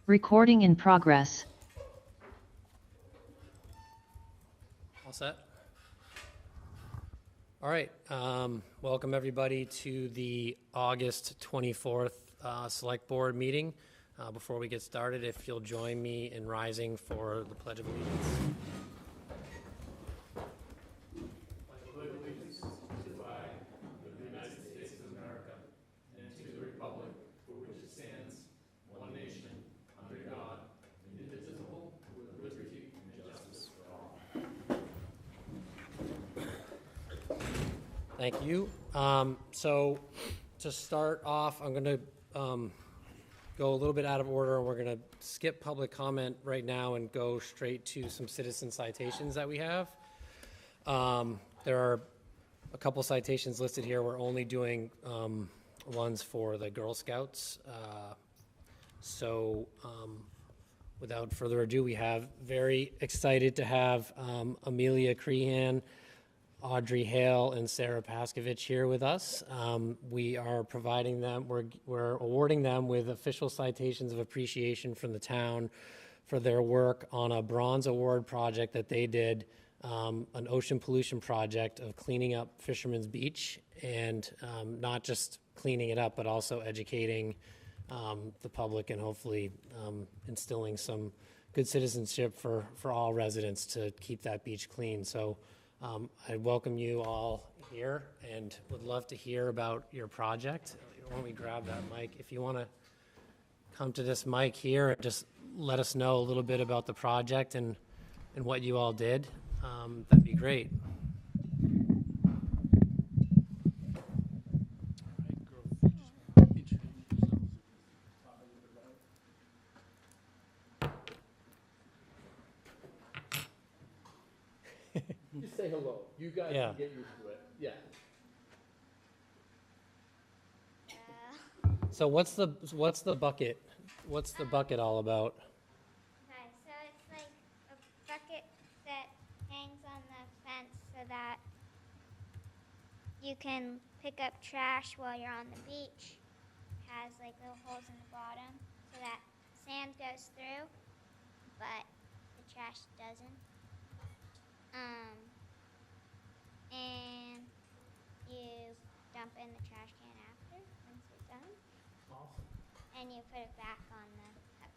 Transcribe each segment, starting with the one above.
Recording in progress. All set? All right. Welcome everybody to the August 24th Select Board meeting. Before we get started, if you'll join me in rising for the Pledge of Allegiance. Thank you. So to start off, I'm going to go a little bit out of order, and we're going to skip public comment right now and go straight to some citizen citations that we have. There are a couple citations listed here. We're only doing ones for the Girl Scouts. Without further ado, we have very excited to have Amelia Crehan, Audrey, Hale, and Sara Paskievich here with us. We are providing them, we're awarding them with official citations of appreciation from the town for their work on a bronze award project that they did, an ocean pollution project of cleaning up Fisherman's Beach, and not just cleaning it up, but also educating the public and hopefully instilling some good citizenship for all residents to keep that beach clean. So I welcome you all here and would love to hear about your project. Why don't we grab that mic? If you want to come to this mic here and just let us know a little bit about the project and what you all did, that'd be great. Just say hello. You guys Yeah. can get used to it. Yeah. So what's the bucket? What's the bucket all about? Okay, so it's like a bucket that hangs on the fence so that you can pick up trash while you're on the beach. It has like little holes in the bottom so that sand goes through, but the trash doesn't. And you dump in the trash can after once you're done. Awesome. And you put it back on the hook.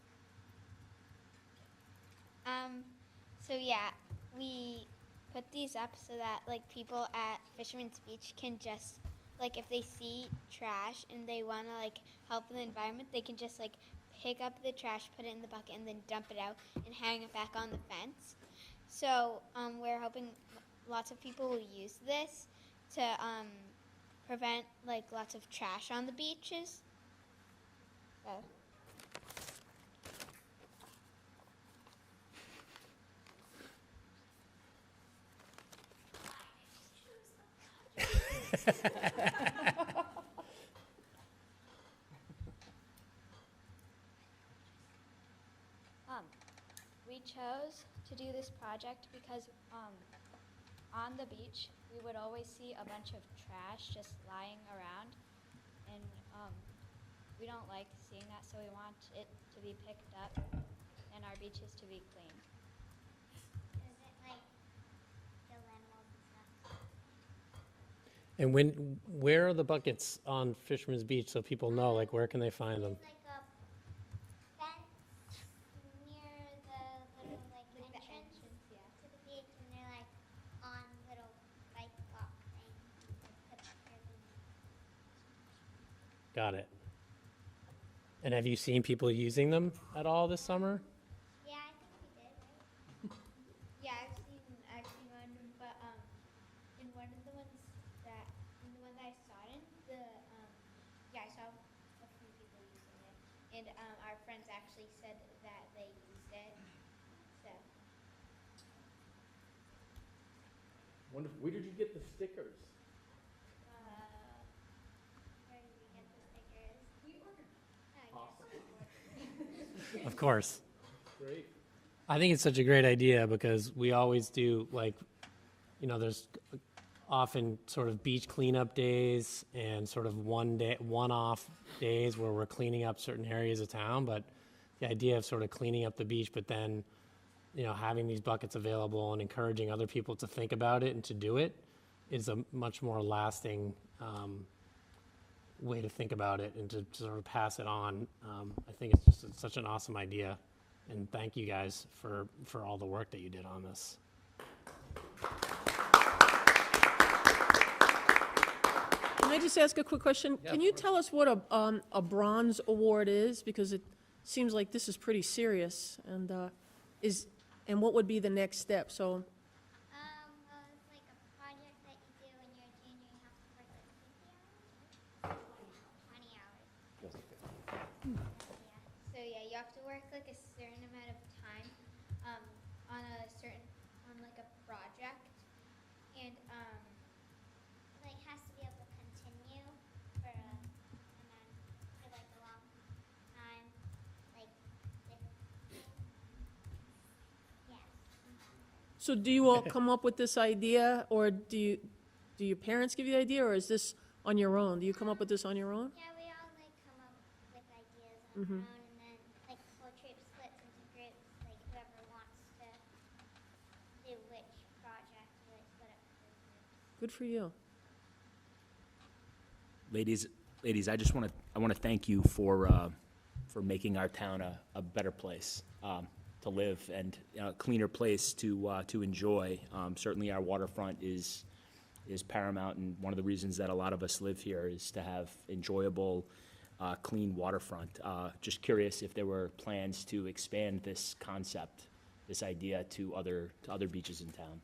So yeah, we put these up so that like people at Fisherman's Beach can just like if they see trash and they want to like help the environment, they can just like pick up the trash, put it in the bucket, and then dump it out and hang it back on the fence. So we're hoping lots of people will use this to prevent like lots of trash on the beaches. So. We chose to do this project because on the beach we would always see a bunch of trash just lying around, and we don't like seeing that, so we want it to be picked up and our beaches to be clean. Does it like kill animals and stuff? And where are the buckets on Fisherman's Beach so people know, like, where can they find them? There's like a fence near the little like entrance to the beach, and they're like on little bike block things. Like, put everything. Got it. And have you seen people using them at all this summer? Yeah, I think we did, right? Yeah, I've seen one, but in one of the ones that I saw it in, I saw a few people using it, and our friends actually said that they used it. So Wonderful. Where did you get the stickers? Where did we get the stickers? we ordered. Awesome. Of course. Great. I think it's such a great idea because we always do, like, you know, there's often sort of beach cleanup days and sort of one-off days where we're cleaning up certain areas of town, but the idea of sort of cleaning up the beach, but then, you know, having these buckets available and encouraging other people to think about it and to do it is a much more lasting way to think about it and to sort of pass it on. I think it's just such an awesome idea, and thank you guys for all the work that you did on this. Can I just ask a quick question? Yeah, Can of you course. tell us what a bronze award is? Because it seems like this is pretty serious, and and what would be the next step? So, Well, it's like a project that you do when you're a junior. You have to work like 50 hours, 20 hours. Yeah. So yeah, you have to work like a certain amount of time on like a project, and like has to be able to continue for like a long time, like yes. so do you all come up with this idea, or do your parents give you the idea, or is this on your own? Do you come up with this on your own? Yeah, we all like come up with ideas on our own, and then like the whole troop splits into groups. Like whoever wants to do which project, we like split up into groups. Good for you. Ladies, I just want to thank you for making our town a better place to live and a cleaner place to enjoy. Certainly, our waterfront is paramount, and one of the reasons that a lot of us live here is to have enjoyable, clean waterfront. Just curious if there were plans to expand this concept, this idea, to other beaches in town.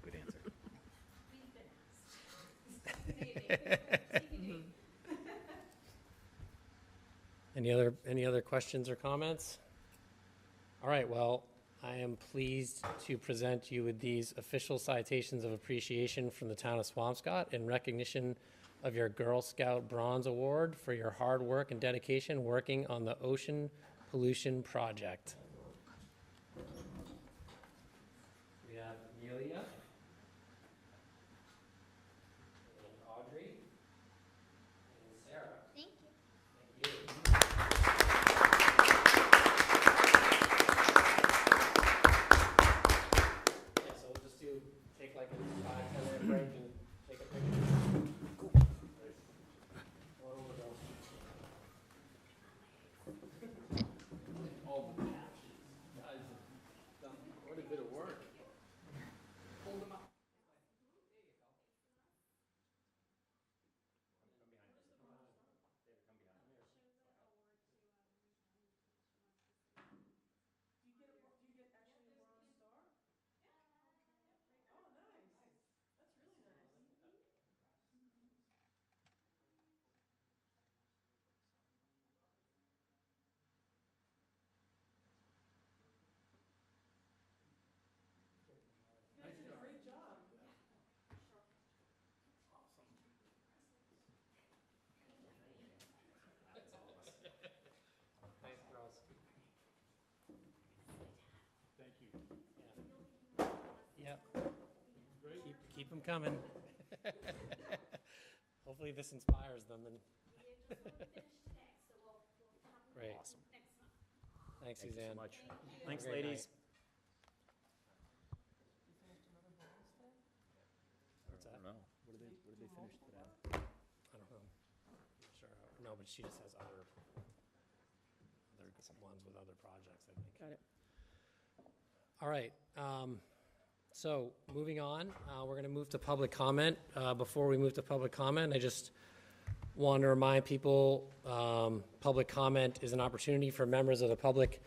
Good answer. Any other questions or comments? All right, well, I am pleased to present you with these official citations of appreciation from the town of Swampscott in recognition of your Girl Scout Bronze Award for your hard work and dedication working on the Ocean Pollution Project. We have Amelia. And Audrey. And Sara. Thank you. Thank you. Yeah, so we'll just take like a 5-10 minute break and take a picture. Cool. All over those. All the matches. Guys have done quite a bit of work. Hold them up. Thanks, girls. Thank you. Yep. Keep them coming. Hopefully this inspires them and. Great. Awesome. Thanks, Thank you Suzanne. so much. Have a Thanks, great ladies. What's that? I don't know. What did they finish today? I don't know. Not sure. No, but she just has other ones with other projects, I think. Got it. All right. So moving on, we're going to move to public comment. Before we move to public comment, I just want to remind people, public comment is an opportunity for members of the public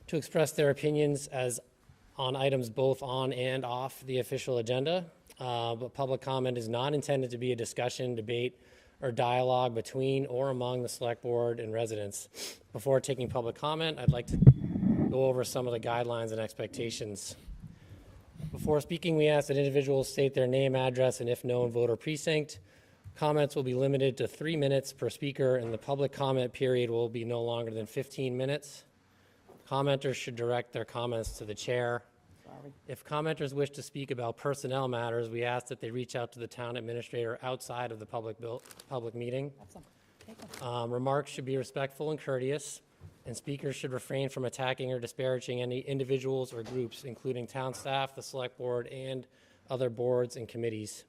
to express their opinions as on items both on and off the official agenda. But public comment is not intended to be a discussion, debate, or dialogue between or among the select board and residents. Before taking public comment, I'd like to go over some of the guidelines and expectations. Before speaking, we ask that individuals state their name, address, and if known, voter precinct. Comments will be limited to 3 minutes per speaker, and the public comment period will be no longer than 15 minutes. Commenters should direct their comments to the chair. If commenters wish to speak about personnel matters, we ask that they reach out to the town administrator outside of the public meeting. Remarks should be respectful and courteous, and speakers should refrain from attacking or disparaging any individuals or groups, including town staff, the select board, and other boards and committees.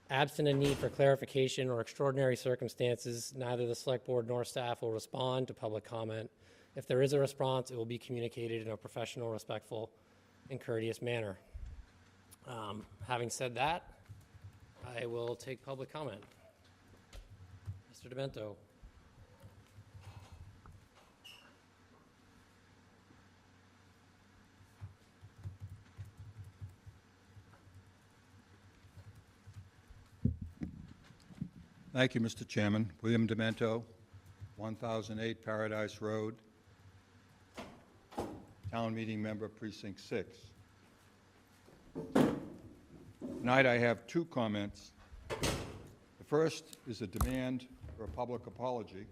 Absent a need for clarification or extraordinary circumstances, neither the select board nor staff will respond to public comment. If there is a response, it will be communicated in a professional, respectful, and courteous manner. Having said that, I will take public comment. Mr. Demento. Thank you, Mr. Chairman. William Demento, 1008 Paradise Road, Town Meeting Member, Precinct 6. Tonight I have two comments. The first is a demand for a public apology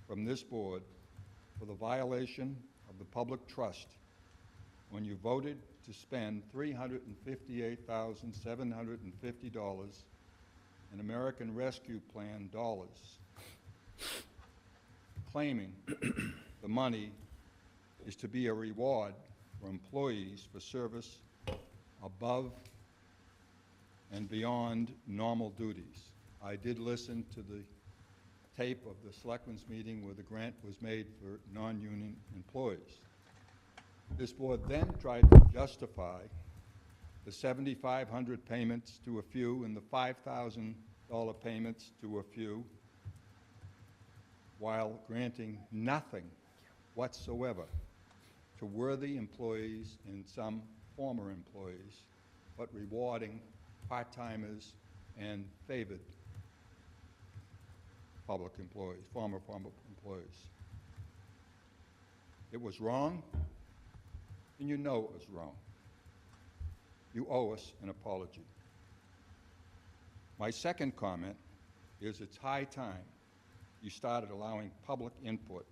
from this board for the violation of the public trust when you voted to spend $358,750 in American Rescue Plan dollars, claiming the money is to be a reward for employees for service above and beyond normal duties. I did listen to the tape of the Selectmen's meeting where the grant was made for non-union employees. This board then tried to justify the $7,500 payments to a few and the $5,000 payments to a few, while granting nothing whatsoever to worthy employees and some former employees, but rewarding part-timers and favored public employees, former public employees. It was wrong, and you know it was wrong. You owe us an apology. My second comment is it's high time you started allowing public input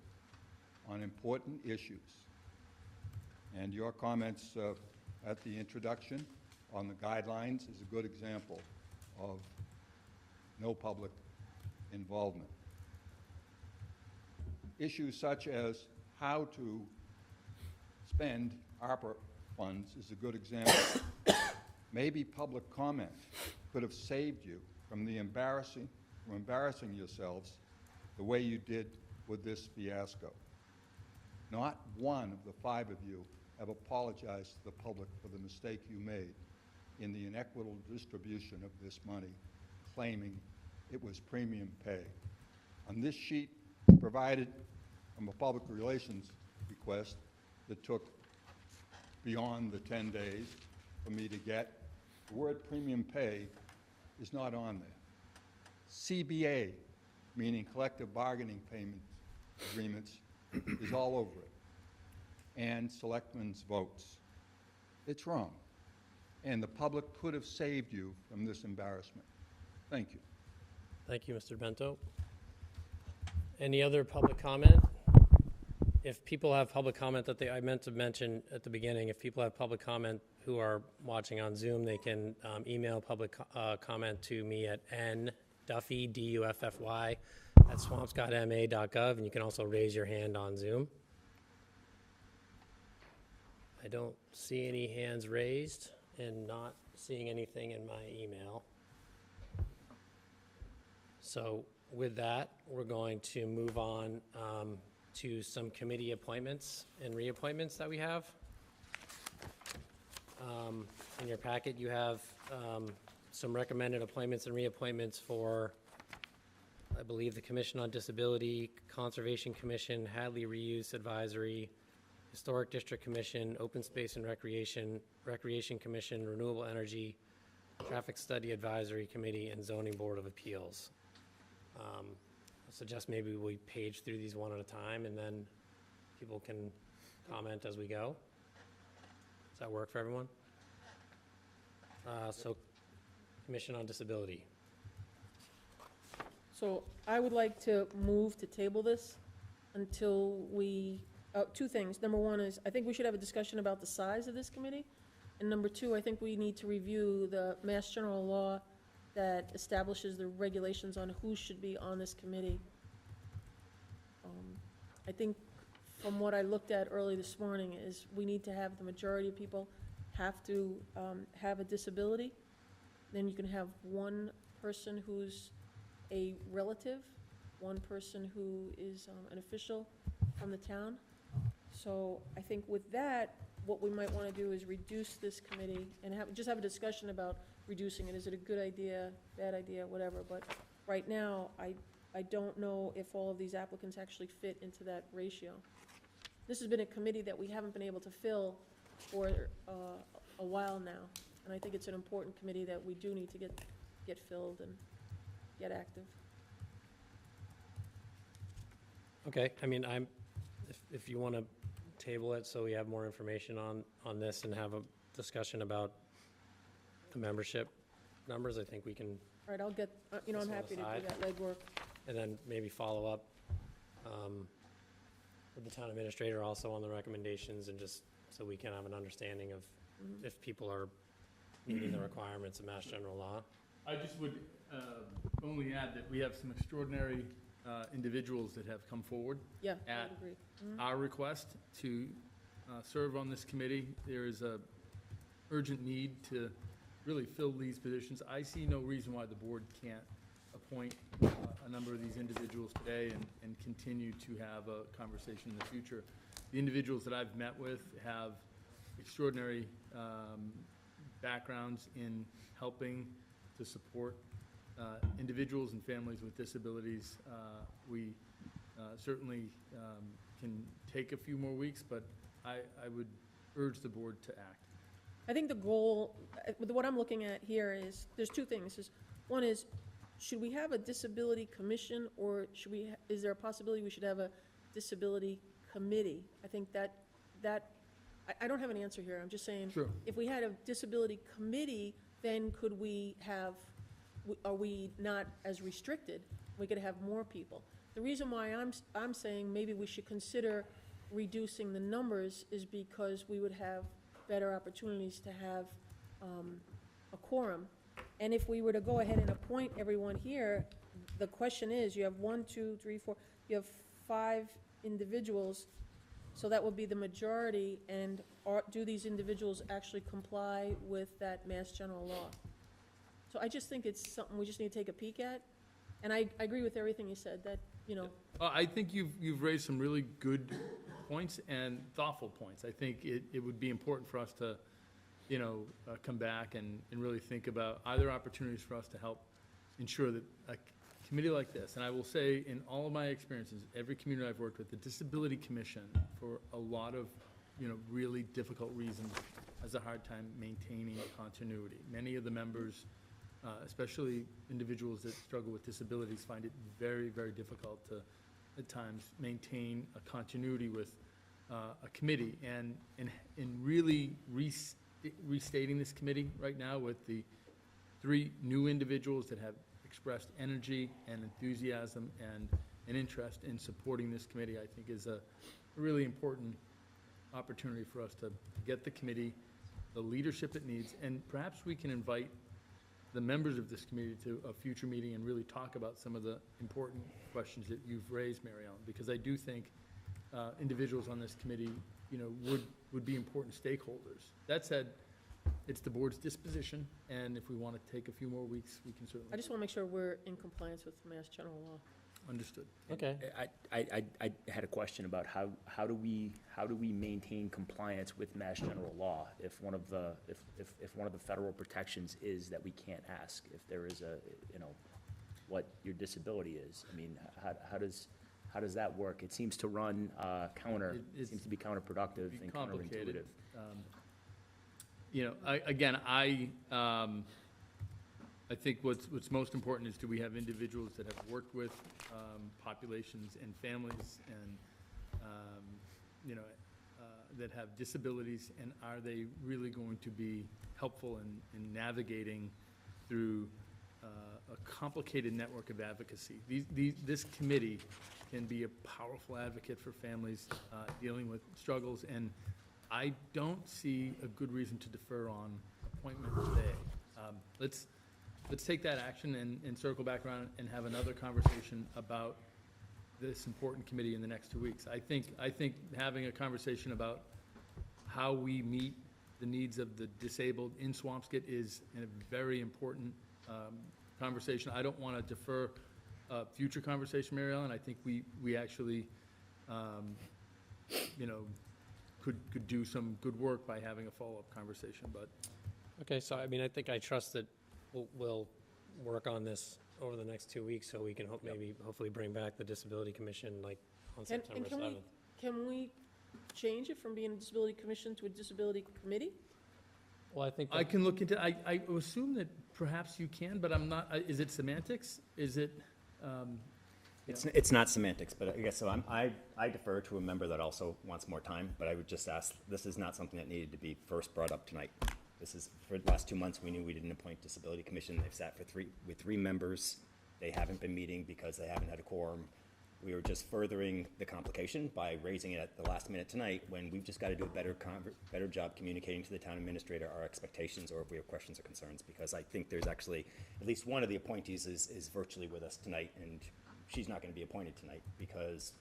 on important issues. And your comments at the introduction on the guidelines is a good example of no public involvement. Issues such as how to spend ARPA funds is a good example. Maybe public comment could have saved you from embarrassing yourselves the way you did with this fiasco. Not one of the five of you have apologized to the public for the mistake you made in the inequitable distribution of this money, claiming it was premium pay. On this sheet provided from a public relations request that took beyond the 10 days for me to get, the word premium pay is not on there. CBA, meaning collective bargaining payment agreements, is all over it. And selectmen's votes. It's wrong. And the public could have saved you from this embarrassment. Thank you. Thank you, Mr. Bento. Any other public comment? If people have public comment that I meant to mention at the beginning, if people have public comment who are watching on Zoom, they can email public comment to me at nduffy, D-U-F-F-Y, at swampscottma.gov, and you can also raise your hand on Zoom. I don't see any hands raised and not seeing anything in my email. So with that, we're going to move on to some committee appointments and reappointments that we have. In your packet, you have some recommended appointments and reappointments for, I believe, the Commission on Disability, Conservation Commission, Hadley Reuse Advisory, Historic District Commission, Open Space and Recreation, Recreation Commission, Renewable Energy, Traffic Study Advisory Committee, and Zoning Board of Appeals. I suggest maybe we page through these one at a time and then people can comment as we go. Does that work for everyone? So, Commission on Disability. So I would like to move to table this until we, two things. Number one is, I think we should have a discussion about the size of this committee. And number two, I think we need to review the Mass General Law that establishes the regulations on who should be on this committee. I think from what I looked at early this morning is we need to have the majority of people have to have a disability. Then you can have one person who's a relative, one person who is an official from the town. So I think with that, what we might want to do is reduce this committee and just have a discussion about reducing it. Is it a good idea, bad idea, whatever? But right now, I don't know if all of these applicants actually fit into that ratio. This has been a committee that we haven't been able to fill for a while now. And I think it's an important committee that we do need to get filled and get active. Okay, I mean, if you want to table it so we have more information on this and have a discussion about the membership numbers, I think we can, All right, I'll get, I'm This one happy to do aside. that legwork. and then maybe follow up with the town administrator also on the recommendations, and just so we can have an understanding of if people are meeting the requirements of Mass General Law. I just would only add that we have some extraordinary individuals that have come forward Yeah, I At- would agree. our request to serve on this committee. There is a urgent need to really fill these positions. I see no reason why the board can't appoint a number of these individuals today and continue to have a conversation in the future. The individuals that I've met with have extraordinary backgrounds in helping to support individuals and families with disabilities. We certainly can take a few more weeks, but I would urge the board to act. I think the goal, what I'm looking at here is, there's two things. One is, should we have a disability commission, or is there a possibility we should have a disability committee? I think I don't have an answer here. I'm just saying, Sure. if we had a disability committee, then could we have, are we not as restricted? We could have more people. The reason why I'm saying maybe we should consider reducing the numbers is because we would have better opportunities to have a quorum. And if we were to go ahead and appoint everyone here, the question is, you have 1, 2, 3, 4, you have 5 individuals, so that would be the majority, and do these individuals actually comply with that Mass General Law? So I just think it's something we just need to take a peek at. And I agree with everything you said, that, I think you've raised some really good points and thoughtful points. I think it would be important for us to, come back and really think about either opportunities for us to help ensure that a committee like this, and I will say, in all of my experiences, every community I've worked with, the Disability Commission, for a lot of, really difficult reasons, has a hard time maintaining continuity. Many of the members, especially individuals that struggle with disabilities, find it very, very difficult to, at times, maintain a continuity with a committee. And in really restating this committee right now with the 3 new individuals that have expressed energy and enthusiasm and an interest in supporting this committee, I think is a really important opportunity for us to get the committee the leadership it needs, and perhaps we can invite the members of this committee to a future meeting and really talk about some of the important questions that you've raised, Mary Ellen, because I do think individuals on this committee, would be important stakeholders. That said, it's the board's disposition, and if we want to take a few more weeks, we can certainly. I just want to make sure we're in compliance with Mass General Law. Understood. Okay. I had a question about how do we maintain compliance with Mass General Law if one of the federal protections is that we can't ask if there is what your disability is. I mean, how does that work? It seems to run It seems to be counterproductive It'd be and complicated. counterintuitive. I think what's most important is, do we have individuals that have worked with populations and families and, that have disabilities, and are they really going to be helpful in navigating through a complicated network of advocacy? This committee can be a powerful advocate for families dealing with struggles, and I don't see a good reason to defer on appointment today. Let's take that action and circle back around and have another conversation about this important committee in the next 2 weeks. I think having a conversation about how we meet the needs of the disabled in Swampscott is a very important conversation. I don't want to defer future conversation, Mary Ellen. I think we actually, you know, could do some good work by having a follow-up conversation, but. Okay, so I mean, I think I trust that we'll work on this over the next 2 weeks, so we can hopefully bring back the Disability Commission like on September 7th. Can we change it from being a disability commission to a disability committee? Well, I think I can look into, I assume that perhaps you can, but I'm not, is it semantics? Is it, It's not semantics, but I guess so. I defer to a member that also wants more time, but I would just ask, this is not something that needed to be first brought up tonight. This is, for the last 2 months, we knew we didn't appoint Disability Commission. They've sat with three members. They haven't been meeting because they haven't had a quorum. We were just furthering the complication by raising it at the last minute tonight, when we've just got to do a better job communicating to the town administrator our expectations, or if we have questions or concerns, because I think there's actually, at least one of the appointees is virtually with us tonight, and she's not going to be appointed tonight because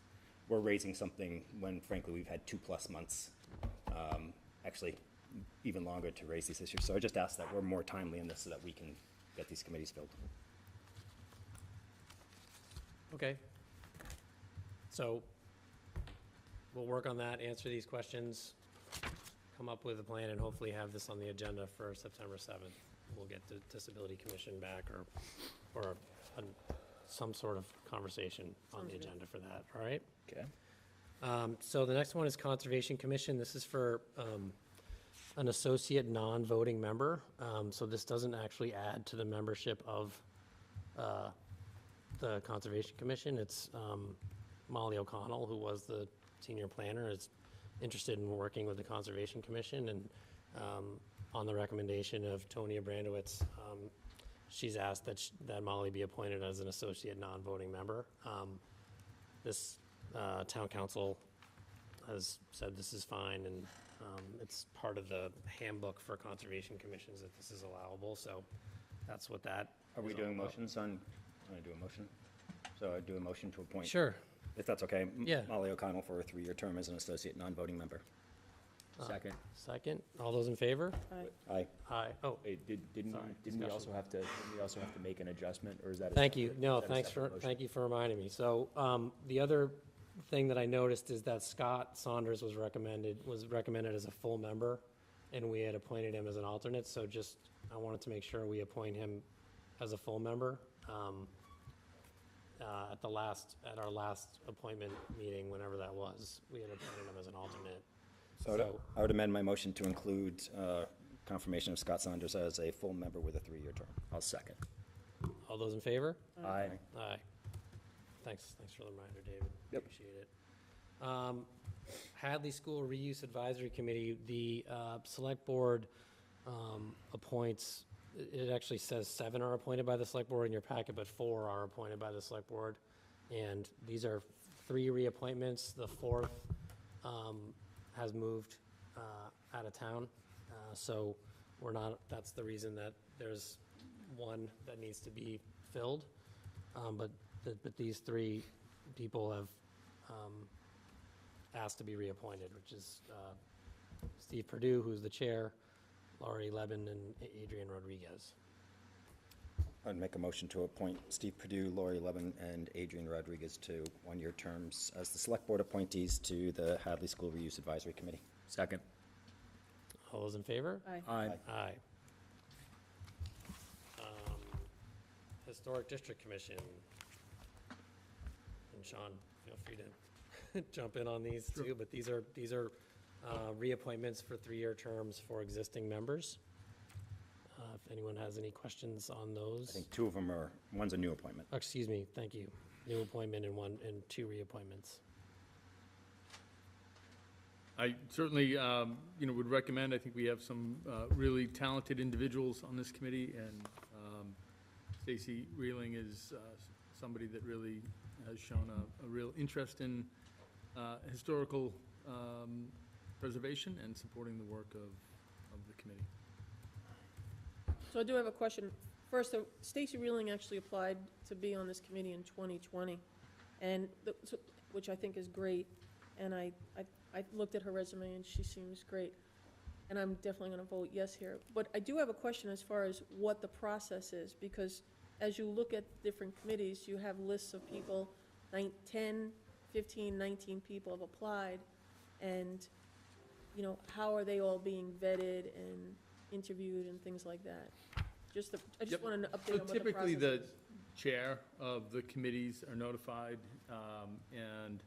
we're raising something when, frankly, we've had 2+ months, actually even longer, to raise these issues. So I just ask that we're more timely in this so that we can get these committees filled. Okay. So we'll work on that, answer these questions, come up with a plan, and hopefully have this on the agenda for September 7th. We'll get the Disability Commission back, or some sort of conversation on the agenda for that, all right? Okay. So the next one is Conservation Commission. This is for an associate non-voting member. So this doesn't actually add to the membership of the Conservation Commission. It's Molly O'Connell, who was the senior planner, is interested in working with the Conservation Commission, and on the recommendation of Tony Abrandowitz, she's asked that Molly be appointed as an associate non-voting member. This town council has said this is fine, and it's part of the handbook for conservation commissions that this is allowable, so that's what that Are we is doing all about. motions on, I'm going to do a motion? So I do a motion to appoint. Sure. If that's okay. Yeah. Molly O'Connell for a 3-year term as an associate non-voting member. Second. Second, all those in favor? Aye. Aye. Oh, Hey, didn't Sorry, we discussion. also have to make an adjustment, or is that? a thank you. separate- No, is that a separate motion? thank you for reminding me. So, the other thing that I noticed is that Scott Saunders was recommended as a full member, and we had appointed him as an alternate, so I wanted to make sure we appoint him as a full member. At our last appointment meeting, whenever that was, we had appointed him as an alternate. So I would amend my motion to include confirmation of Scott Saunders as a full member with a 3-year term. I'll second. All those in favor? Aye. Aye. Thanks for the reminder, David. Yep. Appreciate it. Hadley School Reuse Advisory Committee, the select board appoints, it actually says 7 are appointed by the select board in your packet, but 4 are appointed by the select board. And these are 3 reappointments. The 4th has moved out of town. So that's the reason that there's 1 that needs to be filled. But these 3 people have asked to be reappointed, which is Steve Perdue, who's the chair, Laurie Leben, and Adrian Rodriguez. I'd make a motion to appoint Steve Perdue, Laurie Levin, and Adrian Rodriguez to 1-year terms as the select board appointees to the Hadley School Reuse Advisory Committee. Second. All those in favor? Aye. Aye. Aye. Historic District Commission. And Sean, feel free to jump in on these too, but these are reappointments for 3-year terms for existing members. If anyone has any questions on those. I think 2 of them one's a new appointment. Oh, excuse me, thank you. New appointment and 2 reappointments. I certainly, would recommend, I think we have some really talented individuals on this committee, and Stacy Reeling is somebody that really has shown a real interest in historical preservation and supporting the work of the committee. So I do have a question. First, Stacy Reeling actually applied to be on this committee in 2020. and, which I think is great. And I looked at her resume, and she seems great. And I'm definitely going to vote yes here. But I do have a question as far as what the process is, because as you look at different committees, you have lists of people, 10, 15, 19 people have applied, and, you know, how are they all being vetted and interviewed and things like that? I just Yep. want an update So on what the process typically, is. the chair of the committees are notified, and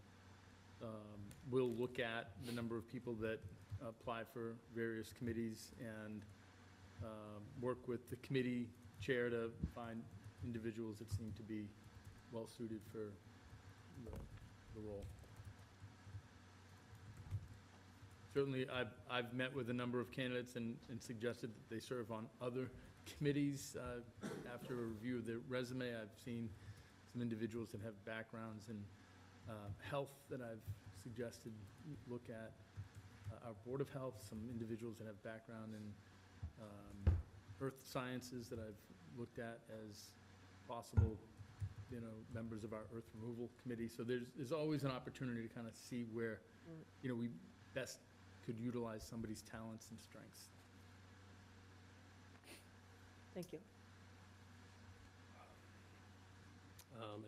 we'll look at the number of people that apply for various committees and work with the committee chair to find individuals that seem to be well-suited for the role. Certainly, I've met with a number of candidates and suggested that they serve on other committees. After a review of their resume, I've seen some individuals that have backgrounds in health that I've suggested look at our Board of Health, some individuals that have background in earth sciences that I've looked at as possible, you know, members of our earth removal committee. So there's always an opportunity to kind of see where, you know, we best could utilize somebody's talents and strengths. Thank you.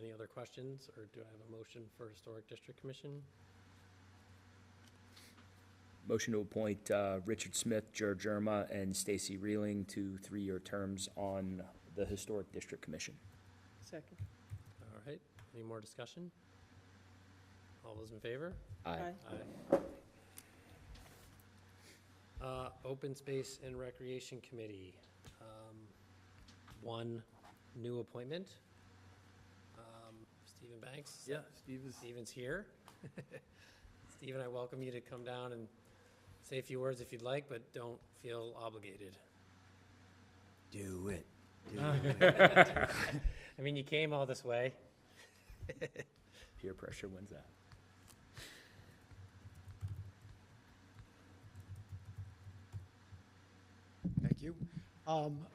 Any other questions, or do I have a motion for Historic District Commission? Motion to appoint Richard Smith, Jer Germa, and Stacy Reeling to 3-year terms on the Historic District Commission. Second. All right, any more discussion? All those in favor? Aye. Aye. Open Space and Recreation Committee, one new appointment. Stephen Banks. Yeah, Steve is. Stephen's here. Stephen, I welcome you to come down and say a few words if you'd like, but don't feel obligated. Do it. I mean, you came all this way. Peer pressure wins that. Thank you.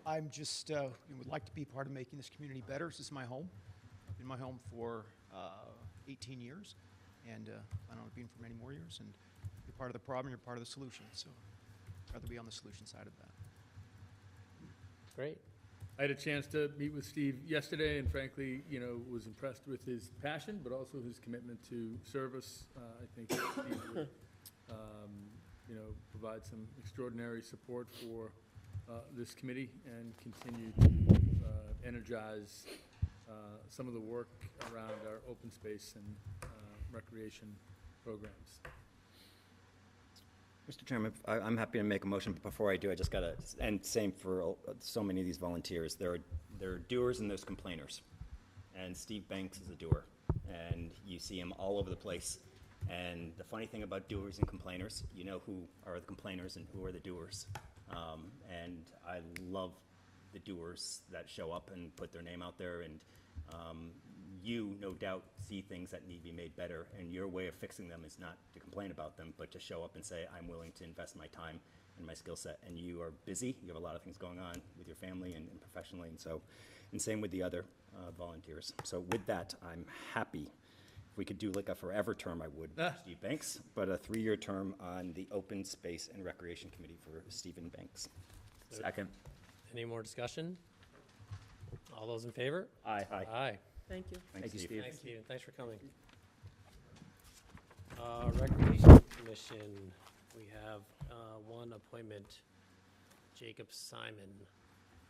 I'm just, would like to be part of making this community better. This is my home. I've been in my home for 18 years, and I don't know, being for many more years. And you're part of the problem, you're part of the solution. So I'd rather be on the solution side of that. Great. I had a chance to meet with Steve yesterday, and frankly, you know, was impressed with his passion, but also his commitment to service. I think Steve would, you know, provide some extraordinary support for this committee and continue to energize some of the work around our open space and recreation programs. Mr. Chairman, I'm happy to make a motion, but before I do, I just gotta, and same for so many of these volunteers, there are doers and there's complainers. And Steve Banks is a doer, and you see him all over the place. And the funny thing about doers and complainers, you know who are the complainers and who are the doers. And I love the doers that show up and put their name out there, and you, no doubt, see things that need to be made better, and your way of fixing them is not to complain about them, but to show up and say, I'm willing to invest my time and my skill set. And you are busy, you have a lot of things going on with your family and professionally, and same with the other volunteers. So with that, I'm happy. If we could do like a forever term, I would, for Steve Banks, but a 3-year term on the Open Space and Recreation Committee for Stephen Banks. Second. Any more discussion? All those in favor? Aye. Aye. Thank you. Thanks, you, Steve. Steve. Thanks, Stephen. Thanks for coming. Recreation Commission, we have one appointment, Jacob Simon.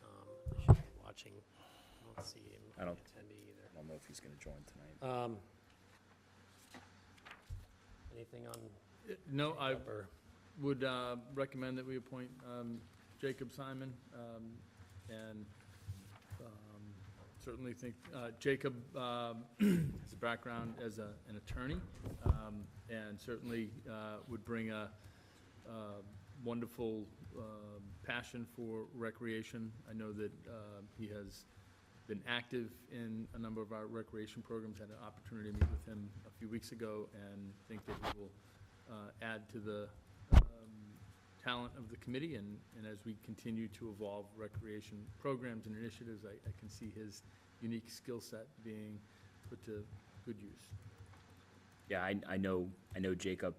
I should be watching. I don't see him I don't- attendee either. I don't know if he's going to join tonight. Anything on No, I or would recommend that we appoint Jacob Simon, and certainly think Jacob has a background as an attorney, and certainly would bring a wonderful passion for recreation. I know that he has been active in a number of our recreation programs. Had an opportunity to meet with him a few weeks ago, and think that he will add to the talent of the committee, and as we continue to evolve recreation programs and initiatives, I can see his unique skill set being put to good use. Yeah, I know Jacob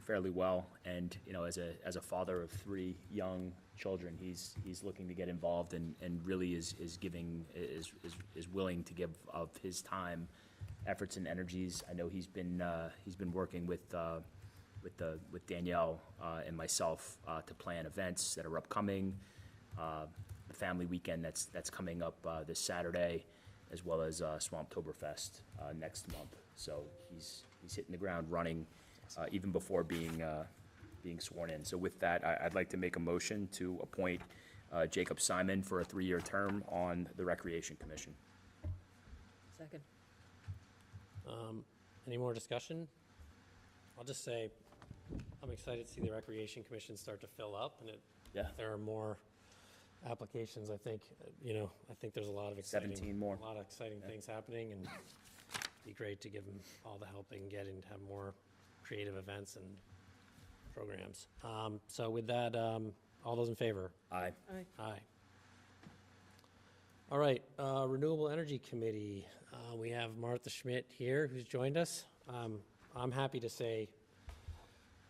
fairly well, and, you know, as a father of 3 young children, he's looking to get involved and really is willing to give of his time, efforts, and energies. I know he's been working with Danielle and myself to plan events that are upcoming, the family weekend that's coming up this Saturday, as well as Swamptoberfest next month. So he's hitting the ground running even before being sworn in. So with that, I'd like to make a motion to appoint Jacob Simon for a 3-year term on the Recreation Commission. Second. Any more discussion? I'll just say, I'm excited to see the Recreation Commission start to fill up, and Yeah. if there are more applications, I think, I think there's a lot of exciting. 17 more. A lot of exciting things happening, and it'd be great to give them all the help they can get and have more creative events and programs. So with that, all those in favor? Aye. Aye. Aye. All right, Renewable Energy Committee. We have Martha Schmidt here, who's joined us. I'm happy to say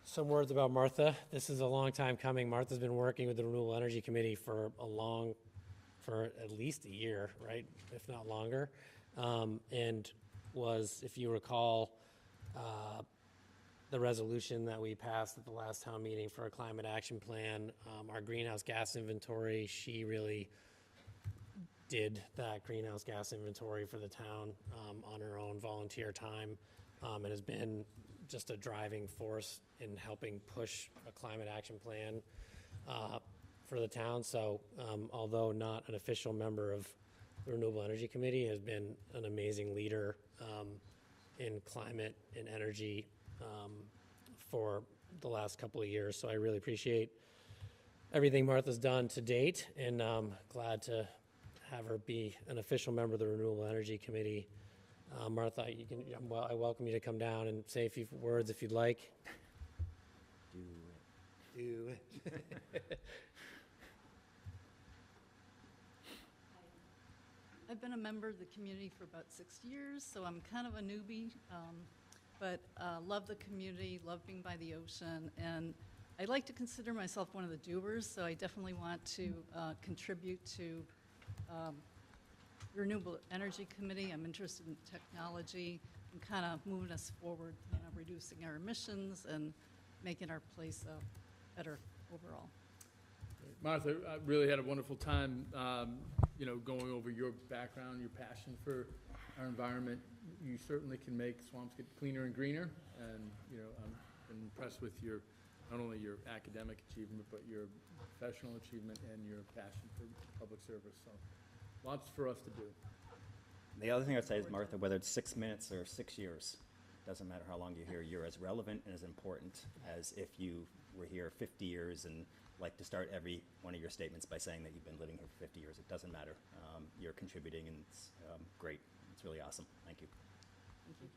some words about Martha. This is a long time coming. Martha's been working with the Renewable Energy Committee for at least a year, right, if not longer, and was, if you recall, the resolution that we passed at the last town meeting for a climate action plan, our greenhouse gas inventory. She really did that greenhouse gas inventory for the town on her own volunteer time, and has been just a driving force in helping push a climate action plan for the town. So although not an official member of the Renewable Energy Committee, has been an amazing leader in climate and energy for the last couple of years. So I really appreciate everything Martha's done to date, and glad to have her be an official member of the Renewable Energy Committee. Martha, I welcome you to come down and say a few words if you'd like. Do it. I've been a member of the community for about 6 years, so I'm kind of a newbie, but love the community, love being by the ocean, and I like to consider myself one of the doers, so I definitely want to contribute to Renewable Energy Committee. I'm interested in technology and kind of moving us forward, reducing our emissions and making our place better overall. Martha, I really had a wonderful time, going over your background, your passion for our environment. You certainly can make swamps get cleaner and greener, and, I'm impressed with not only your academic achievement, but your professional achievement and your passion for public service. So lots for us to do. The other thing I'd say is, Martha, whether it's 6 minutes or 6 years, doesn't matter how long you're here, you're as relevant and as important as if you were here 50 years and like to start every one of your statements by saying that you've been living here for 50 years. It doesn't matter. You're contributing, and it's great. It's really awesome. Thank you. Thank you.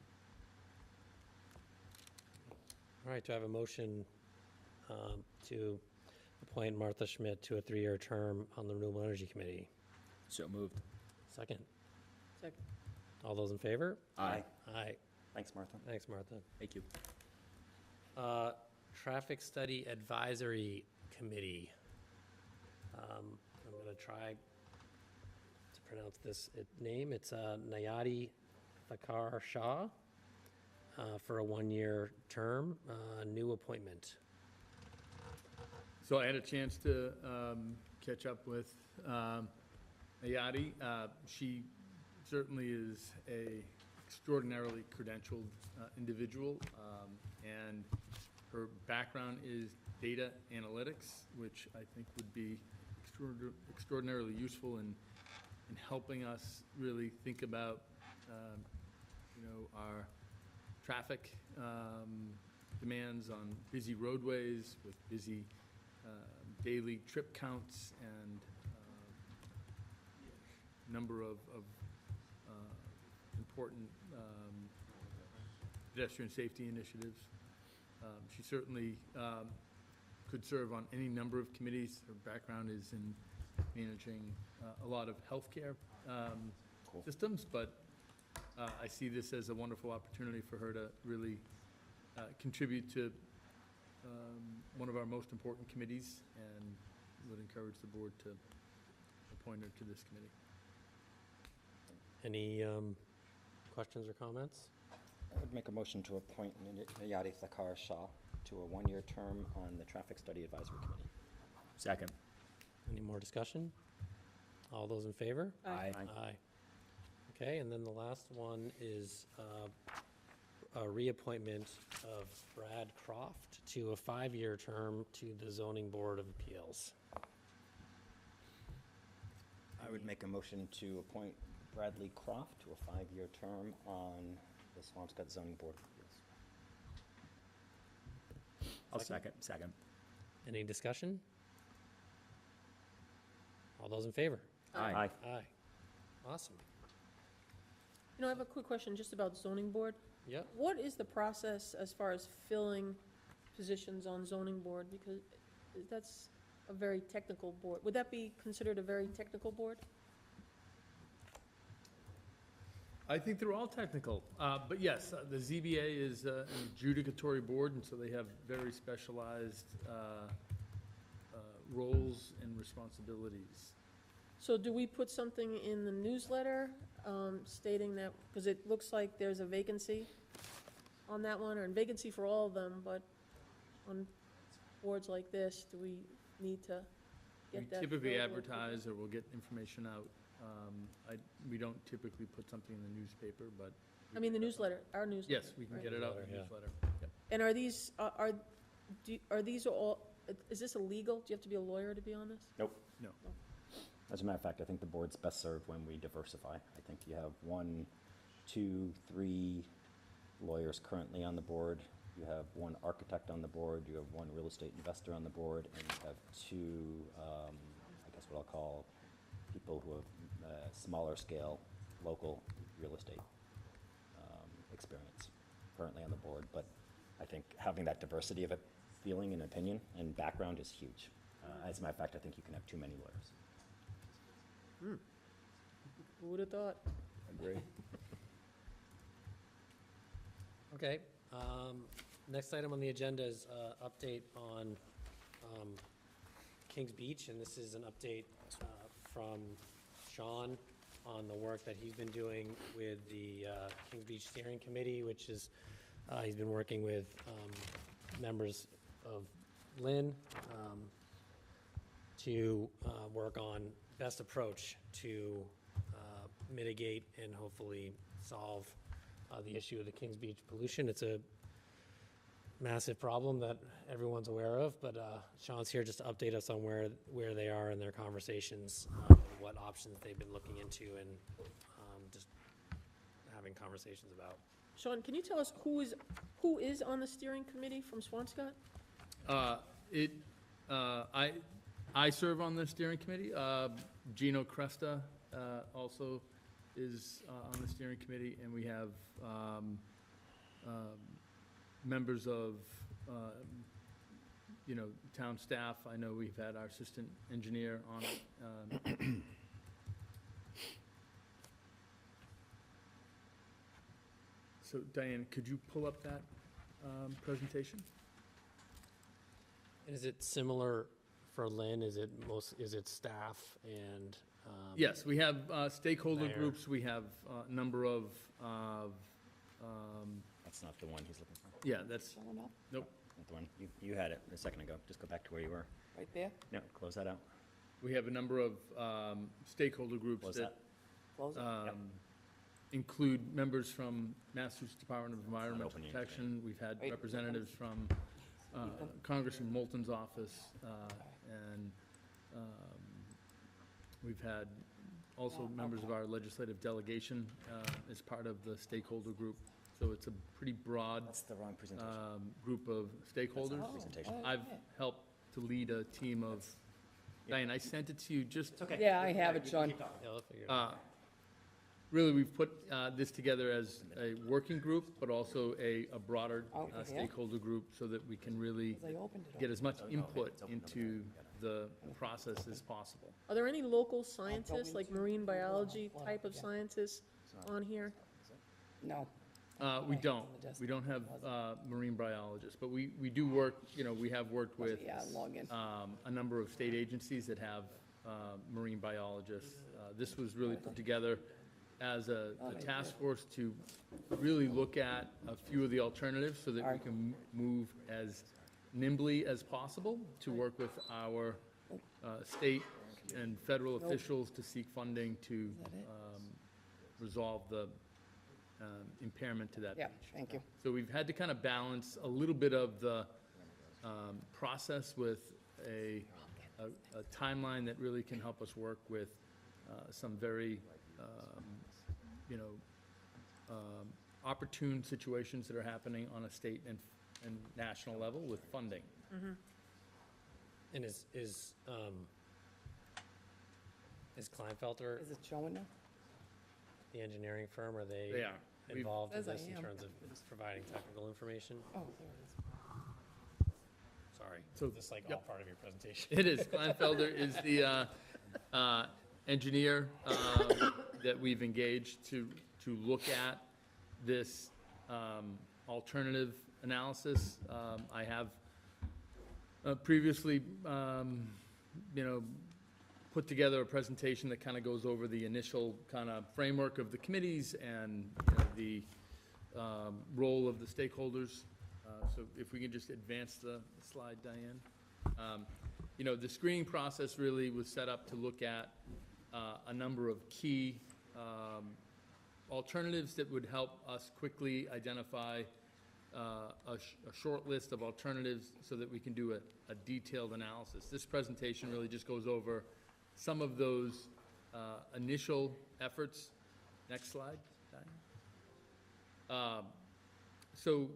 All right, do I have a motion to appoint Martha Schmidt to a 3-year term on the Renewable Energy Committee? So moved. Second. Second. All those in favor? Aye. Aye. Thanks, Martha. Thanks, Martha. Thank you. Traffic Study Advisory Committee. I'm going to try to pronounce this name. It's Nayati Thakar Shah for a 1-year term, new appointment. So I had a chance to catch up with Nayati. She certainly is a extraordinarily credentialed individual, and her background is data analytics, which I think would be extraordinarily useful in helping us really think about our traffic demands on busy roadways with busy daily trip counts and number of important pedestrian safety initiatives. She certainly could serve on any number of committees. Her background is in managing a lot of healthcare systems, but I see this as a wonderful opportunity for her to really contribute to one of our most important committees, and would encourage the board to appoint her to this committee. Any questions or comments? I would make a motion to appoint Nayati Thakar Shah to a one-year term on the Traffic Study Advisory Committee. Second. Any more discussion? All those in favor? Aye. Aye. Okay, and then the last one is a reappointment of Brad Croft to a 5-year term to the Zoning Board of Appeals. I would make a motion to appoint Bradley Croft to a 5-year term on the Swampscott Zoning Board of Appeals. I'll second. Any discussion? All those in favor? Aye. Aye. Awesome. You know, I have a quick question just about zoning board. Yep. What is the process as far as filling positions on zoning board? Because that's a very technical board. Would that be considered a very technical board? I think they're all technical, but yes, the ZBA is an adjudicatory board, and so they have very specialized roles and responsibilities. So do we put something in the newsletter stating that, because it looks like there's a vacancy on that one, or a vacancy for all of them, but on boards like this, do we need to get that? We typically filled? advertise, or we'll get information out. We don't typically put something in the newspaper, but. I mean, the newsletter, our newsletter. Yes, we can get it out in the newsletter. Yep. And are these, are these all, is this illegal? Do you have to be a lawyer to be on this? Nope. No. As a matter of fact, I think the board's best served when we diversify. I think you have 1, 2, 3 lawyers currently on the board. You have 1 architect on the board. You have 1 real estate investor on the board, and you have 2, I guess what I'll call people who have smaller scale, local real estate experience currently on the board. But I think having that diversity of a feeling and opinion and background is huge. As a matter of fact, I think you can have too many lawyers. Who would have thought? Agree. Okay, next item on the agenda is update on Kings Beach, and this is an update from Sean on the work that he's been doing with the Kings Beach Steering Committee, which is, he's been working with members of Lynn to work on best approach to mitigate and hopefully solve the issue of the Kings Beach pollution. It's a massive problem that everyone's aware of, but Sean's here just to update us on where they are in their conversations, what options they've been looking into, and just having conversations about. Sean, can you tell us who is on the steering committee from Swampscott? I serve on the steering committee. Gino Cresta also is on the steering committee, and we have members of, town staff. I know we've had our assistant engineer on it. So Diane, could you pull up that presentation? Is it similar for Lynn? Is it staff and? Yes, we have stakeholder Mayor. groups. We have a number of, That's not the one he's looking for. yeah, that's, nope. Not the one. You had it a second ago. Just go back to where you were. Right there? No, close that out. We have a number of stakeholder groups Close that Close it. include members from Massachusetts Department of Environmental open yet Protection. We've had Wait. representatives from Congressman Moulton's office, and we've had also members of our legislative delegation as part of the stakeholder group. So it's a pretty broad That's the wrong presentation. group of stakeholders. Presentation. I've helped to lead a team of, Diane, I sent it to you just Okay. Yeah, I have it, Sean. Yeah, I'll figure it out. really, we've put this together as a working group, but also a broader Oh, yeah. stakeholder group, so that we can really They opened it up. get as much input into the process as possible. Are there any local scientists, like marine biology type of scientists on here? No. We Okay, don't. on the desk. We don't have marine biologists, but we do work, we have worked with Yeah, log in. a number of state agencies that have marine biologists. This was really put together as a task force to really look at a few of the alternatives so that we can move as nimbly as possible to work with our state and federal officials to seek funding to resolve the impairment to that Yeah, beach. thank you. So we've had to kind of balance a little bit of the process with a timeline that really can help us work with some very, opportune situations that are happening on a state and national level with funding. And is Kleinfelter Is it showing now? the engineering firm? Are they They are. involved in Says I this in am. terms of providing technical information? Oh, there it is. Sorry. So- Is this like all part of your presentation? It is. Kleinfelder is the engineer that we've engaged to look at this alternative analysis. I have previously, put together a presentation that kind of goes over the initial kind of framework of the committees and the role of the stakeholders. So if we can just advance the slide, Diane. The screening process really was set up to look at a number of key alternatives that would help us quickly identify a short list of alternatives so that we can do a detailed analysis. This presentation really just goes over some of those initial efforts. Next slide, Diane. So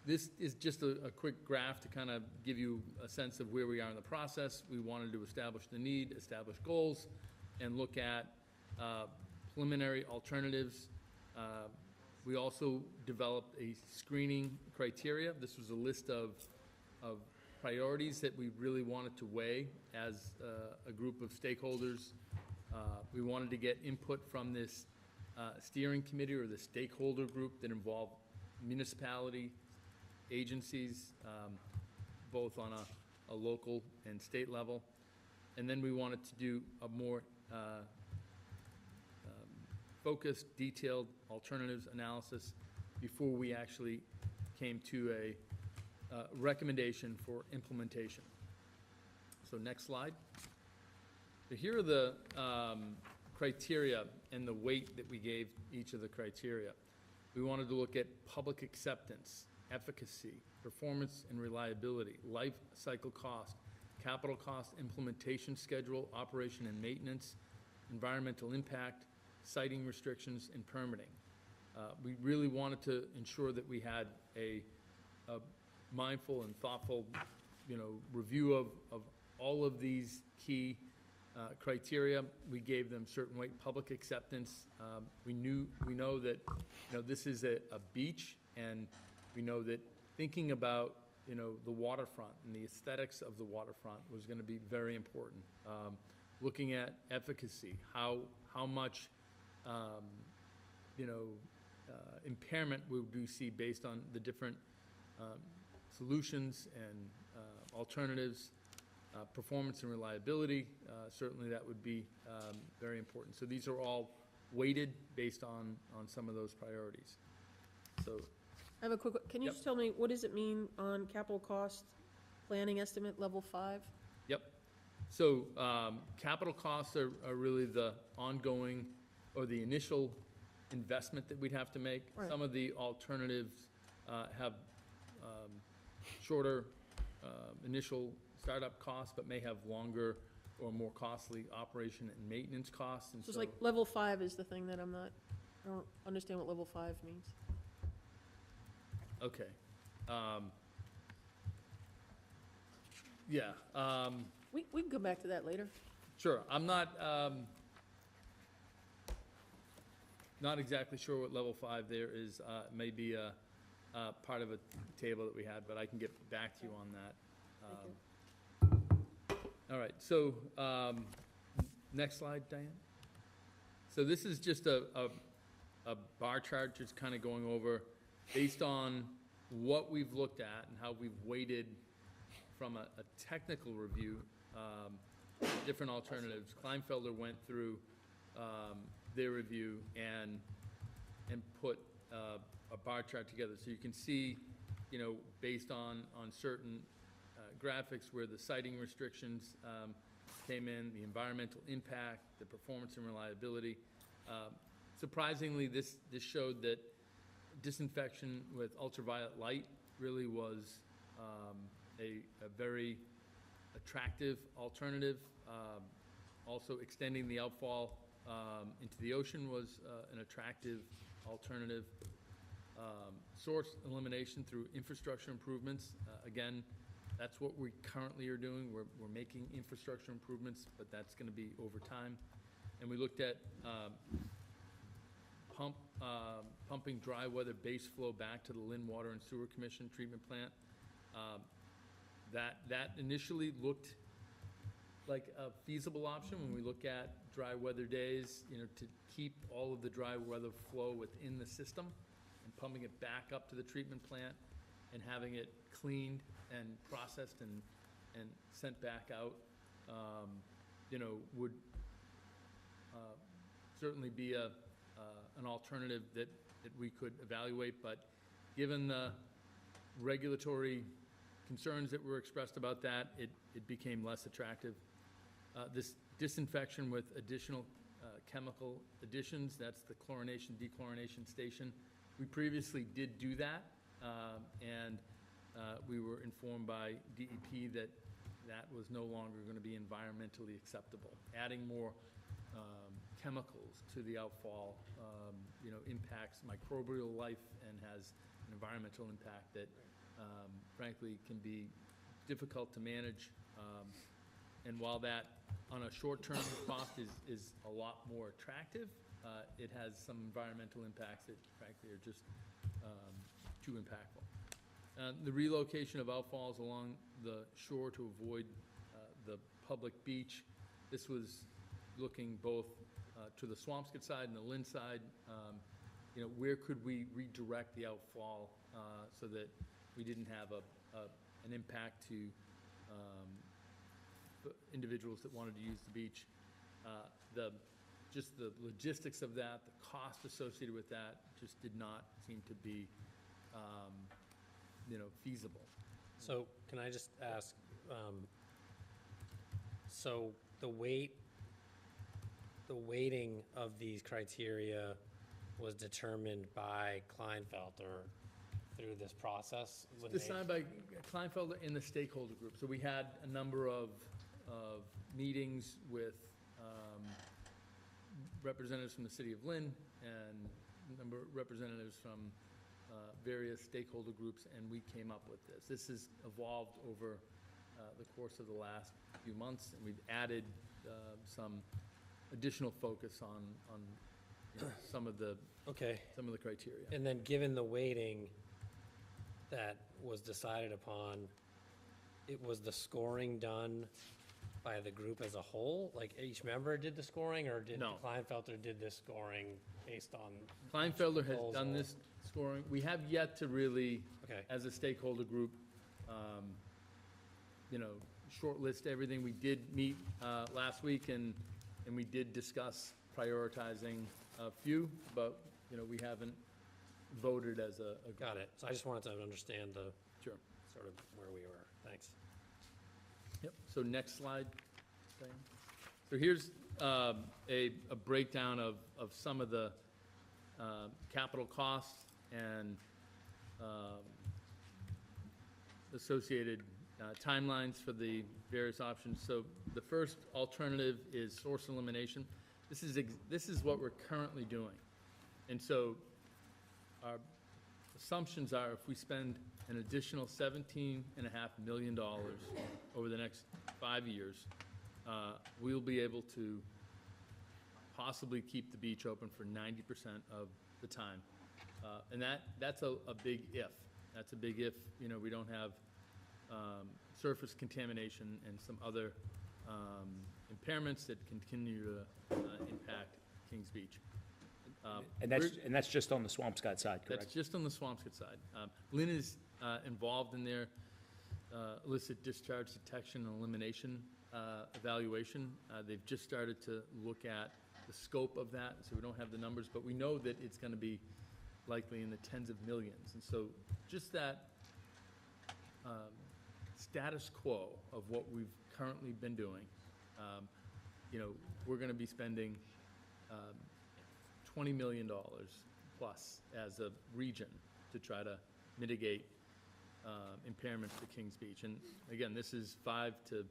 this is just a quick graph to kind of give you a sense of where we are in the process. We wanted to establish the need, establish goals, and look at preliminary alternatives. We also developed a screening criteria. This was a list of priorities that we really wanted to weigh as a group of stakeholders. We wanted to get input from this steering committee or the stakeholder group that involved municipality, agencies, both on a local and state level. And then we wanted to do a more focused, detailed alternatives analysis before we actually came to a recommendation for implementation. So next slide. So here are the criteria and the weight that we gave each of the criteria. We wanted to look at public acceptance, efficacy, performance and reliability, life cycle cost, capital cost, implementation schedule, operation and maintenance, environmental impact, siting restrictions, and permitting. We really wanted to ensure that we had a mindful and thoughtful, review of all of these key criteria. We gave them certain weight. Public acceptance. We know that this is a beach, and we know that thinking about the waterfront and the aesthetics of the waterfront was going to be very important. Looking at efficacy, how much impairment we do see based on the different solutions and alternatives. Performance and reliability, certainly that would be very important. So these are all weighted based on some of those priorities. So I have a quick, can you Yep. just tell me, what does it mean on capital cost planning estimate level 5? Yep. So capital costs are really the ongoing or the initial investment that we'd have to make. Right. Some of the alternatives have shorter initial startup costs, but may have longer or more costly operation and maintenance costs. And So it's like level 5 is the thing that I don't understand what level 5 means. Okay. Yeah. We can come back to that later. Sure. I'm not exactly sure what level 5 there is. It may be a part of a table that we had, but I can get back to you on that. Thank you. All right, so next slide, Diane. So this is just a a bar chart just kind of going over, based on what we've looked at and how we've weighted from a technical review, different alternatives. Kleinfelder went through their review and put a bar chart together. So you can see, you know, based on certain graphics where the siting restrictions came in, the environmental impact, the performance and reliability. Surprisingly, this showed that disinfection with ultraviolet light really was a very attractive alternative. Also, extending the outfall into the ocean was an attractive alternative. Source elimination through infrastructure improvements. Again, that's what we currently are doing. We're making infrastructure improvements, but that's going to be over time. And we looked at pumping dry weather base flow back to the Lynn Water and Sewer Commission treatment plant. That initially looked like a feasible option when we look at dry weather days, you know, to keep all of the dry weather flow within the system and pumping it back up to the treatment plant and having it cleaned and processed and sent back out, you know, would certainly be an alternative that we could evaluate. But given the regulatory concerns that were expressed about that, it became less attractive. This disinfection with additional chemical additions, that's the chlorination, dechlorination station. We previously did do that, and we were informed by DEP that that was no longer going to be environmentally acceptable. Adding more chemicals to the outfall, you know, impacts microbial life and has an environmental impact that, frankly, can be difficult to manage. And while that, on a short-term cost, is a lot more attractive, it has some environmental impacts that, frankly, are just too impactful. The relocation of outfalls along the shore to avoid the public beach. This was looking both to the Swampscott side and the Lynn side. You know, where could we redirect the outfall so that we didn't have an impact to individuals that wanted to use the beach. Just the logistics of that, the cost associated with that, just did not seem to be, you know, feasible. So can I just ask, so the weighting of these criteria was determined by Kleinfelder through this process? Decided by Kleinfelder and the stakeholder group. So we had a number of meetings with representatives from the city of Lynn and a number of representatives from various stakeholder groups, and we came up with this. This has evolved over the course of the last few months, and we've added some additional focus on you know, some of the criteria. And then given the weighting that was decided upon, it was the scoring done by the group as a whole? Like each member did the scoring, or did Kleinfelder did this scoring based on? Kleinfelder has done this scoring. We have yet to really, as a stakeholder group, you know, shortlist everything. We did meet last week, and we did discuss prioritizing a few, but you know, we haven't voted as a Got it. So I just wanted to understand the sure sort of where we were. Thanks. Yep. So next slide. Diane. So here's a breakdown of some of the capital costs and associated timelines for the various options. So the first alternative is source elimination. This is what we're currently doing. And so our assumptions are if we spend an additional $17.5 million over the next 5 years, we'll be able to possibly keep the beach open for 90% of the time. And that's a big if. That's a big if, you know, we don't have surface contamination and some other impairments that continue to impact Kings Beach. And that's just on the Swampscott side, correct? That's just on the Swampscott side. Lynn is involved in their illicit discharge detection and elimination evaluation. They've just started to look at the scope of that, so we don't have the numbers, but we know that it's going to be likely in the tens of millions. And so just that status quo of what we've currently been doing, we're going to be spending $20 million plus as a region to try to mitigate impairments to Kings Beach. And again, this is 5 to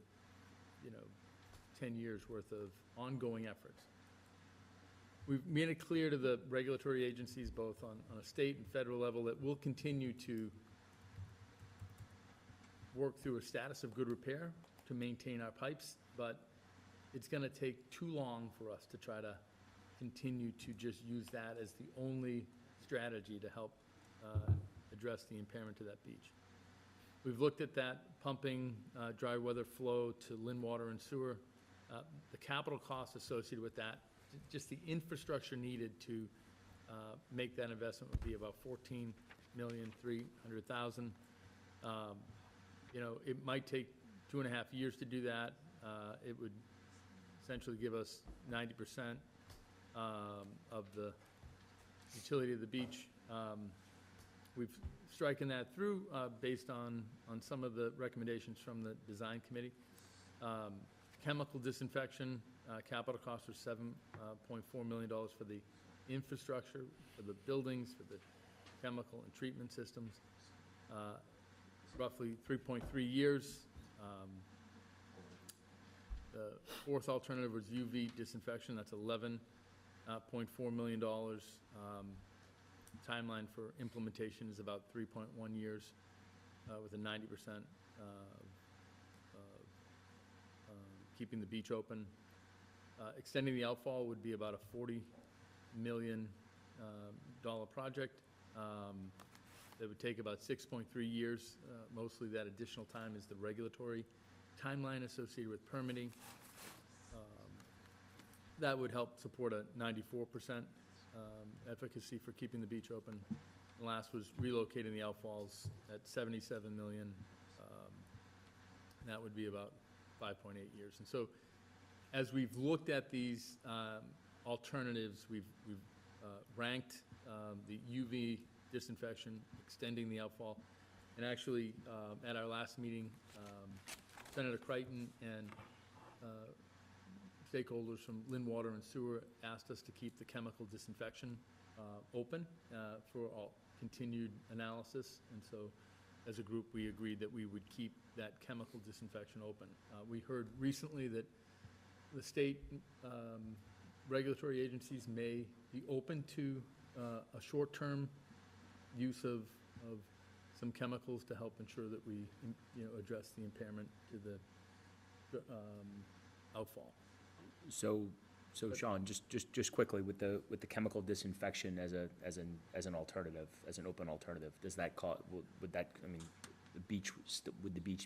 10 years worth of ongoing efforts. We've made it clear to the regulatory agencies, both on a state and federal level, that we'll continue to work through a status of good repair to maintain our pipes, but it's going to take too long for us to try to continue to just use that as the only strategy to help address the impairment to that beach. We've looked at that pumping dry weather flow to Lynn Water and Sewer. The capital costs associated with that, just the infrastructure needed to make that investment would be about $14,300,000. It might take 2.5 years to do that. It would essentially give us 90% of the utility of the beach. We've striken that through based on some of the recommendations from the design committee. Chemical disinfection, capital costs are $7.4 million for the infrastructure, for the buildings, for the chemical and treatment systems. Roughly 3.3 years. The fourth alternative was UV disinfection. That's $11.4 million. Timeline for implementation is about 3.1 years with a 90% keeping the beach open. Extending the outfall would be about a $40 million project. That would take about 6.3 years. Mostly that additional time is the regulatory timeline associated with permitting. That would help support a 94% efficacy for keeping the beach open. The last was relocating the outfalls at $77 million. That would be about 5.8 years. And so as we've looked at these alternatives, we've ranked the UV disinfection, extending the outfall. And actually, at our last meeting, Senator Crichton and stakeholders from Lynn Water and Sewer asked us to keep the chemical disinfection open for all continued analysis. And so as a group, we agreed that we would keep that chemical disinfection open. We heard recently that the state regulatory agencies may be open to a short-term use of some chemicals to help ensure that we address the impairment to the outfall. So Sean, just quickly with the chemical disinfection as an alternative, as an open alternative, does that would the beach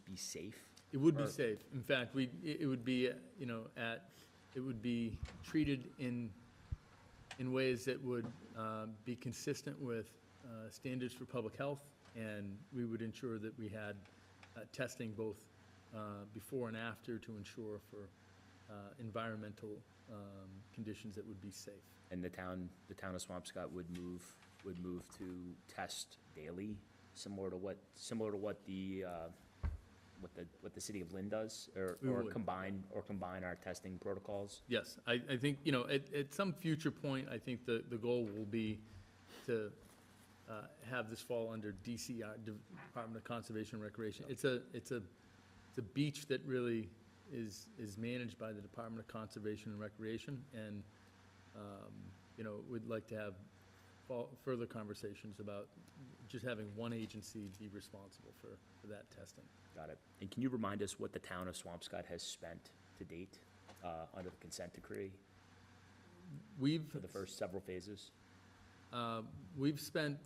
be safe? It would be safe. In fact, it would be it would be treated in ways that would be consistent with standards for public health, and we would ensure that we had testing both before and after to ensure for environmental conditions that would be safe. And the town of Swampscott would move to test daily, similar to what the city of Lynn does, or combine our testing protocols. Yes, I think at some future point, I think the goal will be to have this fall under DCR, Department of Conservation and Recreation. It's a beach that really is managed by the Department of Conservation and Recreation, and we'd like to have further conversations about just having one agency be responsible for that testing. Got it. And can you remind us what the town of Swampscott has spent to date under the consent decree for the first several phases? We've spent,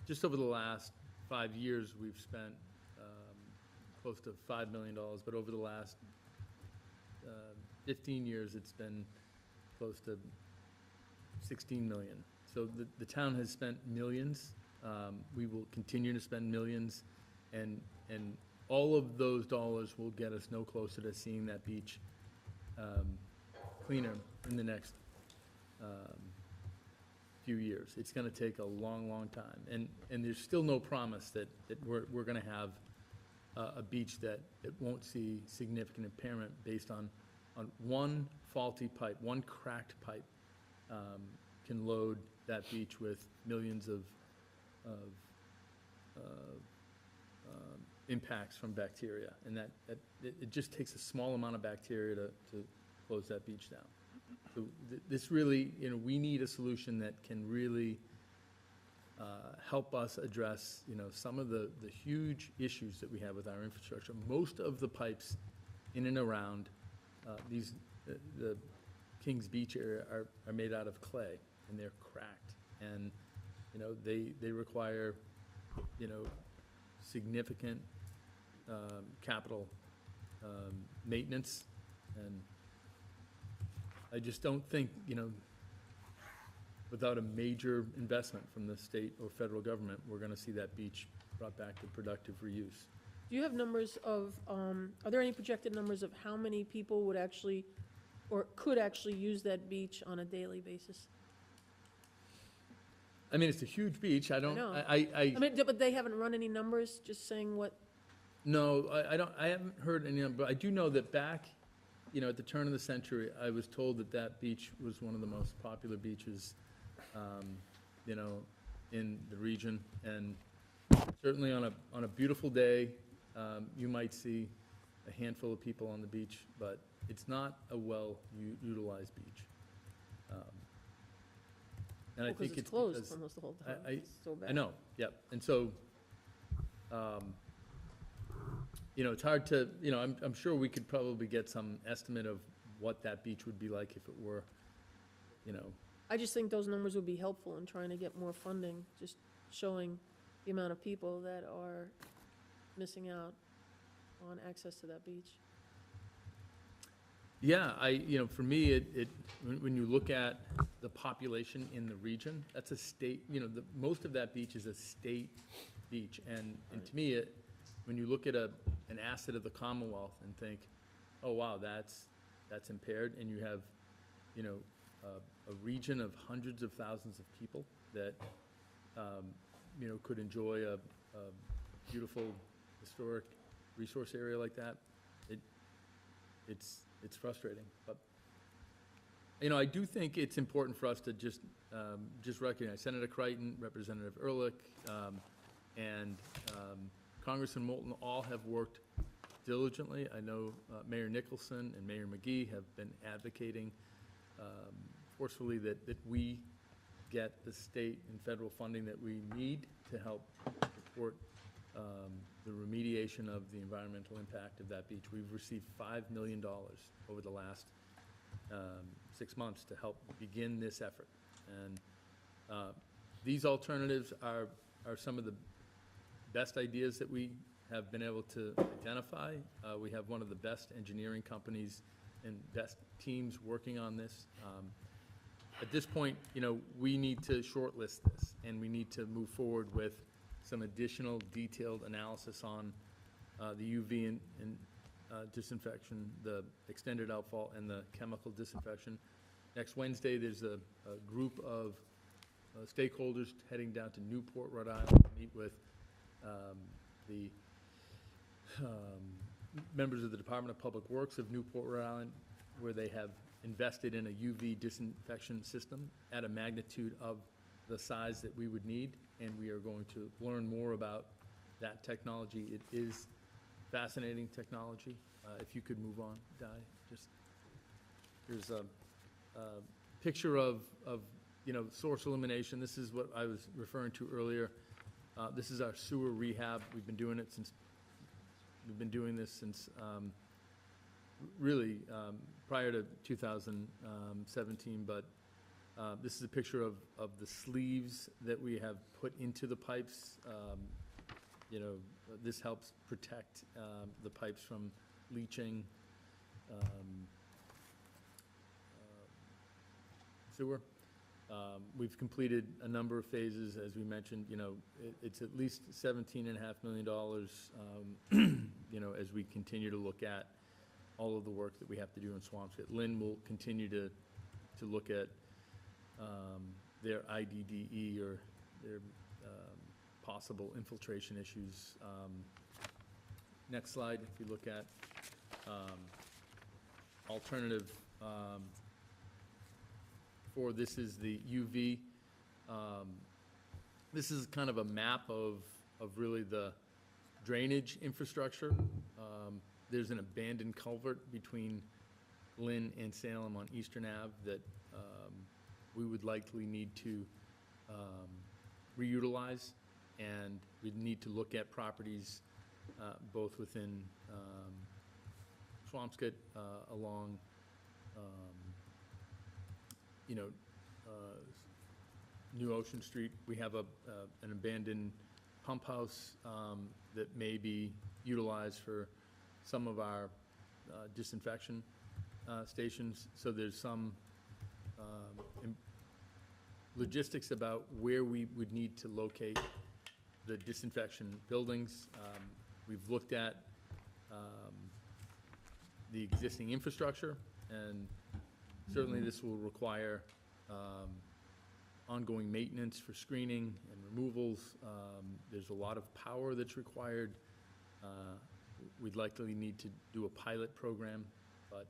just over the last 5 years, we've spent close to $5 million, but over the last 15 years, it's been close to 16 million. So the town has spent millions. We will continue to spend millions, and all of those dollars will get us no closer to seeing that beach cleaner in the next few years. It's gonna take a long, long time, and there's still no promise that we're gonna have a beach that won't see significant impairment based on one faulty pipe, one cracked pipe can load that beach with millions of impacts from bacteria, and that it just takes a small amount of bacteria to close that beach down. So this really, we need a solution that can really help us address, some of the huge issues that we have with our infrastructure. Most of the pipes in and around the Kings Beach area are made out of clay, and they're cracked, and they require significant capital maintenance, and I just don't think, without a major investment from the state or federal government, we're gonna see that beach brought back to productive reuse. Do you have numbers of, are there any projected numbers of how many people would actually, or could actually use that beach on a daily basis? I mean, it's a huge beach. I don't, know. I I mean, but they haven't run any numbers, just saying what, no, I haven't heard any, but I do know that back, at the turn of the century, I was told that beach was one of the most popular beaches, in the region. And certainly on a beautiful day, you might see a handful of people on the beach, but it's not a well-utilized beach. And I think because it's closed almost the whole time. It's so bad. I know, yep. And so, it's hard to, I'm sure we could probably get some estimate of what that beach would be like if it were, I just think those numbers would be helpful in trying to get more funding, just showing the amount of people that are missing out on access to that beach. Yeah, for me, when you look at the population in the region, that's a state, most of that beach is a state beach. And to me, when you look at an asset of the Commonwealth and think, oh, wow, that's impaired, and you have, a region of hundreds of thousands of people that, could enjoy a beautiful historic resource area like that, it's frustrating. But, I do think it's important for us to just recognize Senator Crichton, Representative Ehrlich, and Congressman Moulton all have worked diligently. I know Mayor Nicholson and Mayor McGee have been advocating forcefully that we get the state and federal funding that we need to help support the remediation of the environmental impact of that beach. We've received $5 million over the last 6 months to help begin this effort. And these alternatives are some of the best ideas that we have been able to identify. We have one of the best engineering companies and best teams working on this. At this point, we need to shortlist this, and we need to move forward with some additional detailed analysis on the UV and disinfection, the extended outfall, and the chemical disinfection. Next Wednesday, there's a group of stakeholders heading down to Newport, Rhode Island, to meet with the members of the Department of Public Works of Newport, Rhode Island, where they have invested in a UV disinfection system at a magnitude of the size that we would need, and we are going to learn more about that technology. It is fascinating technology. If you could move on, Di, just, here's a picture of source elimination. This is what I was referring to earlier. This is our sewer rehab. We've been doing this since really prior to 2017, but this is a picture of the sleeves that we have put into the pipes. This helps protect the pipes from leaching sewer. We've completed a number of phases, as we mentioned, it's at least $17.5 million, as we continue to look at all of the work that we have to do in Swampscott. Lynn will continue to look at their IDDE or their possible infiltration issues. Next slide, if you look at alternative for this is the UV. This is kind of a map of really the drainage infrastructure. There's an abandoned culvert between Lynn and Salem on Eastern Ave that we would likely need to reutilize, and we'd need to look at properties both within Swampscott along New Ocean Street. We have an abandoned pump house that may be utilized for some of our disinfection stations. So there's some logistics about where we would need to locate the disinfection buildings. We've looked at the existing infrastructure, and certainly this will require ongoing maintenance for screening and removals. There's a lot of power that's required. We'd likely need to do a pilot program, but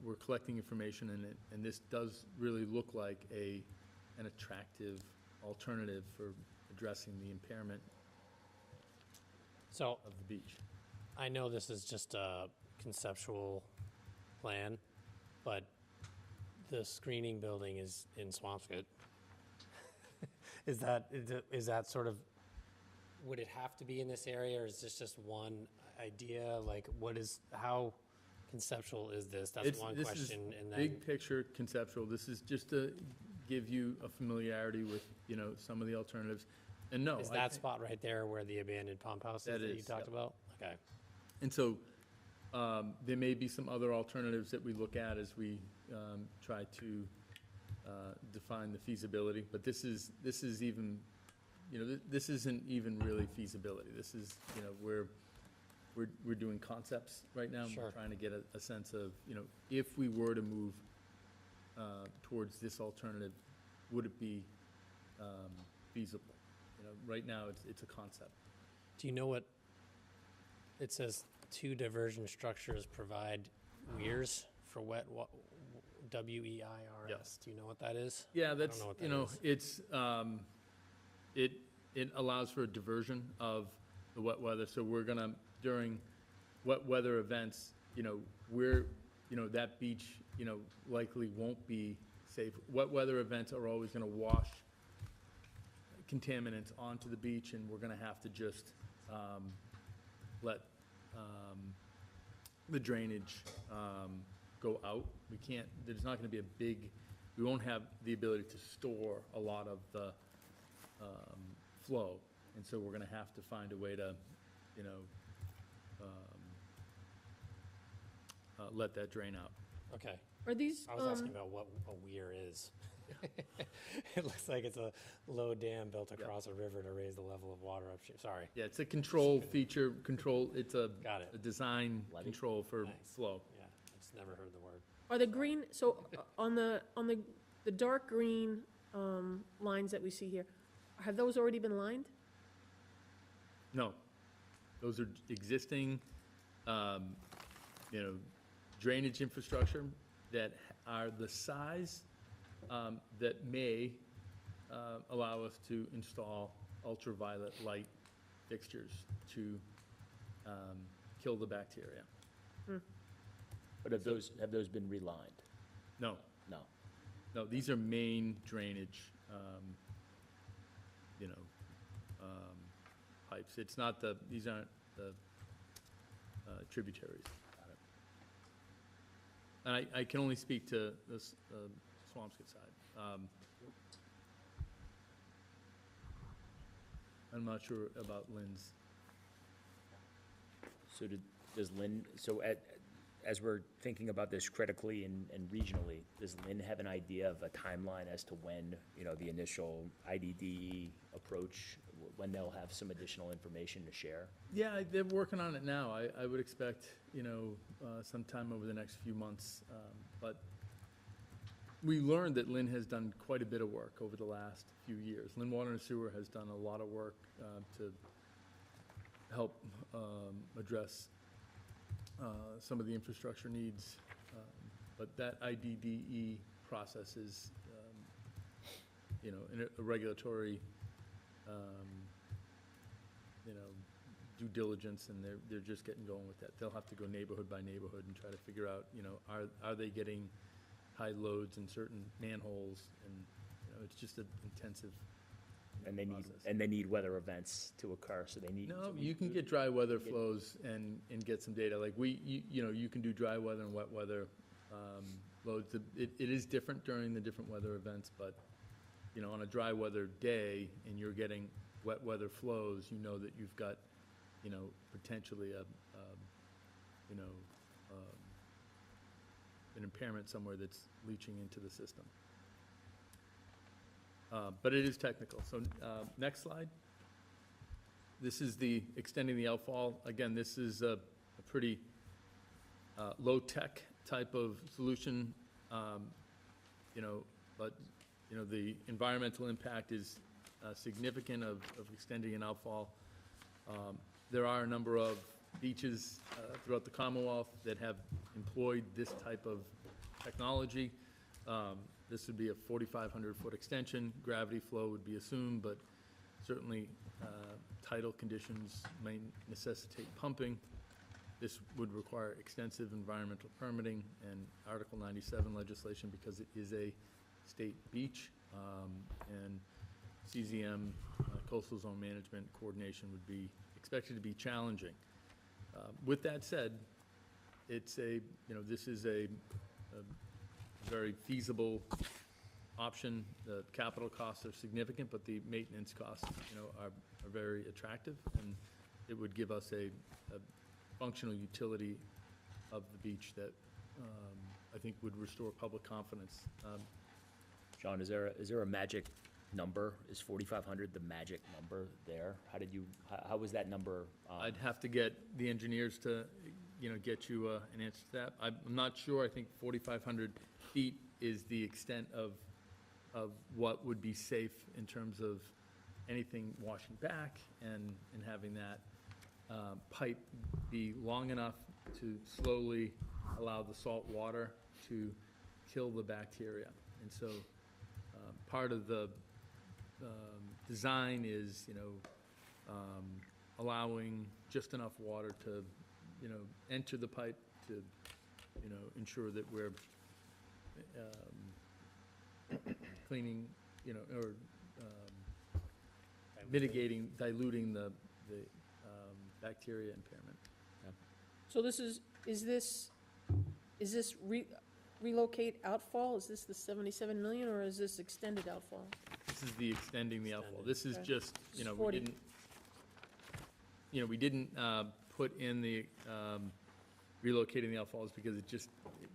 we're collecting information, and this does really look like an attractive alternative for addressing the impairment So of the beach. I know this is just a conceptual plan, but the screening building is in Swampscott. Is that sort of, would it have to be in this area, or is this just one idea? Like, how conceptual is this? That's one question. And then, big picture conceptual. This is just to give you a familiarity with, some of the alternatives. And no, is that spot right there where the abandoned pump house is that you talked about? Okay. And so there may be some other alternatives that we look at as we try to define the feasibility. But this is even, this isn't even really feasibility. This is, we're doing concepts right now. Sure. We're trying to get a sense of, if we were to move towards this alternative, would it be feasible? Right now it's a concept. Do you know what it says? 2 diversion structures provide weirs for wet WEIRS. Yes. Do you know what that is? Yeah, I that's, don't know what that is. it's, it allows for a diversion of the wet weather. So we're gonna, during wet weather events, that beach, likely won't be safe. Wet weather events are always gonna wash contaminants onto the beach, and we're gonna have to just let the drainage go out. We can't, there's not gonna be we won't have the ability to store a lot of the flow, and so we're gonna have to find a way to, let that drain out. Okay. Are these, I was asking about what a weir is. It looks like it's a low dam built across a river to raise the level of water upstream. Sorry. Yeah, it's a control feature, it's a Got it. a design control for Nice. flow. Yeah, I just never heard the word. are the green, so on the dark green lines that we see here, have those already been lined? No, those are existing, drainage infrastructure that are the size that may allow us to install ultraviolet light fixtures to kill the bacteria. But have those been relined? No, No. no, these are main drainage, pipes. It's not these aren't the tributaries. And I can only speak to this Swampscott side. I'm not sure about Lynn's. So does Lynn, as we're thinking about this critically and regionally, does Lynn have an idea of a timeline as to when, the initial IDDE approach, when they'll have some additional information to share? Yeah, they're working on it now. I would expect, sometime over the next few months. But we learned that Lynn has done quite a bit of work over the last few years. Lynn Water and Sewer has done a lot of work to help address some of the infrastructure needs. But that IDDE process is, in a regulatory, due diligence, and they're just getting going with that. They'll have to go neighborhood by neighborhood and try to figure out, are they getting high loads in certain manholes, and, it's just an intensive And they need, process. and they need weather events to occur, so they need. No, you can get dry weather flows and get some data. Like you can do dry weather and wet weather loads. It is different during the different weather events, but, on a dry weather day and you're getting wet weather flows, that you've got, potentially an impairment somewhere that's leaching into the system. But it is technical. So next slide. This is the extending the outfall. Again, this is a pretty low-tech type of solution, but the environmental impact is significant of extending an outfall. There are a number of beaches throughout the Commonwealth that have employed this type of technology. This would be a 4,500-foot extension. Gravity flow would be assumed, but certainly tidal conditions may necessitate pumping. This would require extensive environmental permitting and Article 97 legislation because it is a state beach, and CZM, coastal zone management coordination, would be expected to be challenging. With that said, it's this is a very feasible option. The capital costs are significant, but the maintenance costs, are very attractive, and it would give us a functional utility of the beach that I think would restore public confidence. John, is there a magic number? Is 4,500 the magic number there? How was that number? I'd have to get the engineers to, get you an answer to that. I'm not sure. I think 4,500 feet is the extent of what would be safe in terms of anything washing back and having that pipe be long enough to slowly allow the salt water to kill the bacteria. And so part of the design is, allowing just enough water to, enter the pipe to, ensure that we're cleaning, or diluting the bacteria impairment. So this is this relocate outfall? Is this the 77 million, or is this extended outfall? This is the extending the outfall. This is Okay. just, we 40. didn't put in the relocating the outfalls because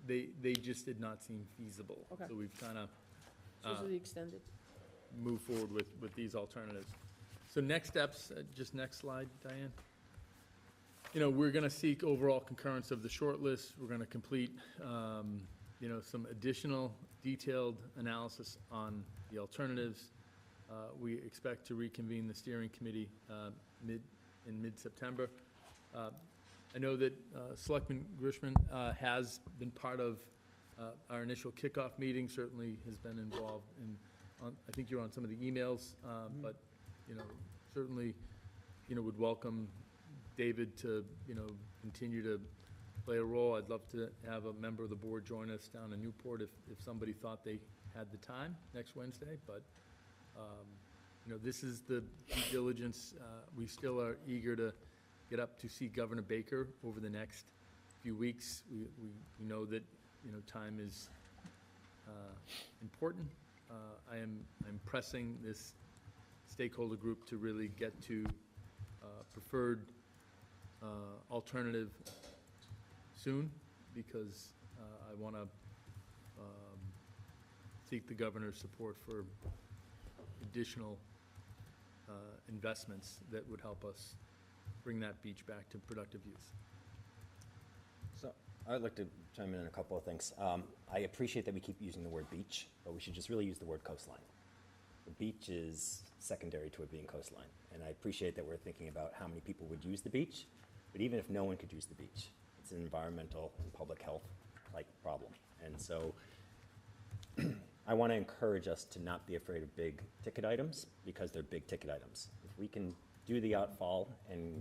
they just did not seem feasible. Okay. So we've kind of So this is the extended. move forward with these alternatives. So next steps, just next slide, Diane. We're going to seek overall concurrence of the shortlist. We're going to complete, some additional detailed analysis on the alternatives. We expect to reconvene the steering committee in mid-September. I know that Selectman Grishman has been part of our initial kickoff meeting, certainly has been involved in, I think you're on some of the emails, but, certainly, would welcome David to, continue to play a role. I'd love to have a member of the board join us down in Newport if somebody thought they had the time next Wednesday, but, this is the due diligence. We still are eager to get up to see Governor Baker over the next few weeks. We know that, time is important. I'm pressing this stakeholder group to really get to preferred alternative soon. because I want to seek the governor's support for additional investments that would help us bring that beach back to productive use. So I'd like to chime in on a couple of things. I appreciate that we keep using the word beach, but we should just really use the word coastline. The beach is secondary to it being coastline, and I appreciate that we're thinking about how many people would use the beach, but even if no one could use the beach, it's an environmental and public health like problem. And so I want to encourage us to not be afraid of big ticket items because they're big ticket items. If we can do the outfall, and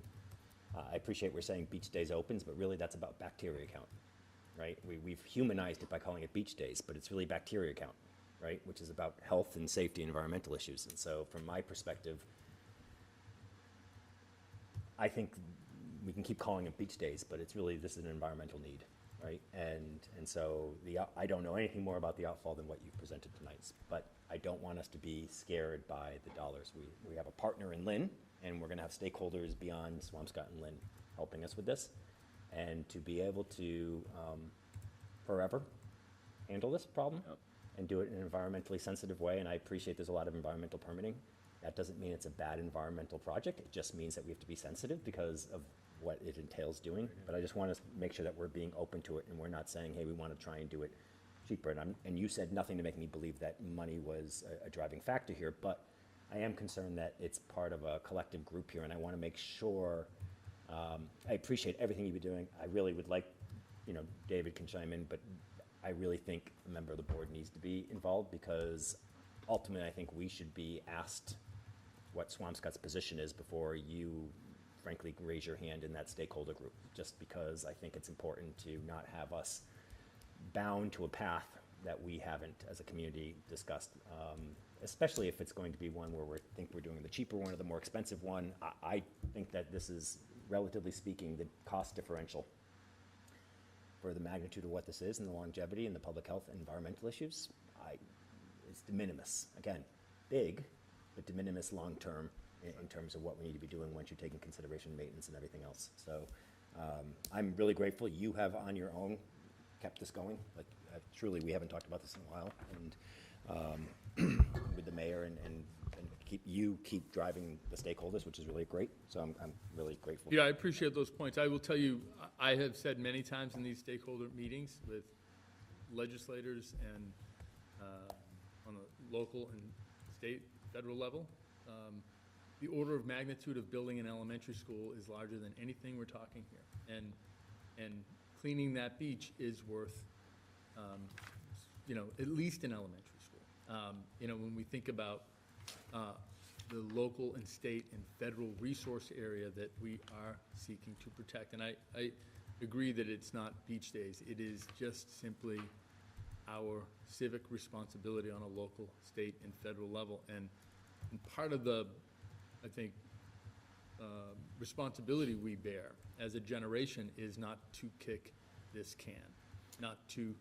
I appreciate we're saying beach days opens, but really that's about bacteria count, right? We've humanized it by calling it beach days, but it's really bacteria count, right? Which is about health and safety and environmental issues. And so from my perspective, I think we can keep calling it beach days, but it's really, this is an environmental need, right? And so I don't know anything more about the outfall than what you've presented tonight, but I don't want us to be scared by the dollars. We have a partner in Lynn, and we're gonna have stakeholders beyond Swampscott and Lynn helping us with this. And to be able to forever handle this problem and do it in an environmentally sensitive way, and I appreciate there's a lot of environmental permitting. That doesn't mean it's a bad environmental project. It just means that we have to be sensitive because of what it entails doing. But I just want to make sure that we're being open to it and we're not saying, hey, we want to try and do it cheaper. And you said nothing to make me believe that money was a driving factor here, but I am concerned that it's part of a collective group here, and I want to make sure, I appreciate everything you've been doing. I really would like, David can chime in, but I really think a member of the board needs to be involved because ultimately I think we should be asked what Swampscott's position is before you frankly raise your hand in that stakeholder group, just because I think it's important to not have us bound to a path that we haven't as a community discussed, especially if it's going to be one where we think we're doing the cheaper one or the more expensive one. I think that this is, relatively speaking, the cost differential for the magnitude of what this is and the longevity and the public health and environmental issues, it's de minimis. Again, big, but de minimis long-term in terms of what we need to be doing once you take in consideration maintenance and everything else. So I'm really grateful you have on your own kept this going. Like truly, we haven't talked about this in a while, and with the mayor and keep driving the stakeholders, which is really great. So I'm really grateful. Yeah, I appreciate those points. I will tell you, I have said many times in these stakeholder meetings with legislators and on the local and state, federal level, the order of magnitude of building an elementary school is larger than anything we're talking here. And cleaning that beach is worth, at least an elementary school. When we think about the local and state and federal resource area that we are seeking to protect. And I agree that it's not beach days. It is just simply our civic responsibility on a local, state, and federal level. And part of the, I think, responsibility we bear as a generation is not to kick this can, not to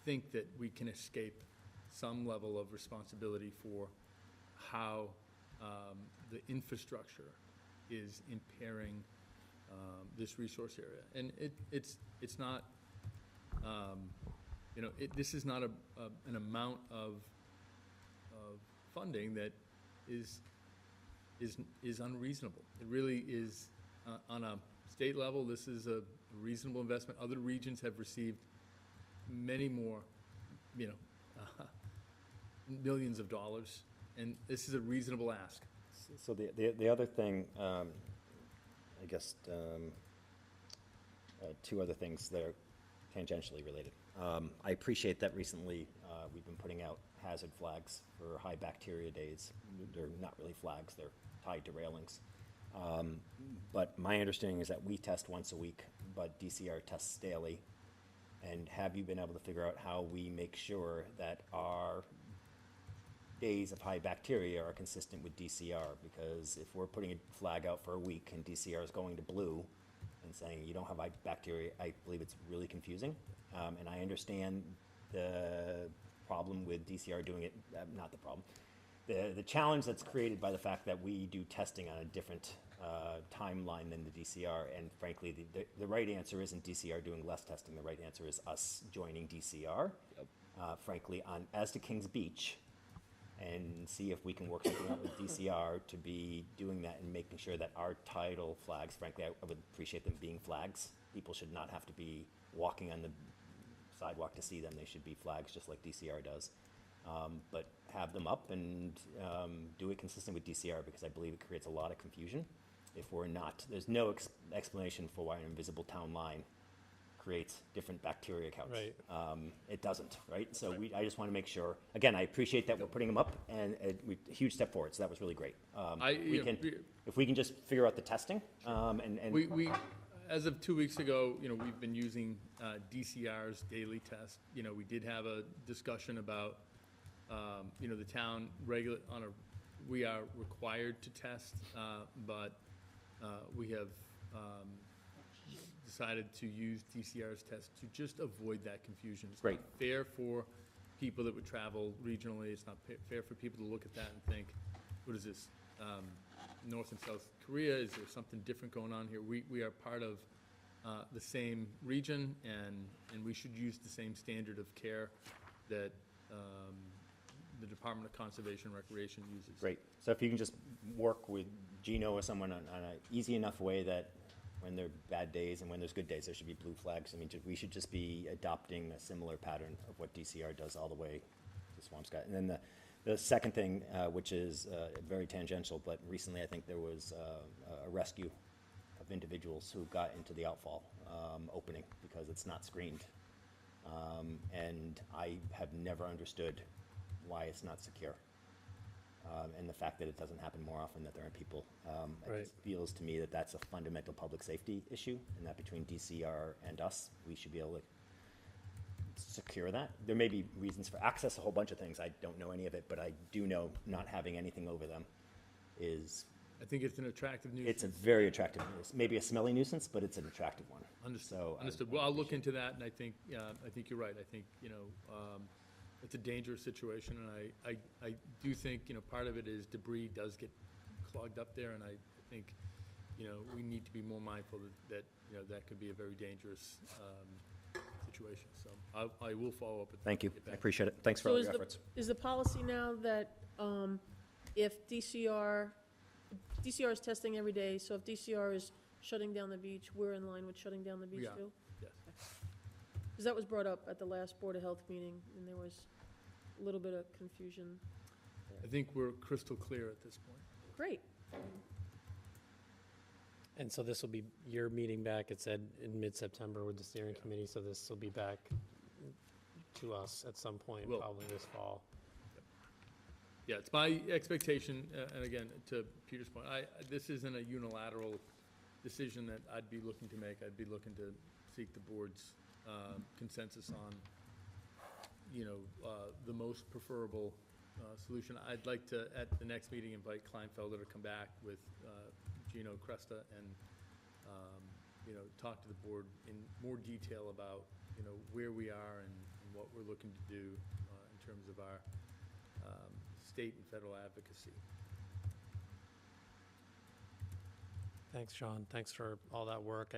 think that we can escape some level of responsibility for how the infrastructure is impairing this resource area. And it's not, this is not an amount of funding that is unreasonable. It really is, on a state level, this is a reasonable investment. Other regions have received many more, millions of dollars, and this is a reasonable ask. So the other thing, I guess, two other things that are tangentially related. I appreciate that recently we've been putting out hazard flags for high bacteria days. They're not really flags, they're tied to railings. But my understanding is that we test once a week, but DCR tests daily. And have you been able to figure out how we make sure that our days of high bacteria are consistent with DCR? Because if we're putting a flag out for a week and DCR is going to blue and saying you don't have high bacteria, I believe it's really confusing. And I understand the problem with DCR doing it, not the problem. The challenge that's created by the fact that we do testing on a different timeline than the DCR, and frankly, the right answer isn't DCR doing less testing. The right answer is us joining DCR, frankly, as to Kings Beach, and see if we can work something out with DCR to be doing that and making sure that our tidal flags, frankly, I would appreciate them being flags. People should not have to be walking on the sidewalk to see them. They should be flags just like DCR does. But have them up and do it consistent with DCR, because I believe it creates a lot of confusion if we're not. There's no explanation for why an invisible town line creates different bacteria counts. Right. It doesn't, right? So I just want to make sure, again, I appreciate that we're putting them up, and a huge step forward, so that was really great. If we can just figure out the testing, and We, as of 2 weeks ago, we've been using DCR's daily test. We did have a discussion about, the town we are required to test, but we have decided to use DCR's test to just avoid that confusion. It's Great. not fair for people that would travel regionally. It's not fair for people to look at that and think, what is this, North and South Korea? Is there something different going on here? We are part of the same region, and we should use the same standard of care that the Department of Conservation and Recreation uses. great. So if you can just work with Gino or someone on an easy enough way that when there are bad days and when there's good days, there should be blue flags. I mean, we should just be adopting a similar pattern of what DCR does all the way to Swampscott. And then the second thing, which is very tangential, but recently I think there was a rescue of individuals who got into the outfall opening because it's not screened. And I have never understood why it's not secure. And the fact that it doesn't happen more often, that there are people. Right. It just feels to me that that's a fundamental public safety issue, and that between DCR and us, we should be able to secure that. There may be reasons for access, a whole bunch of things. I don't know any of it, but I do know not having anything over them is... I think it's an attractive nuisance. It's a very attractive nuisance. Maybe a smelly nuisance, but it's an attractive one. Understood. So Understood. Well, I'll look into that, and I think you're right. I think, it's a dangerous situation, and I do think, part of it is debris does get clogged up there, and I think, we need to be more mindful that that could be a very dangerous situation. So I will follow up with that. Thank you. Get I back. appreciate it. Thanks for all your efforts. Is the policy now that if DCR is testing every day, so if DCR is shutting down the beach, we're in line with shutting down the beach We are. too? Yes. Because that was brought up at the last Board of Health meeting, and there was a little bit of confusion. I think we're crystal clear at this point. Great. And so this will be your meeting back, it said, in mid-September with the steering committee, so this will be back to us at some point, Will. probably this fall. Yeah, it's my expectation, and again, to Peter's point, this isn't a unilateral decision that I'd be looking to make. I'd be looking to seek the board's consensus on, the most preferable solution. I'd like to, at the next meeting, invite Kleinfelder to come back with Gino Cresta and, talk to the board in more detail about, where we are and what we're looking to do in terms of our state and federal advocacy. Thanks, Sean. Thanks for all that work.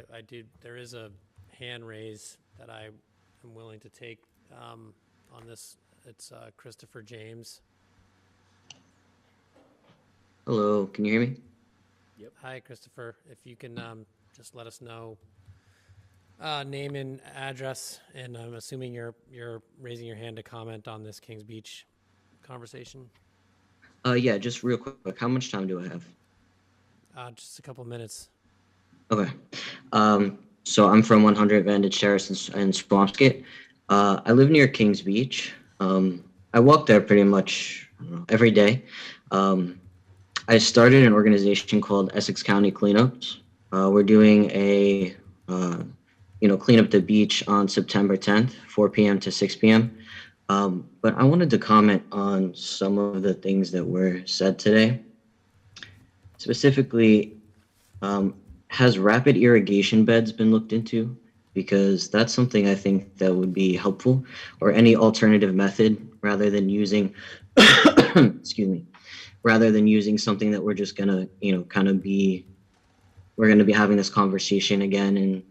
There is a hand raise that I am willing to take on this. It's Christopher James. Hello, can you hear me? Yep. Hi, Christopher. If you can just let us know name and address, and I'm assuming you're raising your hand to comment on this Kings Beach conversation. Yeah, just real quick. How much time do I have? Just a couple minutes. Okay. So I'm from 100 Vantage Terrace in Swampscott. I live near Kings Beach. I walk there pretty much every day. I started an organization called Essex County Cleanups. We're doing a, clean up the beach on September 10th, 4 p.m. to 6 p.m. But I wanted to comment on some of the things that were said today. Specifically, has rapid irrigation beds been looked into? Because that's something I think that would be helpful, or any alternative method rather than using, excuse me, rather than using something that we're just gonna, kind of be we're going to be having this conversation again in,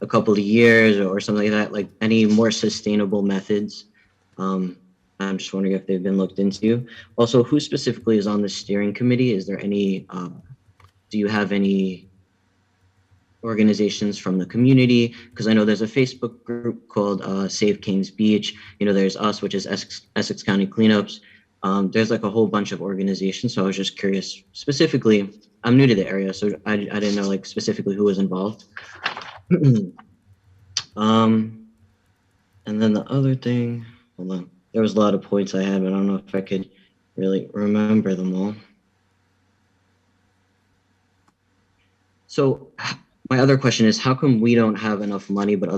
a couple of years or something like that, like any more sustainable methods. I'm just wondering if they've been looked into. Also, who specifically is on the steering committee? Is there any, do you have any organizations from the community? Because I know there's a Facebook group called Save Kings Beach. There's us, which is Essex County Cleanups. There's like a whole bunch of organizations. So I was just curious, specifically, I'm new to the area, so I didn't know like specifically who was involved. And then the other thing, hold on. There was a lot of points I had, but I don't know if I could really remember them all. So my other question is, how come we don't have enough money, but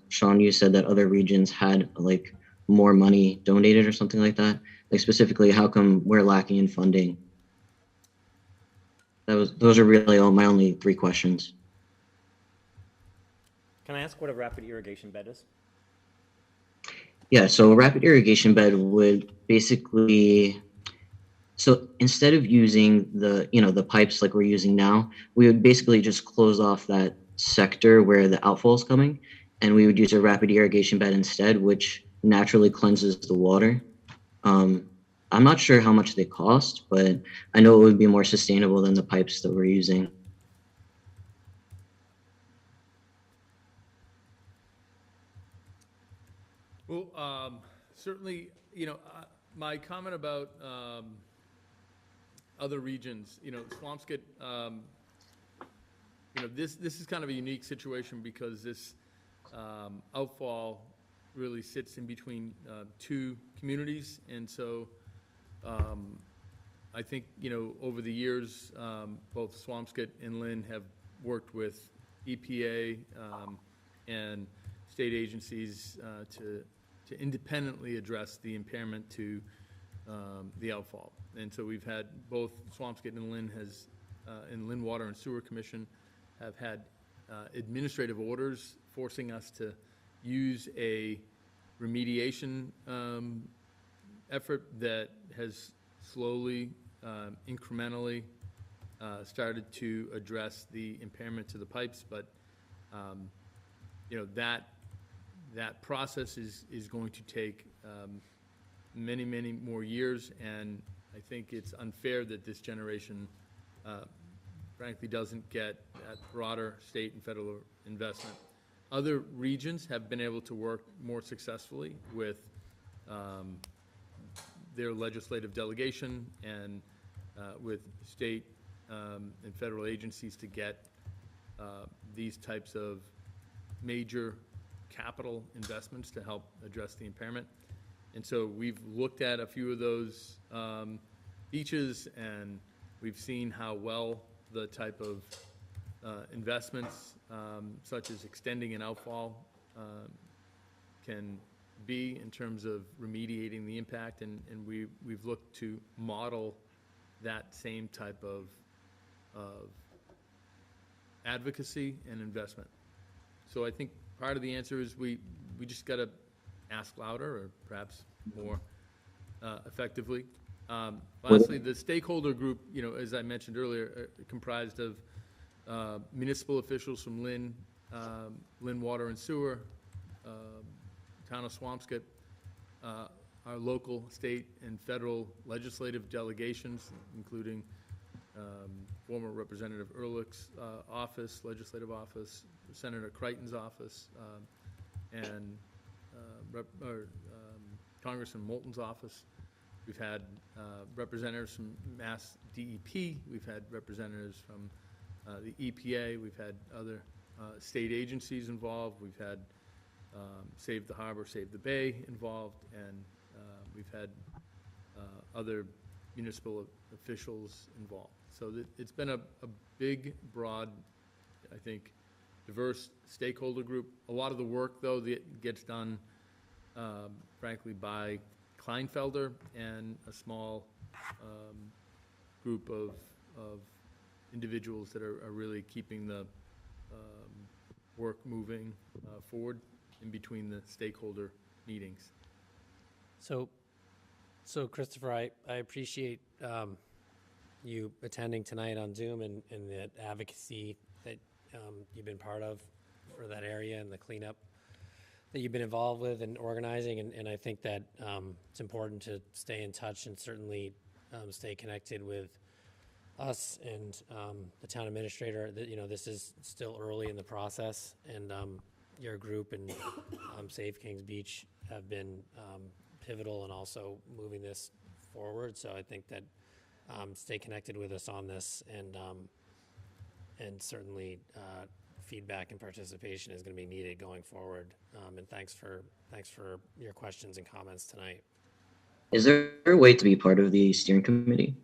Sean, you said that other regions had like more money donated or something like that? Like specifically, how come we're lacking in funding? Those are really my only 3 questions. Can I ask what a rapid irrigation bed is? Yeah, so a rapid irrigation bed would basically, so instead of using the pipes like we're using now, we would basically just close off that sector where the outfall is coming, and we would use a rapid irrigation bed instead, which naturally cleanses the water. I'm not sure how much they cost, but I know it would be more sustainable than the pipes that we're using. Well, certainly, my comment about other regions, Swampscott, this is kind of a unique situation because this outfall really sits in between 2 communities, and so I think, over the years, both Swampscott and Lynn have worked with EPA and state agencies to independently address the impairment to the outfall. And so we've had both Swampscott and Lynn and Lynn Water and Sewer Commission have had administrative orders forcing us to use a remediation effort that has slowly, incrementally started to address the impairment to the pipes, but that process is going to take many, many more years, and I think it's unfair that this generation frankly doesn't get that broader state and federal investment. Other regions have been able to work more successfully with their legislative delegation and with state and federal agencies to get these types of major capital investments to help address the impairment. And so we've looked at a few of those beaches, and we've seen how well the type of investments, such as extending an outfall, can be in terms of remediating the impact, and we've looked to model that same type of advocacy and investment. So I think part of the answer is we just got to ask louder, or perhaps more effectively. Lastly, the stakeholder group, as I mentioned earlier, comprised of municipal officials from Lynn Water and Sewer, Town of Swampscott, our local, state, and federal legislative delegations, including former Representative Ehrlich's office, legislative office, Senator Crichton's office, and Congressman Moulton's office. We've had representatives from Mass DEP. We've had representatives from the EPA. We've had other state agencies involved. We've had Save the Harbor, Save the Bay involved, and we've had other municipal officials involved. So it's been a big, broad, I think, diverse stakeholder group. A lot of the work, though, that gets done, frankly, by Kleinfelder and a small group of individuals that are really keeping the work moving forward in between the stakeholder meetings. So Christopher, I appreciate you attending tonight on Zoom and the advocacy that you've been part of for that area and the cleanup that you've been involved with and organizing. And I think that it's important to stay in touch and certainly stay connected with us and the town administrator. That, you know, this is still early in the process, and your group and Save Kings Beach have been pivotal in also moving this forward. So I think that stay connected with us on this, and certainly feedback and participation is going to be needed going forward. And thanks for your questions and comments tonight. Is there a way to be part of the steering committee?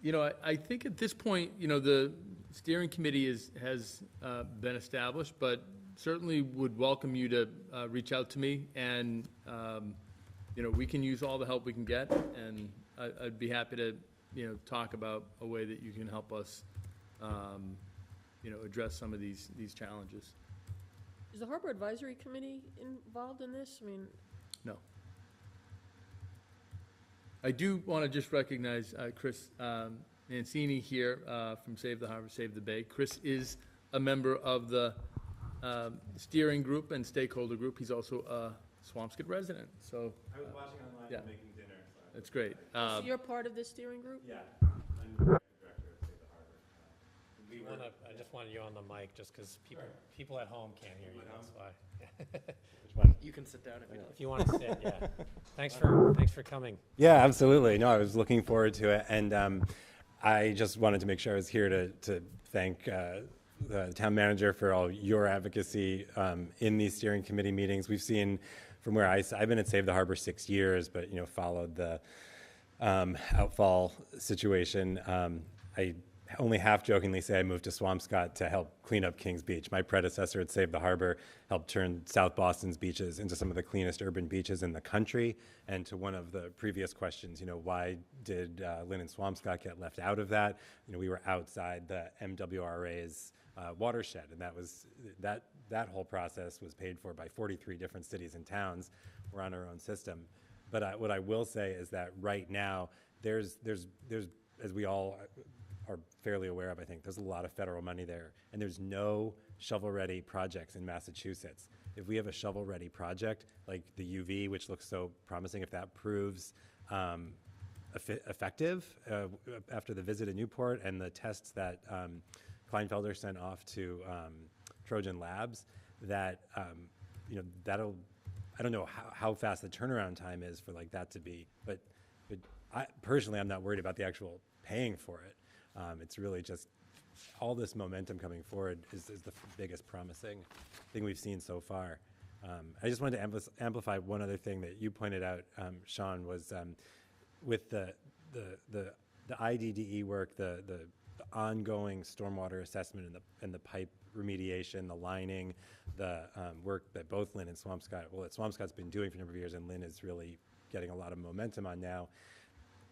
You know, I think at this point, you know, the steering committee has been established, but certainly would welcome you to reach out to me, and, you know, we can use all the help we can get, and I'd be happy to, you know, talk about a way that you can help us, you know, address some of these challenges. Is the Harbor Advisory Committee involved in this? I mean, No. I do want to just recognize Chris Mancini here from Save the Harbor, Save the Bay. Chris is a member of the steering group and stakeholder group. He's also a Swampscott resident. So I was watching online and making dinner. So that's great. so you're part of this steering group? Yeah, I'm the director of Save the Harbor. I just wanted you on the mic just because people at home can't hear you. That's why. Which one? You can sit down If you want to sit, yeah. Thanks for coming. Yeah, absolutely. No, I was looking forward to it, and I just wanted to make sure I was here to thank the town manager for all your advocacy in these steering committee meetings. We've seen from where I've been at Save the Harbor 6 years, but, you know, followed the outfall situation. I only half jokingly say I moved to Swampscott to help clean up Kings Beach. My predecessor at Save the Harbor helped turn South Boston's beaches into some of the cleanest urban beaches in the country. And to one of the previous questions, you know, why did Lynn and Swampscott get left out of that? You know, we were outside the MWRA's watershed, and that whole process was paid for by 43 different cities and towns. We're on our own system. But what I will say is that right now, there's as we all are fairly aware of, I think, there's a lot of federal money there, and there's no shovel-ready projects in Massachusetts. If we have a shovel-ready project like the UV, which looks so promising, if that proves effective after the visit at Newport and the tests that Kleinfelder sent off to Trojan Labs, that you know, that'll, I don't know how fast the turnaround time is for like that to be, but I personally, I'm not worried about the actual paying for it. It's really just all this momentum coming forward is the biggest promising thing we've seen so far. I just wanted to amplify one other thing that you pointed out, Sean, was with the IDDE work, the ongoing stormwater assessment and the pipe remediation, the lining, the work that both Lynn and Swampscott, well, that Swampscott's been doing for a number of years, and Lynn is really getting a lot of momentum on now.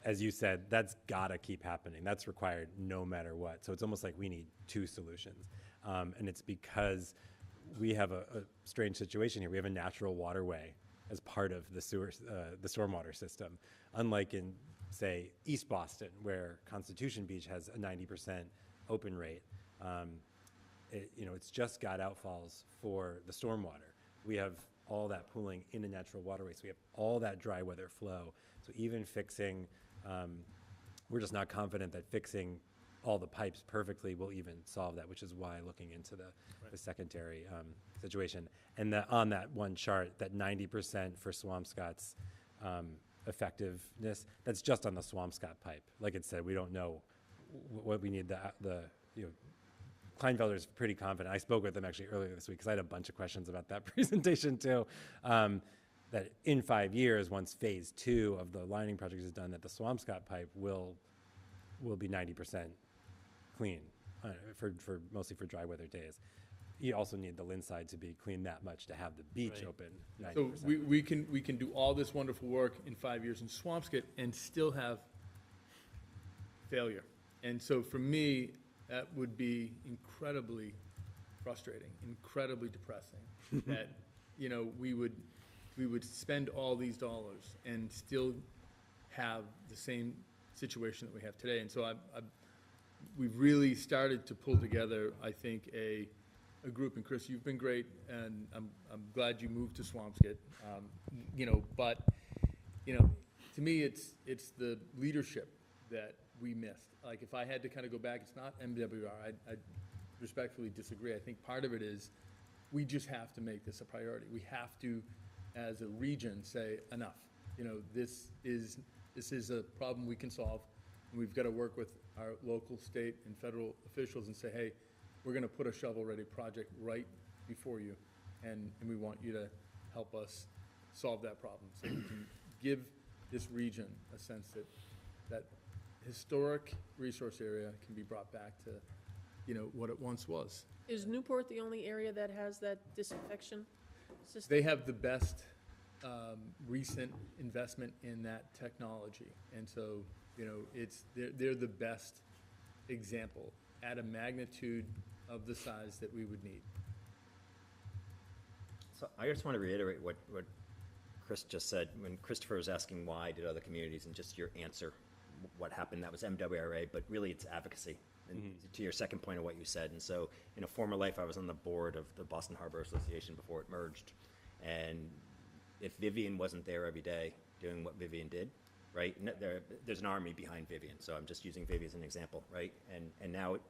As you said, that's got to keep happening. That's required no matter what. So it's almost like we need two solutions. And it's because we have a strange situation here. We have a natural waterway as part of the stormwater system, unlike in, say, East Boston, where Constitution Beach has a 90% open rate. You know, it's just got outfalls for the stormwater. We have all that pooling in a natural waterway, so we have all that dry weather flow. So even fixing, we're just not confident that fixing all the pipes perfectly will even solve that, which is why looking into the secondary situation. And on that one chart, that 90% for Swampscott's effectiveness, that's just on the Swampscott pipe. Like it said, we don't know what we need. You know, Kleinfelder's pretty confident. I spoke with them actually earlier this week because I had a bunch of questions about that presentation too. That in 5 years, once phase 2 of the lining project is done, that the Swampscott pipe will be 90% clean for mostly for dry weather days. You also need the Lynn side to be clean that much to have the beach open 90%. So we can do all this wonderful work in 5 years in Swampscott and still have failure. And so for me, that would be incredibly frustrating, incredibly depressing. That, you know, we would spend all these dollars and still have the same situation that we have today. And so we've really started to pull together, I think, a group. And Chris, you've been great, and I'm glad you moved to Swampscott. But to me, it's the leadership that we missed. Like, if I had to kind of go back, it's not MWR. I respectfully disagree. I think part of it is we just have to make this a priority. We have to, as a region, say enough. This is a problem we can solve, and we've got to work with our local, state, and federal officials and say, hey, we're going to put a shovel-ready project right before you, and we want you to help us solve that problem, so we can give this region a sense that historic resource area can be brought back to, what it once was. Is Newport the only area that has that disinfection system? They have the best recent investment in that technology, and so they're the best example at a magnitude of the size that we would need. So I just want to reiterate what Chris just said. When Christopher was asking why did other communities, and just your answer, what happened, that was MWRA, but really it's advocacy. And to your second point of what you said, and so in a former life I was on the board of the Boston Harbor Association before it merged, and if Vivian wasn't there every day doing what Vivian did, right, there's an army behind Vivian, so I'm just using Vivian as an example, right, and now it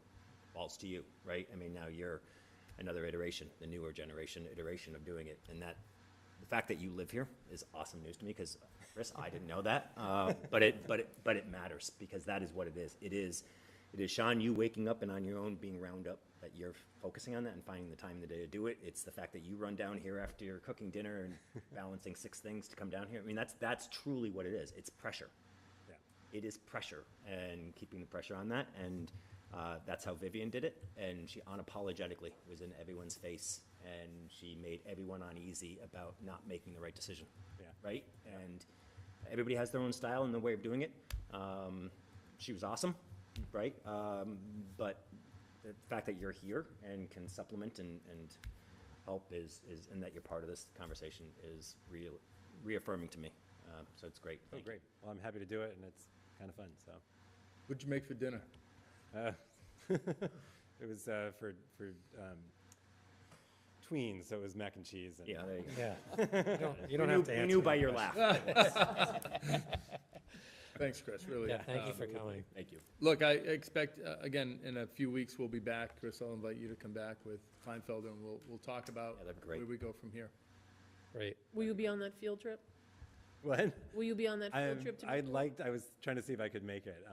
falls to you, right? I mean, now you're another iteration, the newer generation iteration of doing it, and that the fact that you live here is awesome news to me, because Chris, I didn't know that, but it matters, because that is what it is. It is, Sean, you waking up and on your own being round up, that you're focusing on that and finding the time in the day to do it. It's the fact that you run down here after you're cooking dinner and balancing 6 things to come down here. I mean, that's truly what it is. It's pressure. Yeah. It is pressure, and keeping the pressure on that, and that's how Vivian did it, and she unapologetically was in everyone's face, and she made everyone uneasy about not making the right decision. Yeah. Right? And everybody has their own style and their way of doing it. She was awesome, right? But the fact that you're here and can supplement and help is and that you're part of this conversation is reaffirming to me. So it's great. Oh, great. Well, I'm happy to do it, and it's kind of fun, so. What'd you make for dinner? It was for tweens, so it was mac and cheese. And Yeah, there you go. Yeah. You don't have to answer. We knew by your laugh. Thanks, Chris, really. Yeah, thank you for coming. Thank you. Look, I expect, again, in a few weeks, we'll be back. Chris, I'll invite you to come back with Kleinfelder, and we'll talk about Yeah, that'd be great. where we go from here. Great. Will you be on that field trip? What? Will you be on that field trip to Newport? I was trying to see if I could make it.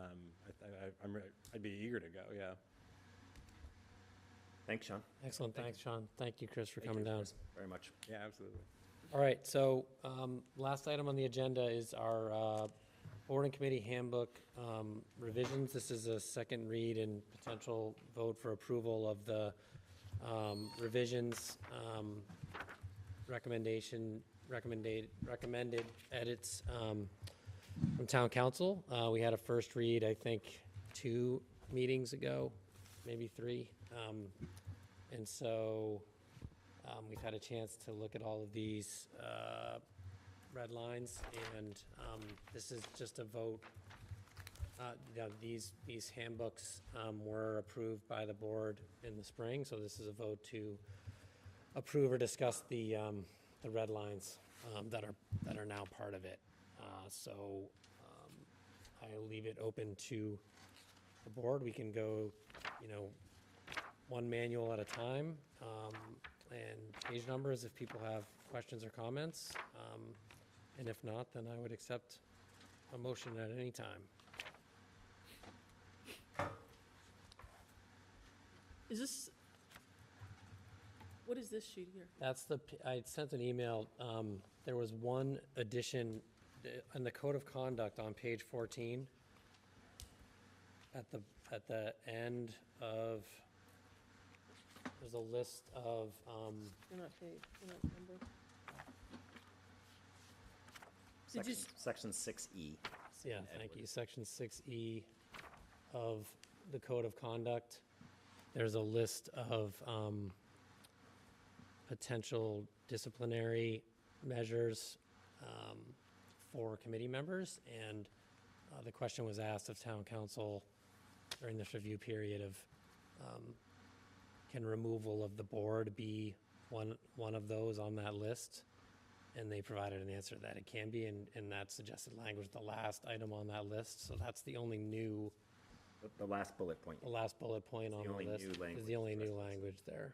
I'd be eager to go, yeah. Thanks, Sean. Excellent. Thanks, Sean. Thank you, Chris, for Thank coming you, down. Chris, very much. Yeah, absolutely. All right, so last item on the agenda is our board and committee handbook revisions. This is a second read and potential vote for approval of the revisions, recommended edits from town council. We had a first read, I think, 2 meetings ago, maybe 3. And so we've had a chance to look at all of these red lines, and this is just a vote. These handbooks were approved by the board in the spring, so this is a vote to approve or discuss the red lines that are now part of it. So I'll leave it open to the board. We can go, one manual at a time, and page numbers if people have questions or comments. And if not, then I would accept a motion at any time. Is this, what is this sheet here? That's I sent an email. There was one addition in the code of conduct on page 14. At the end of, there's a list of, You're not paid, you're not numbered. Did you Section 6E. yeah, thank you, section 6E of the code of conduct. There's a list of potential disciplinary measures 4 committee members, and the question was asked of town council during this review period of, can removal of the board be one of those on that list? And they provided an answer that it can be, and that suggested language, the last item on that list. So that's the only new, The last bullet point. the last bullet point on the the only list new is language, the only the rest new of it's- language there.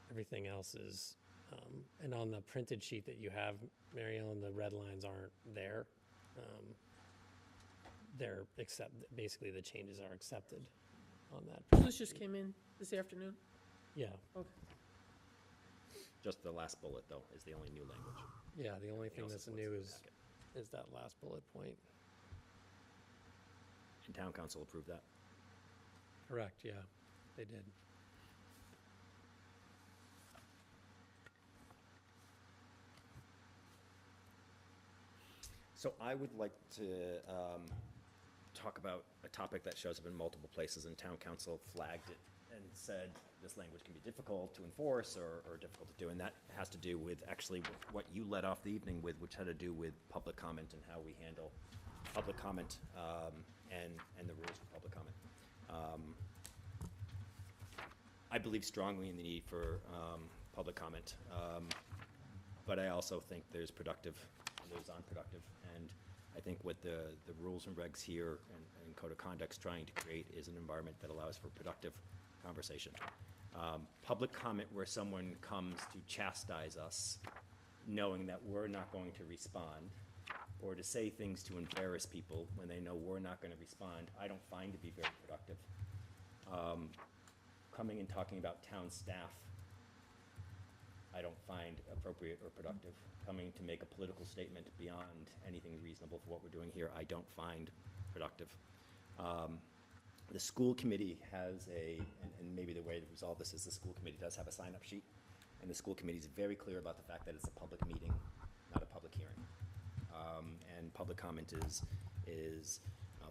Everything else is, and on the printed sheet that you have, Mary Ellen, the red lines aren't there. They're basically the changes are accepted on that. This just came in this afternoon? Yeah, Okay. Just the last bullet, though, is the only new language. yeah, the only thing else that's is what's new in the is packet. that last bullet point. And town council approved that. Correct, yeah, they did. So I would like to talk about a topic that shows up in multiple places, and town council flagged it and said this language can be difficult to enforce or difficult to do, and that has to do with actually what you led off the evening with, which had to do with public comment and how we handle public comment and the rules for public comment. I believe strongly in the need for public comment, but I also think there's productive and there's unproductive. And I think what the rules and regs here and code of conduct's trying to create is an environment that allows for productive conversation. Public comment where someone comes to chastise us, knowing that we're not going to respond, or to say things to embarrass people when they know we're not going to respond, I don't find to be very productive. Coming and talking about town staff, I don't find appropriate or productive. Coming to make a political statement beyond anything reasonable for what we're doing here, I don't find productive. The school committee has and maybe the way to resolve this is the school committee does have a sign-up sheet, and the school committee is very clear about the fact that it's a public meeting, not a public hearing. And public comment is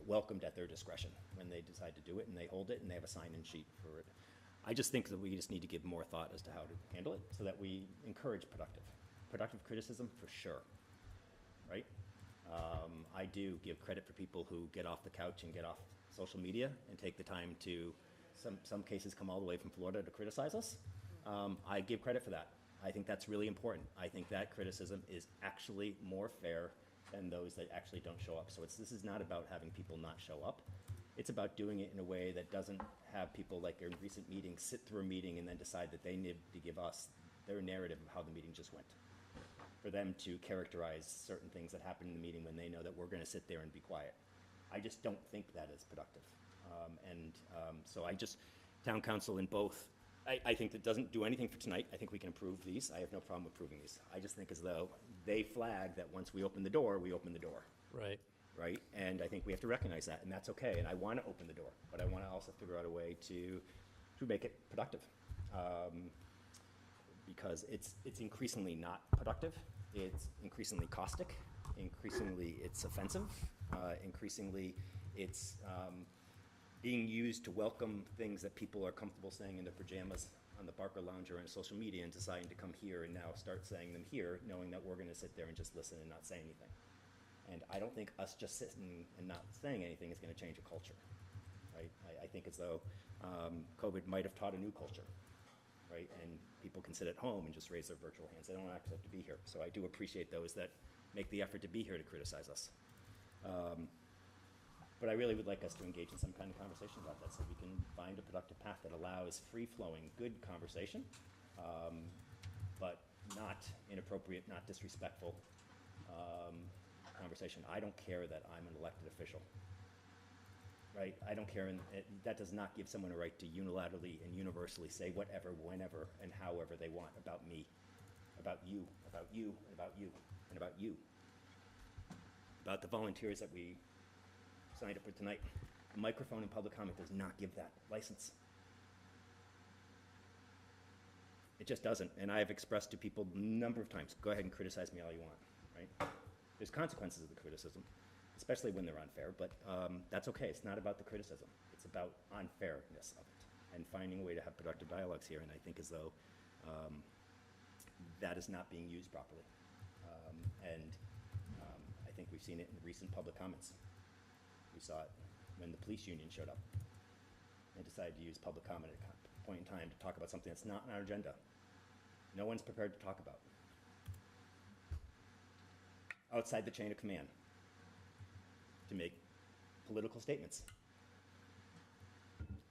welcomed at their discretion when they decide to do it, and they hold it, and they have a sign-in sheet for it. I just think that we just need to give more thought as to how to handle it so that we encourage productive criticism for sure, right? I do give credit for people who get off the couch and get off social media and take the time to, some cases come all the way from Florida to criticize us. I give credit for that. I think that's really important. I think that criticism is actually more fair than those that actually don't show up. So this is not about having people not show up. It's about doing it in a way that doesn't have people, like in recent meetings, sit through a meeting and then decide that they need to give us their narrative of how the meeting just went. For them to characterize certain things that happened in the meeting when they know that we're going to sit there and be quiet. I just don't think that is productive. So town council in both, I think that doesn't do anything for tonight. I think we can approve these. I have no problem approving these. I just think as though they flag that once we open the door, we open the door. Right. Right? And I think we have to recognize that, and that's okay. And I want to open the door, but I want to also figure out a way to make it productive. Because it's increasingly not productive. It's increasingly caustic. Increasingly, it's offensive. Increasingly, it's being used to welcome things that people are comfortable saying in their pajamas on the Barker Lounge or on social media and deciding to come here and now start saying them here, knowing that we're going to sit there and just listen and not say anything. And I don't think us just sitting and not saying anything is going to change a culture, right? I think as though COVID might have taught a new culture, right? And people can sit at home and just raise their virtual hands. They don't actually have to be here. So I do appreciate those that make the effort to be here to criticize us. But I really would like us to engage in some kind of conversation about that so we can find a productive path that allows free-flowing, good conversation, but not inappropriate, not disrespectful conversation. I don't care that I'm an elected official, right? I don't care, and that does not give someone a right to unilaterally and universally say whatever, whenever, and however they want about me, about you, about you, and about you, and about you, about the volunteers that we signed up for tonight. A microphone in public comment does not give that license. It just doesn't, and I have expressed to people a number of times, go ahead and criticize me all you want, right? There's consequences of the criticism. especially when they're unfair, but that's okay. It's not about the criticism. It's about unfairness of it and finding a way to have productive dialogues here, and I think as though that is not being used properly. I think we've seen it in recent public comments. We saw it when the police union showed up and decided to use public comment at a point in time to talk about something that's not on our agenda. No one's prepared to talk about. Outside the chain of command to make political statements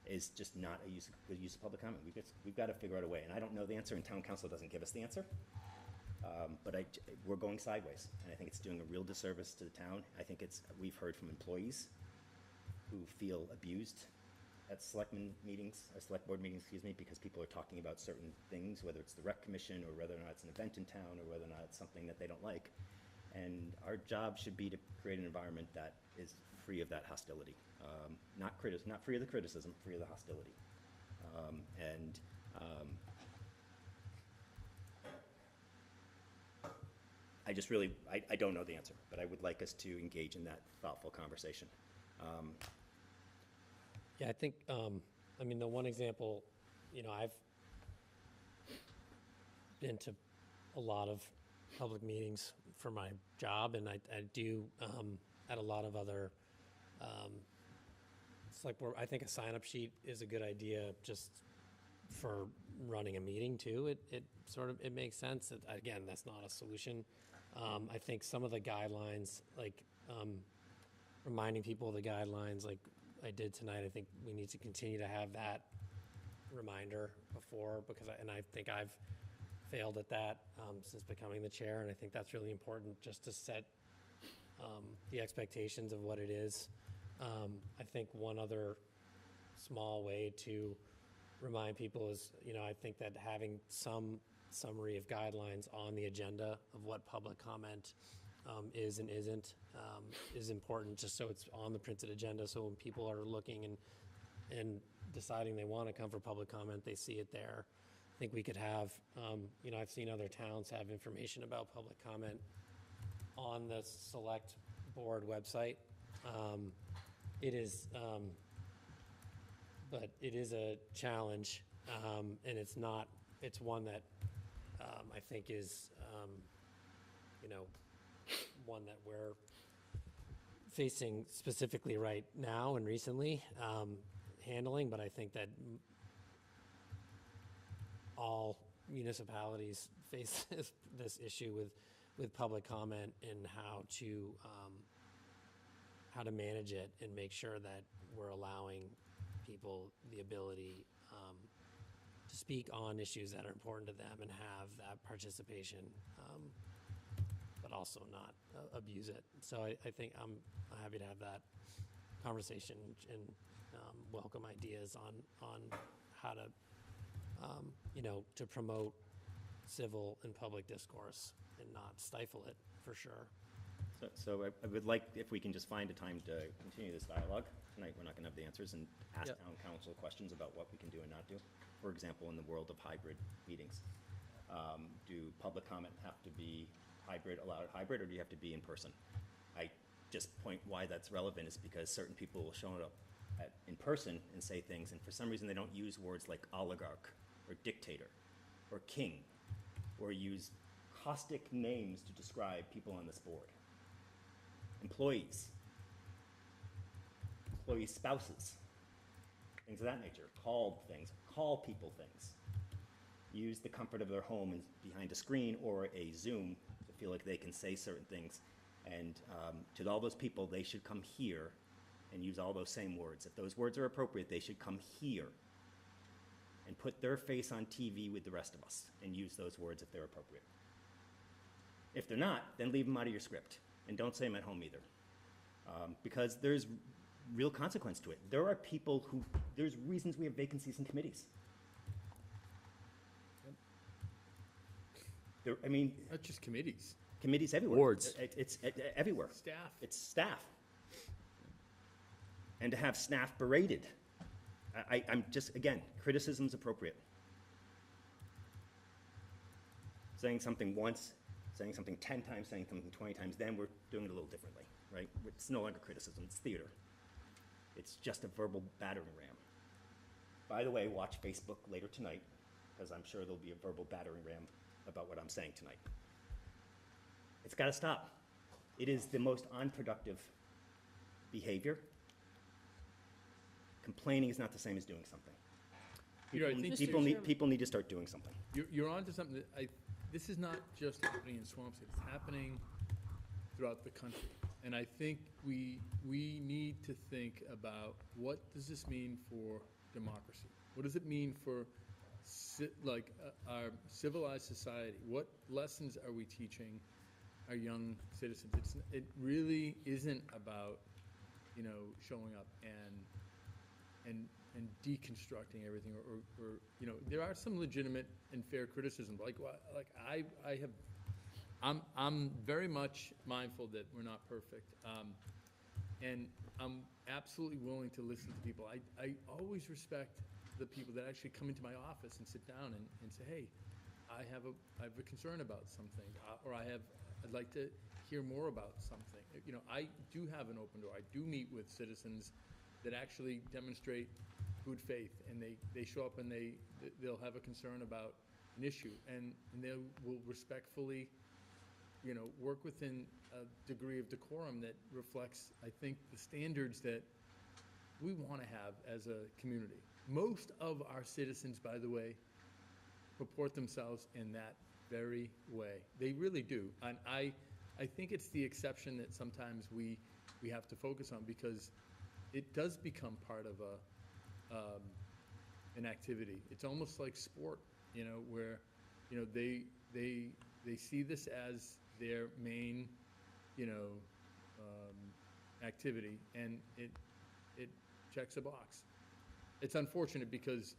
is just not a good use of public comment. We've got to figure out a way, and I don't know the answer, and town council doesn't give us the answer. But we're going sideways, and I think it's doing a real disservice to the town. I think we've heard from employees who feel abused at select board meetings, because people are talking about certain things, whether it's the rec commission or whether or not it's an event in town or whether or not it's something that they don't like. And our job should be to create an environment that is free of that hostility. Not free of the criticism, free of the hostility. I just really, I don't know the answer, but I would like us to engage in that thoughtful conversation. Yeah, I think, I mean, the one example, you know, I've been to a lot of public meetings for my job, and I do at a lot of other, it's like, I think a sign-up sheet is a good idea just for running a meeting too. It sort of, it makes sense. That, again, that's not a solution. I think some of the guidelines, like reminding people of the guidelines, like I did tonight, I think we need to continue to have that reminder before, because I think I've failed at that since becoming the chair, and I think that's really important, just to set the expectations of what it is. I think one other small way to remind people is, you know, I think that having some summary of guidelines on the agenda of what public comment is and isn't is important, just so it's on the printed agenda, so when people are looking and deciding they want to come for public comment, they see it there. I think we could have, you know, I've seen other towns have information about public comment on the select board website. It is, but it is a challenge, and it's one that I think is, you know, one that we're facing specifically right now and recently handling, but I think that all municipalities face this issue with public comment and how to manage it and make sure that we're allowing people the ability to speak on issues that are important to them and have that participation, but also not abuse it. So I think I'm happy to have that conversation and welcome ideas on how to, you know, to promote civil and public discourse and not stifle it, for sure. So I would like, if we can just find a time to continue this dialogue. Tonight, we're not going to have the answers, and ask town council questions about what we can do and not do. For example, in the world of hybrid meetings, do public comment have to be allowed hybrid, or do you have to be in person? I just point why that's relevant is because certain people will show up in person and say things, and for some reason they don't use words like oligarch or dictator or king, or use caustic names to describe people on this board. Employees, employee spouses, things of that nature, call people things. Use the comfort of their home and behind a screen or a Zoom to feel like they can say certain things. And to all those people, they should come here and use all those same words. If those words are appropriate, they should come here and put their face on TV with the rest of us and use those words if they're appropriate. If they're not, then leave them out of your script. And don't say them at home either. Because there's real consequence to it. There are people there's reasons we have vacancies in committees. I mean. Not just committees. Committees everywhere. Boards. It's everywhere. Staff. It's staff. And to have staff berated. I'm just, again, criticism's appropriate. Saying something once, saying something 10 times, saying something 20 times, then we're doing it a little differently. right? It's no longer criticism, it's theater. It's just a verbal battering ram. By the way, watch Facebook later tonight, because I'm sure there'll be a verbal battering ram about what I'm saying tonight. It's got to stop. It is the most unproductive behavior. Complaining is not the same as doing something. You know, I think People need to start doing something. you're onto something that this is not just happening in Swampscott, it's happening throughout the country. And I think we need to think about, what does this mean for democracy? What does it mean for our civilized society? What lessons are we teaching our young citizens? It really isn't about, showing up and deconstructing everything, or there are some legitimate and fair criticism. I'm very much mindful that we're not perfect, and I'm absolutely willing to listen to people. I always respect the people that actually come into my office and sit down and say, hey, I have a concern about something, or I'd like to hear more about something. I do have an open door. I do meet with citizens that actually demonstrate good faith, and they show up and they'll have a concern about an issue, and they will respectfully, work within a degree of decorum that reflects, I think, the standards that we want to have as a community. Most of our citizens, by the way, purport themselves in that very way. They really do. And I think it's the exception that sometimes we have to focus on, because it does become part of an activity. It's almost like sport, where, they see this as their main, activity, and it checks a box. It's unfortunate, because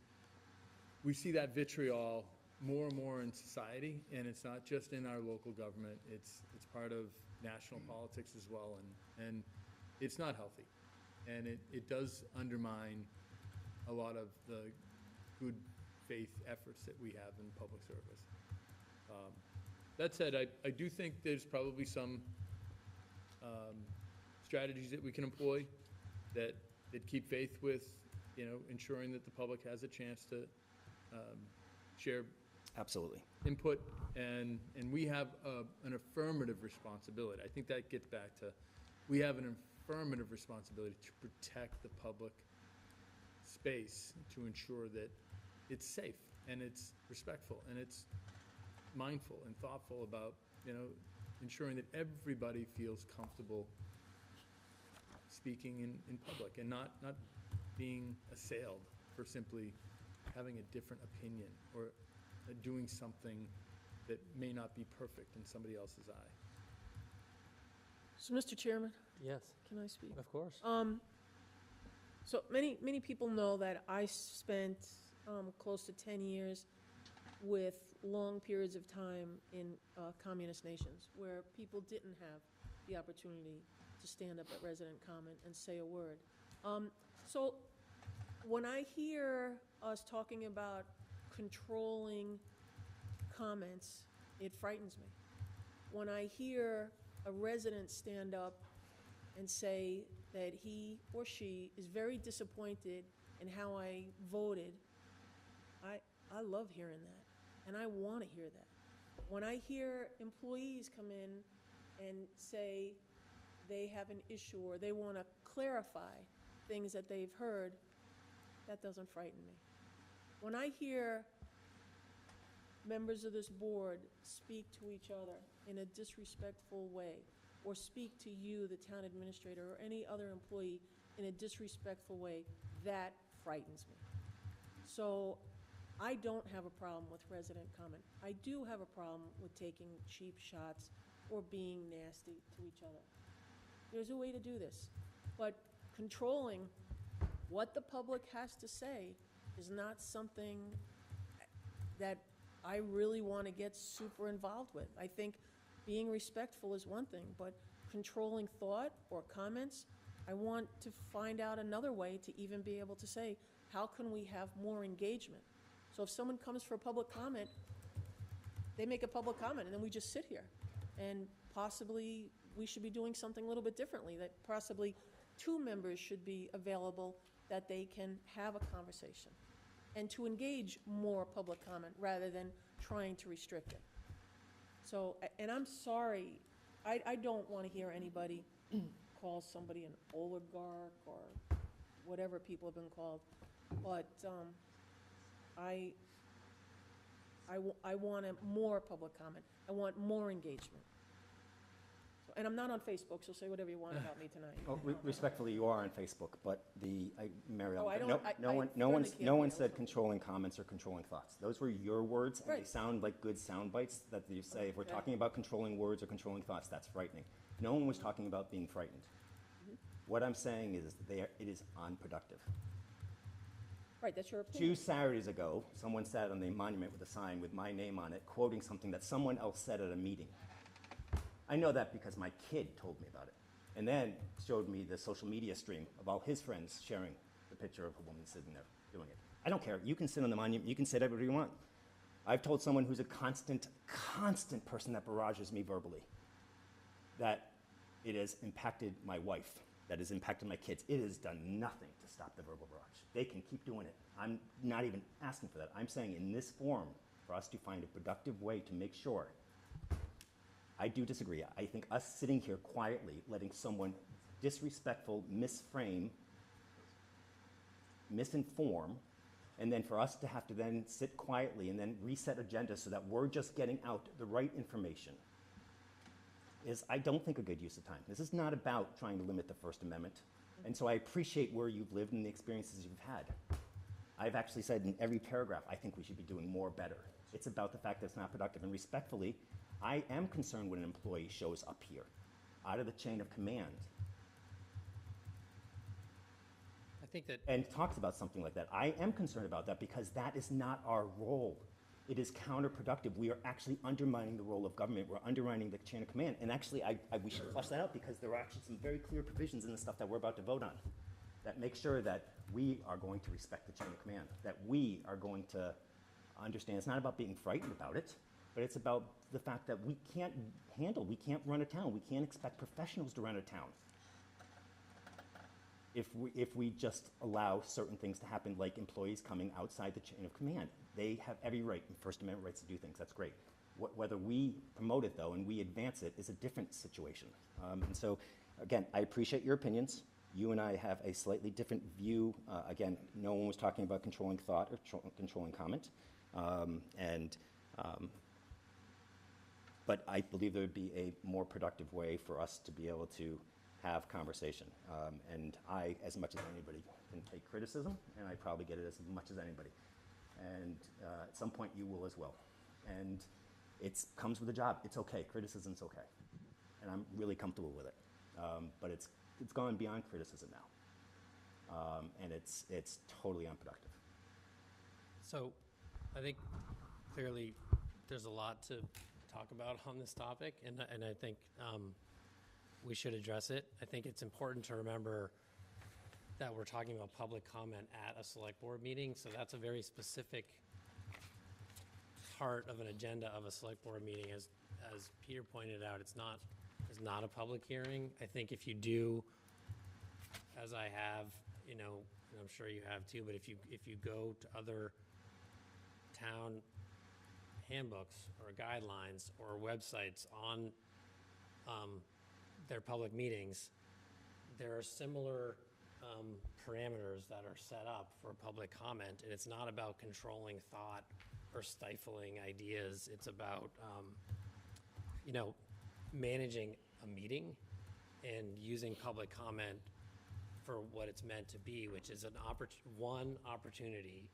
we see that vitriol more and more in society, and it's not just in our local government. It's part of national politics as well, and it's not healthy, and it does undermine a lot of the good faith efforts that we have in public service. That said, I do think there's probably some strategies that we can employ that keep faith with, ensuring that the public has a chance to share Absolutely. input, and we have an affirmative responsibility. I think that gets back to, we have an affirmative responsibility to protect the public space, to ensure that it's safe and it's respectful and it's mindful and thoughtful about, ensuring that everybody feels comfortable speaking in public, and not being assailed for simply having a different opinion, or doing something that may not be perfect in somebody else's eye. So, Mr. Chairman, Yes, can I speak? of course. So many people know that I spent close to 10 years with long periods of time in communist nations, where people didn't have the opportunity to stand up at resident comment and say a word. So when I hear us talking about controlling comments, it frightens me. When I hear a resident stand up and say that he or she is very disappointed in how I voted, I love hearing that, and I want to hear that. When I hear employees come in and say they have an issue, or they want to clarify things that they've heard, that doesn't frighten me. When I hear members of this board speak to each other in a disrespectful way, or speak to you, the town administrator, or any other employee in a disrespectful way, that frightens me. So I don't have a problem with resident comment. I do have a problem with taking cheap shots or being nasty to each other. There's a way to do this, but controlling what the public has to say is not something that I really want to get super involved with. I think being respectful is one thing, but controlling thought or comments, I want to find out another way to even be able to say, how can we have more engagement? So if someone comes for a public comment, they make a public comment, and then we just sit here and possibly we should be doing something a little bit differently, that possibly 2 members should be available, that they can have a conversation and to engage more public comment rather than trying to restrict it. So, and I'm sorry, I don't want to hear anybody call somebody an oligarch or whatever people have been called, but I want more public comment. I want more engagement. So, and I'm not on Facebook, so say whatever you want about me tonight. Well, respectfully, you are on Facebook, but Mary Oh, I Ellen, don't- no one, I no one, friendly no one can't said be, controlling comments or controlling thoughts. Those were your words, and they Right. sound like good sound bites that you say, if we're Okay. talking about controlling words or controlling thoughts, that's frightening. No one was talking about being frightened. Mm-hmm. What I'm saying is it is unproductive. Right, that's your 2 opinion. Saturdays ago, someone sat on the monument with a sign with my name on it, quoting something that someone else said at a meeting. I know that because my kid told me about it, and then showed me the social media stream of all his friends sharing the picture of a woman sitting there doing it. I don't care. You can sit on the monument. You can say whatever you want. I've told someone who's a constant person that barrages me verbally that it has impacted my wife, that has impacted my kids. It has done nothing to stop the verbal barrage. They can keep doing it. I'm not even asking for that. I'm saying in this forum, for us to find a productive way to make sure. I do disagree. I think us sitting here quietly, letting someone disrespectful, misframe, misinform, and then for us to have to then sit quietly and then reset agenda so that we're just getting out the right information is, I don't think, a good use of time. This is not about trying to limit the First Amendment. And so I appreciate where you've lived and the experiences you've had. I've actually said in every paragraph, I think we should be doing more better. It's about the fact that it's not productive. And respectfully, I am concerned when an employee shows up here, out of the chain of command, I think that and talks about something like that. I am concerned about that because that is not our role. It is counterproductive. We are actually undermining the role of government. We're undermining the chain of command. And actually, we should flesh that out because there are actually some very clear provisions in the stuff that we're about to vote on that make sure that we are going to respect the chain of command, that we are going to understand. It's not about being frightened about it, but it's about the fact that we can't run a town. We can't expect professionals to run a town if we just allow certain things to happen, like employees coming outside the chain of command. They have every right and First Amendment rights to do things. That's great. Whether we promote it, though, and we advance it is a different situation. And so, again, I appreciate your opinions. You and I have a slightly different view. Again, no one was talking about controlling thought or controlling comment. But I believe there would be a more productive way for us to be able to have conversation. And I, as much as anybody, can take criticism, and I probably get it as much as anybody. And at some point you will as well. And it comes with a job. It's okay. Criticism's okay. And I'm really comfortable with it. But it's gone beyond criticism now. And it's totally unproductive. So, I think clearly there's a lot to talk about on this topic, and I think we should address it. I think it's important to remember that we're talking about public comment at a select board meeting, so that's a very specific part of an agenda of a select board meeting. As Peter pointed out, it's not a public hearing. I think if you do, as I have, and I'm sure you have too, but if you go to other town handbooks or guidelines or websites on their public meetings, there are similar parameters that are set up for public comment, and it's not about controlling thought or stifling ideas. It's about managing a meeting and using public comment for what it's meant to be, which is one opportunity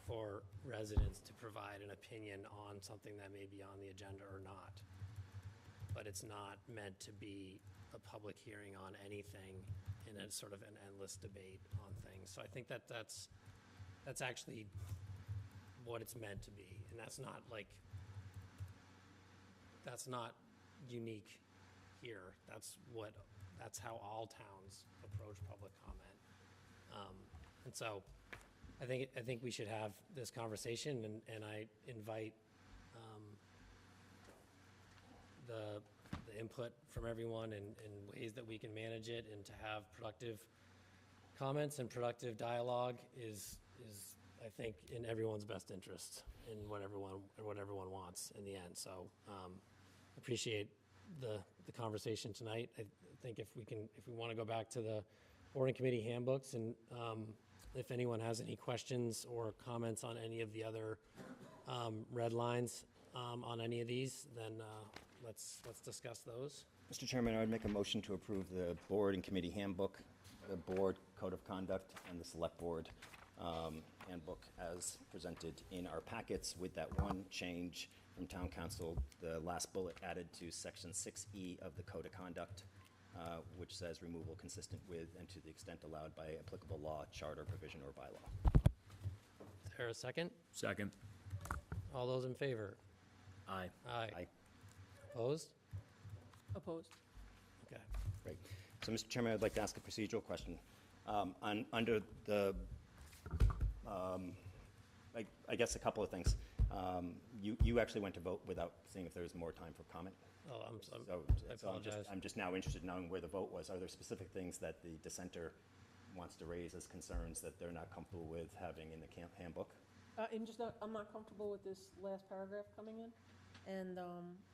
for residents to provide an opinion on something that may be on the agenda or not. But it's not meant to be a public hearing on anything in a sort of an endless debate on things. So I think that's actually what it's meant to be. And that's not unique here. That's how all towns approach public comment. And so I think we should have this conversation, and I invite the input from everyone and ways that we can manage it, and to have productive comments and productive dialogue is I think in everyone's best interest in what everyone wants in the end. So appreciate the conversation tonight. I think if we want to go back to the board and committee handbooks, and if anyone has any questions or comments on any of the other red lines on any of these, then let's discuss those. Mr. Chairman, I would make a motion to approve the board and committee handbook, the board code of conduct, and the select board handbook as presented in our packets, with that one change from town council, the last bullet added to section 6E of the code of conduct, which says removal consistent with and to the extent allowed by applicable law, charter, provision, or bylaw. Is there a second? Second. All those in favor? Aye. Aye. Aye. Opposed? Opposed. Okay. Great. So, Mr. Chairman, I'd like to ask a procedural question. Under the, I guess a couple of things. You actually went to vote without seeing if there was more time for comment. Oh, I So apologize. I'm just now interested in knowing where the vote was. Are there specific things that the dissenter wants to raise as concerns that they're not comfortable with having in the handbook? I'm not comfortable with this last paragraph coming in, and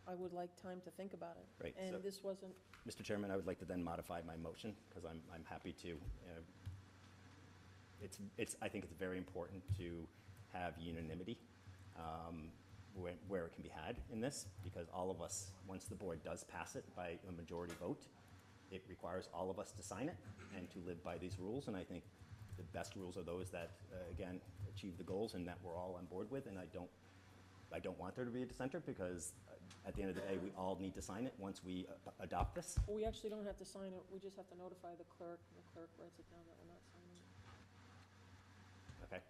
I would like time to think about it. Right, so- And this wasn't, Mr. Chairman, I would like to then modify my motion, because I'm happy to. I think it's very important to have unanimity where it can be had in this, because all of us, once the board does pass it by a majority vote, it requires all of us to sign it and to live by these rules. And I think the best rules are those that, again, achieve the goals and that we're all on board with. And I don't want there to be a dissenter, because at the end of the day, we all need to sign it once we adopt this. we actually don't have to sign it, we just have to notify the clerk, and the clerk writes it down that we're not signing it. Okay?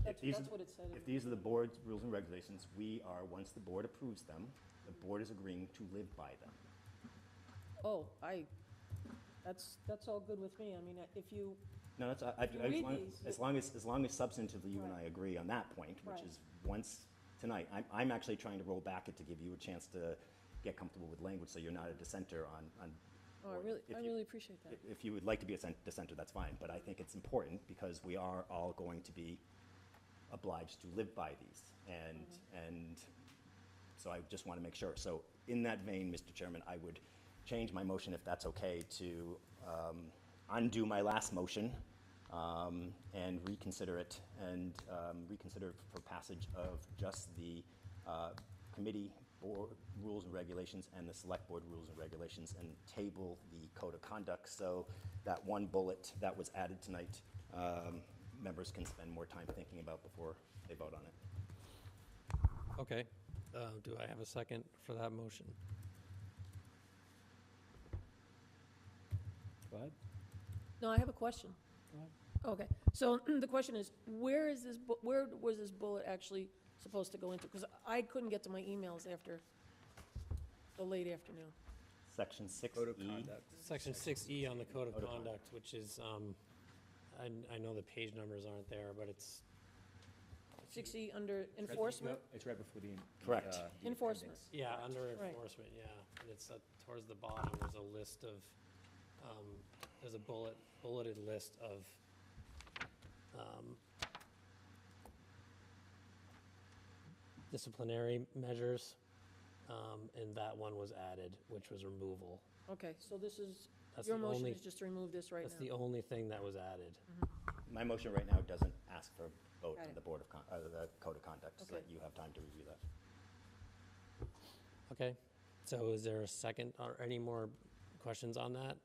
That's what it said. If these are the board's rules and regulations, we are, once the board approves them, the board is agreeing to live by them. Oh, that's all good with me. I mean, if you, No, that's, read these, as long as substantively you and I agree on that point, which Right. is once tonight, I'm actually trying to roll back it to give you a chance to get comfortable with language, so you're not a dissenter on. oh, I If you- really appreciate that. If you would like to be a dissenter, that's fine, but I think it's important because we are all going to be obliged to live by these. And so I just want to make sure. So in that vein, Mr. Chairman, I would change my motion, if that's okay, to undo my last motion and reconsider it, and reconsider for passage of just the committee board rules and regulations and the select board rules and regulations, and table the code of conduct, so that one bullet that was added tonight, members can spend more time thinking about before they vote on it. Okay. Do I have a second for that motion? Go ahead. No, I have a question. Okay, so the question is, where was this bullet actually supposed to go into? Because I couldn't get to my emails after the late afternoon. Section 6E. Code of conduct. Section 6E on the code of conduct, which is, I know the page numbers aren't there, but it's 6E under enforcement? It's right before the. Correct. The Enforcement. appendix. Yeah, under Right. enforcement, yeah. And it's towards the bottom, there's a list of, there's a bulleted list of disciplinary measures, and that one was added, which was removal. Okay, so this is, That's your the motion only- is just to remove this right That's the now? only thing that was added. My motion right now doesn't ask for a vote Got on it. the board of, the code of conduct, so Okay. that you have time to review that. Okay, so is there a second, or any more questions on that?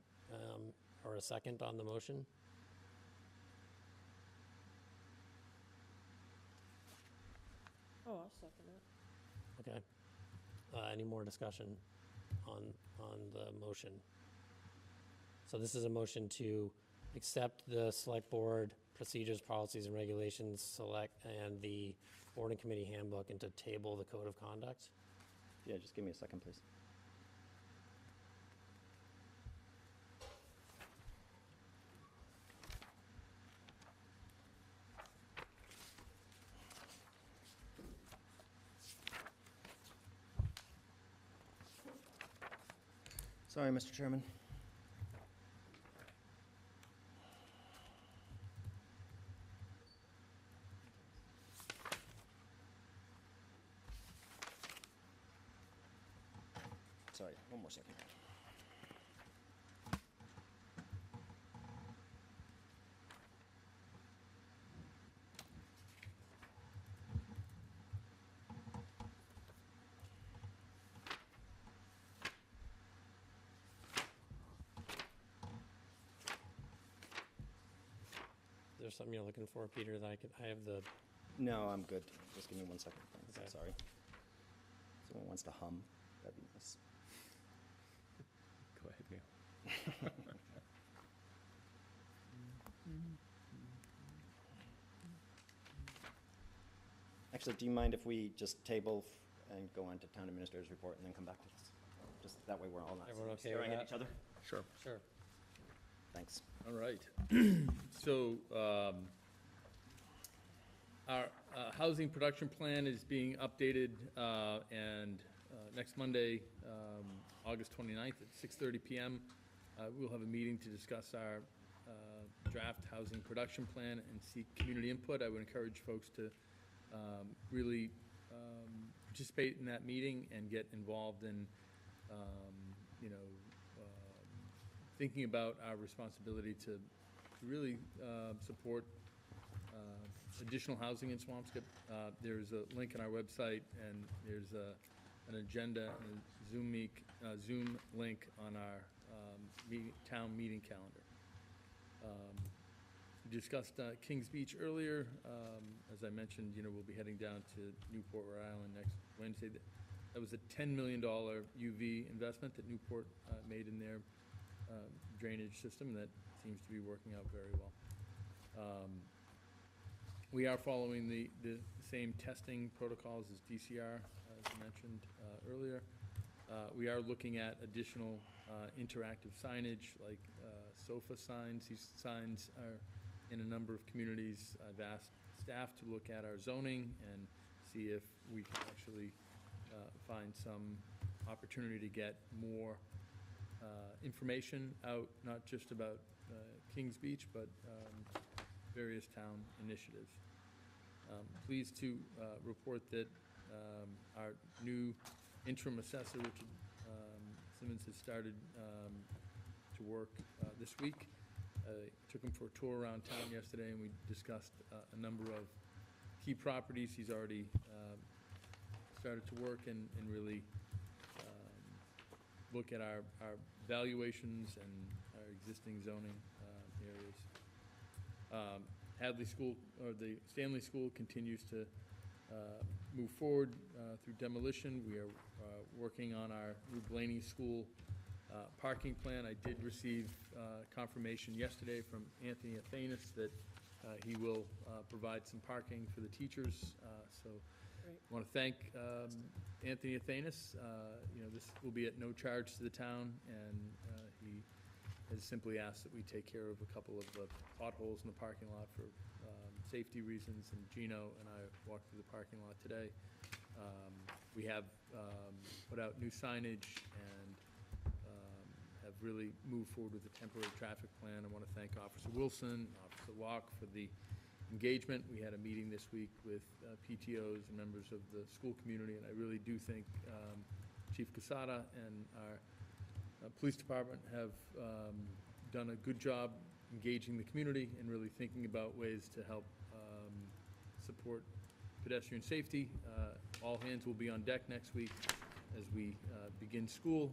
Or a second on the motion? Oh, I'll second that. Okay. Any more discussion on the motion? So this is a motion to accept the select board procedures, policies, and regulations, and the board and committee handbook, and to table the code of conduct. Yeah, just give me a second, please. Sorry, Mr. Chairman. Sorry, one more second. There's something you're looking for, Peter, that I have the, No, I'm good. Just give me 1 second. Thanks. Okay. Sorry. Someone wants to hum. That'd be nice. Go ahead, Hale. Actually, do you mind if we just table and go on to town administrator's report and then come back to this? Just that way we're all not Everyone okay staring with at that? each other? Sure. sure. Thanks. All right. So, our housing production plan is being updated, and next Monday, August 29th at 6:30 PM, we'll have a meeting to discuss our draft housing production plan and seek community input. I would encourage folks to really participate in that meeting and get involved in, you know, thinking about our responsibility to really support additional housing in Swampscott. There's a link on our website, and there's an agenda and a Zoom link on our town meeting calendar. We discussed Kings Beach earlier. As I mentioned, you know, we'll be heading down to Newport, Rhode Island next Wednesday. That was a $10 million UV investment that Newport made in their drainage system that seems to be working out very well. We are following the same testing protocols as DCR, as I mentioned earlier. We are looking at additional interactive signage like sofa signs. These signs are in a number of communities. I've asked staff to look at our zoning and see if we can actually find some opportunity to get more information out, not just about Kings Beach, but various town initiatives. Pleased to report that our new interim assessor, Richard Simmons, has started to work this week. Took him for a tour around town yesterday, and we discussed a number of key properties. He's already started to work and really look at our valuations and our existing zoning areas. Hadley School, or the Stanley School, continues to move forward through demolition. We are working on our new Blaney School parking plan. I did receive confirmation yesterday from Anthony Athanas that he will provide some parking for the teachers. So I want to thank Anthony Athanas. You know, this will be at no charge to the town, and he has simply asked that we take care of a couple of the potholes in the parking lot for safety reasons, and Gino and I walked through the parking lot today. We have put out new signage and have really moved forward with the temporary traffic plan. I want to thank Officer Wilson, Officer Walk for the engagement. We had a meeting this week with PTOs and members of the school community, and I really do think Chief Casada and our police department have done a good job engaging the community and really thinking about ways to help support pedestrian safety. All hands will be on deck next week as we begin school.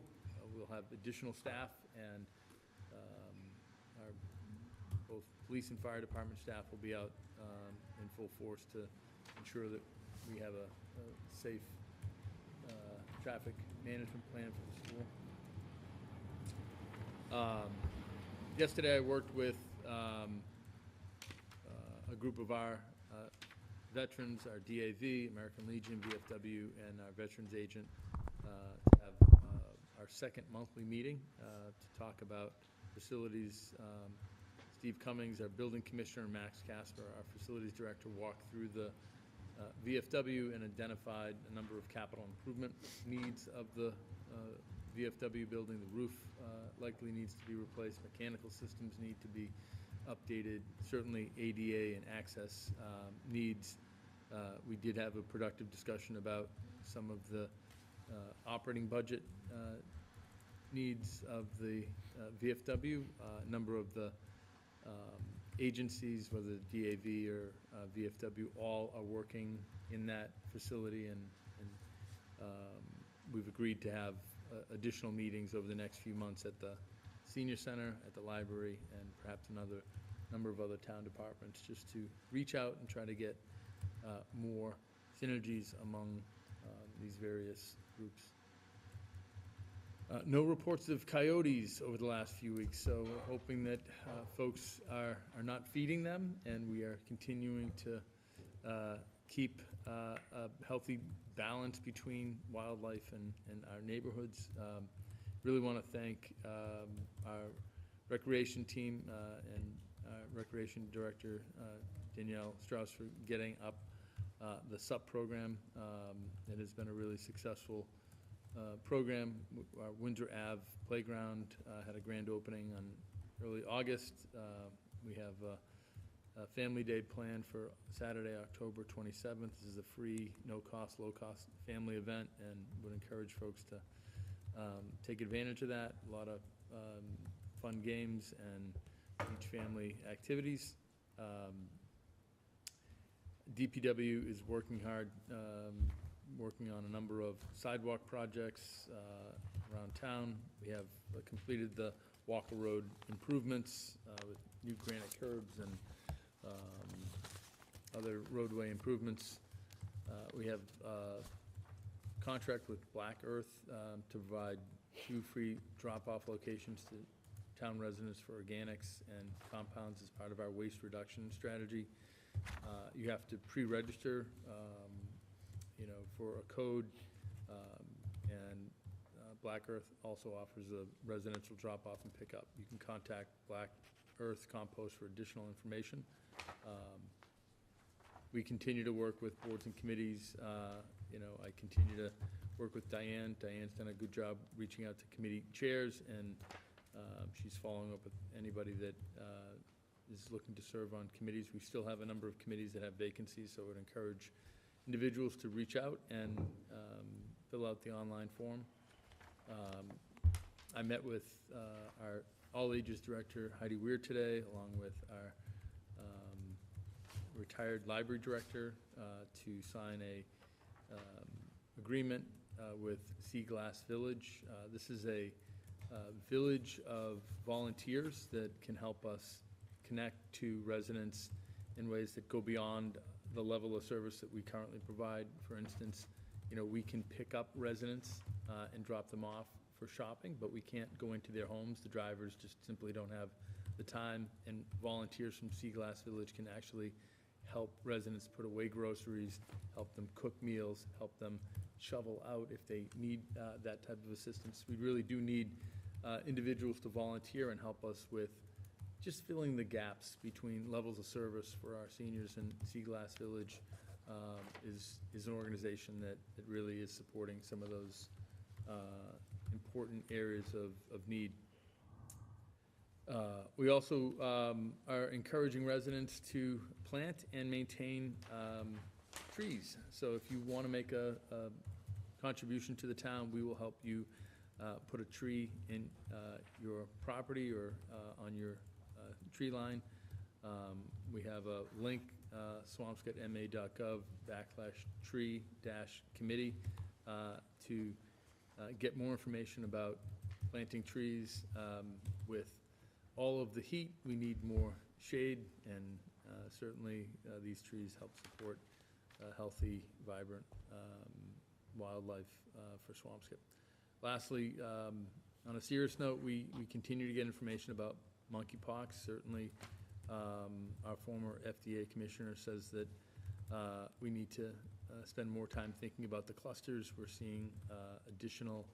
We'll have additional staff, and our both police and fire department staff will be out in full force to ensure that we have a safe traffic management plan for the school. Yesterday I worked with a group of our veterans, our DAV, American Legion, VFW, and our veterans agent to have our second monthly meeting to talk about facilities. Steve Cummings, our building commissioner, and Max Casper, our facilities director, walked through the VFW and identified a number of capital improvement needs of the VFW building, the roof likely needs to be replaced, mechanical systems need to be updated, certainly ADA and access needs. We did have a productive discussion about some of the operating budget needs of the VFW. A number of the agencies, whether DAV or VFW, all are working in that facility, and we've agreed to have additional meetings over the next few months at the senior center, at the library, and perhaps another number of other town departments, just to reach out and try to get more synergies among these various groups. No reports of coyotes over the last few weeks, so we're hoping that folks are not feeding them, and we are continuing to keep a healthy balance between wildlife and our neighborhoods. Really want to thank our recreation team and our recreation director, Danielle Strauss, for getting up the SUP program. It has been a really successful program. Our Windsor Ave playground had a grand opening on early August. We have a family day planned for Saturday, October 27th. This is a free, no-cost, low-cost family event, and would encourage folks to take advantage of that. A lot of fun games and beach family activities. DPW is working hard, working on a number of sidewalk projects around town. We have completed the Walker Road improvements with new granite curbs and other roadway improvements. We have a contract with Black Earth to provide 2 free drop-off locations to town residents for organics and compounds as part of our waste reduction strategy. You have to pre-register, for a code, and Black Earth also offers a residential drop-off and pickup. You can contact Black Earth Compost for additional information. We continue to work with boards and committees. I continue to work with Diane. Diane's done a good job reaching out to committee chairs, and she's following up with anybody that is looking to serve on committees. We still have a number of committees that have vacancies, so I would encourage individuals to reach out and fill out the online form. I met with our All Ages Director, Heidi Weir, today, along with our retired library director to sign a agreement with Sea Glass Village. This is a village of volunteers that can help us connect to residents in ways that go beyond the level of service that we currently provide. For instance, we can pick up residents and drop them off for shopping, but we can't go into their homes. The drivers just simply don't have the time, and volunteers from Sea Glass Village can actually help residents put away groceries, help them cook meals, help them shovel out if they need that type of assistance. We really do need individuals to volunteer and help us with just filling the gaps between levels of service for our seniors. And Sea Glass Village is an organization that really is supporting some of those important areas of need. We also are encouraging residents to plant and maintain trees. So if you want to make a contribution to the town, we will help you put a tree in your property or on your tree line. We have a link, swampscotma.gov/tree-committee to get more information about planting trees. With all of the heat, we need more shade, and certainly these trees help support healthy, vibrant wildlife for Swampscott. Lastly, on a serious note, we continue to get information about monkeypox. Certainly, our former FDA commissioner says that we need to spend more time thinking about the clusters. We're seeing additional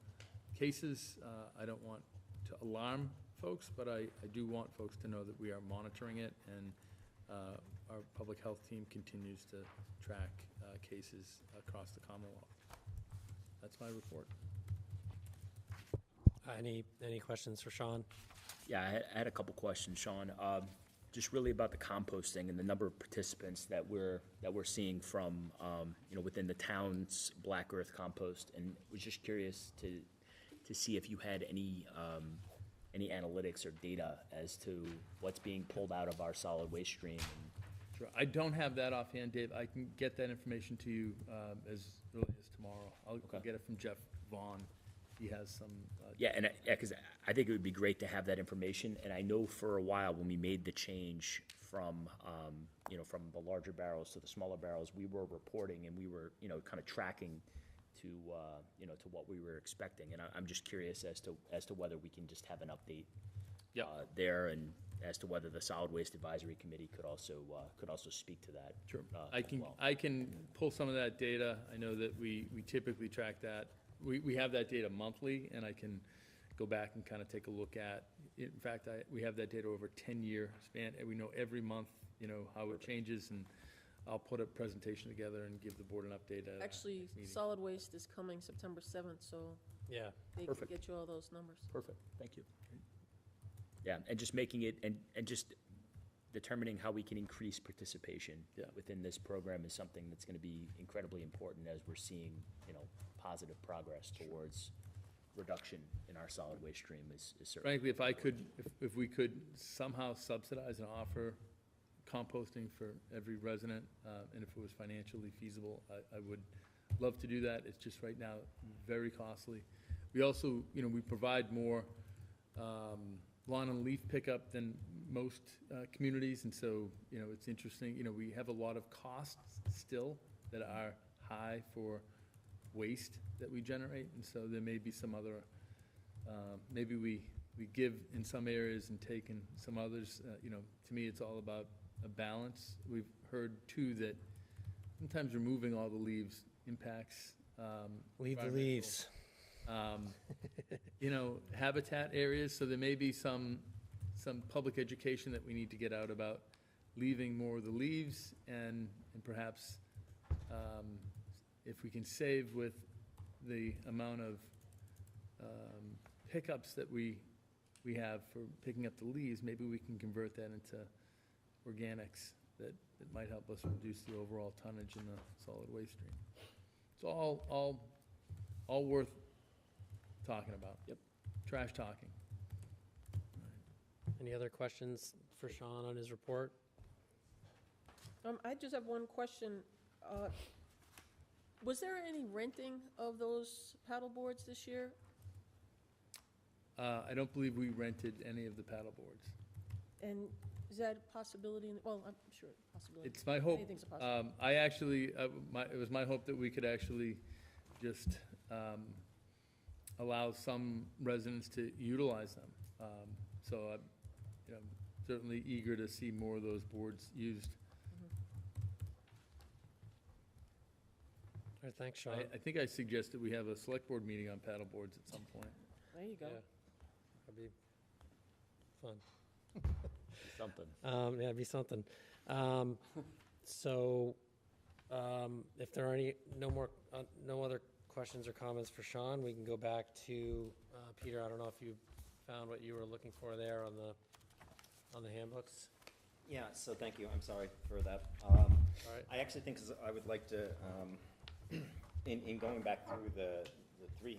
cases. I don't want to alarm folks, but I do want folks to know that we are monitoring it, and our public health team continues to track cases across the Commonwealth. That's my report. Any questions for Sean? Yeah, I had a couple questions, Sean. Just really about the composting and the number of participants that we're seeing from, within the town's Black Earth compost, and was just curious to see if you had any analytics or data as to what's being pulled out of our solid waste stream. Sure. I don't have that offhand, Dave. I can get that information to you as early as tomorrow. I'll get it from Jeff Vaughn. He has some. Because I think it would be great to have that information. And I know for a while when we made the change from, from the larger barrels to the smaller barrels, we were reporting and we were, kind of tracking to what we were expecting. And I'm just curious as to whether we can just have an update there, and as to whether the Solid Waste Advisory Committee could also speak to that. Sure. as well. I can pull some of that data. I know that we typically track that. We have that data monthly, and I can go back and kind of take a look at. In fact, we have that data over a 10-year span, and we know every month, how it changes, and I'll put a presentation together and give the board an update at Actually, next meeting. solid waste is coming September 7th, so Yeah. they can Perfect. get you all those numbers. Perfect, thank you. Yeah, and just making it, and just determining how we can increase participation within this program is something that's gonna be incredibly important as we're seeing, positive progress towards reduction in our solid waste stream is certainly. Frankly, if we could somehow subsidize and offer composting for every resident, and if it was financially feasible, I would love to do that. It's just right now very costly. We also, we provide more lawn and leaf pickup than most communities, and so, it's interesting. We have a lot of costs still that are high for waste that we generate, and so there may be some other, maybe we give in some areas and take in some others. To me, it's all about a balance. We've heard too that sometimes removing all the leaves impacts. Leave the environmental, leaves. Habitat areas, so there may be some public education that we need to get out about leaving more of the leaves, and perhaps if we can save with the amount of pickups that we have for picking up the leaves, maybe we can convert that into organics that might help us reduce the overall tonnage in the solid waste stream. It's all worth talking about. Yep. Trash talking. Any other questions for Sean on his report? I just have one question. Was there any renting of those paddle boards this year? I don't believe we rented any of the paddle boards. And is that a possibility? Well, I'm sure it's a possibility. It's my hope. Anything's a possibility. It was my hope that we could actually just allow some residents to utilize them. So I'm certainly eager to see more of those boards used. All right, thanks, Sean. I think I suggested we have a select board meeting on paddle boards at some point. There you go. Yeah. That'd be fun. Something. Yeah, it'd be something. If there are no other questions or comments for Sean, we can go back to Peter. I don't know if you found what you were looking for there on the handbooks. Yeah, so thank you, I'm sorry for that. All right. I actually think I would like to, in going back through the three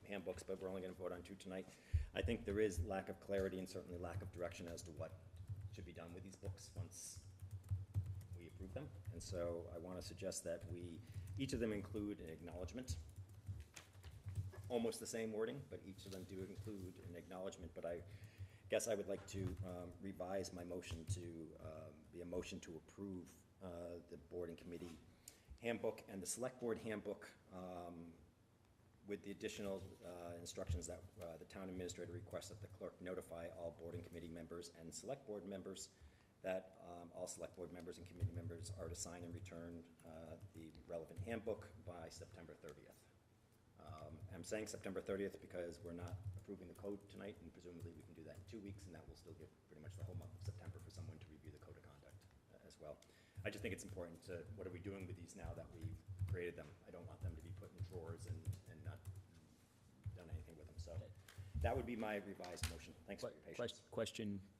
handbooks, but we're only gonna vote on two tonight, I think there is lack of clarity and certainly lack of direction as to what should be done with these books once we approve them. And so I wanna suggest that each of them include an acknowledgement. Almost the same wording, but each of them do include an acknowledgement, but I guess I would like to revise my motion to be a motion to approve the board and committee handbook and the select board handbook with the additional instructions that the town administrator requests that the clerk notify all board and committee members and select board members that all select board members and committee members are to sign and return the relevant handbook by September 30th. I'm saying September 30th because we're not approving the code tonight, and presumably we can do that in 2 weeks, and that will still give pretty much the whole month of September for someone to review the code of conduct as well. I just think it's important to, what are we doing with these now that we've created them? I don't want them to be put in drawers and not done anything with them. So That would be my revised motion. Thanks for your patience.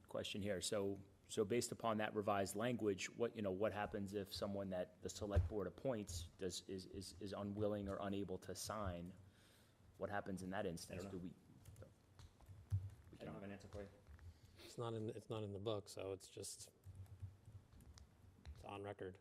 Question here. So based upon that revised language, what happens if someone that the select board appoints is unwilling or unable to sign? What happens in that instance? I don't have an answer for you. It's not in the book, so it's on record.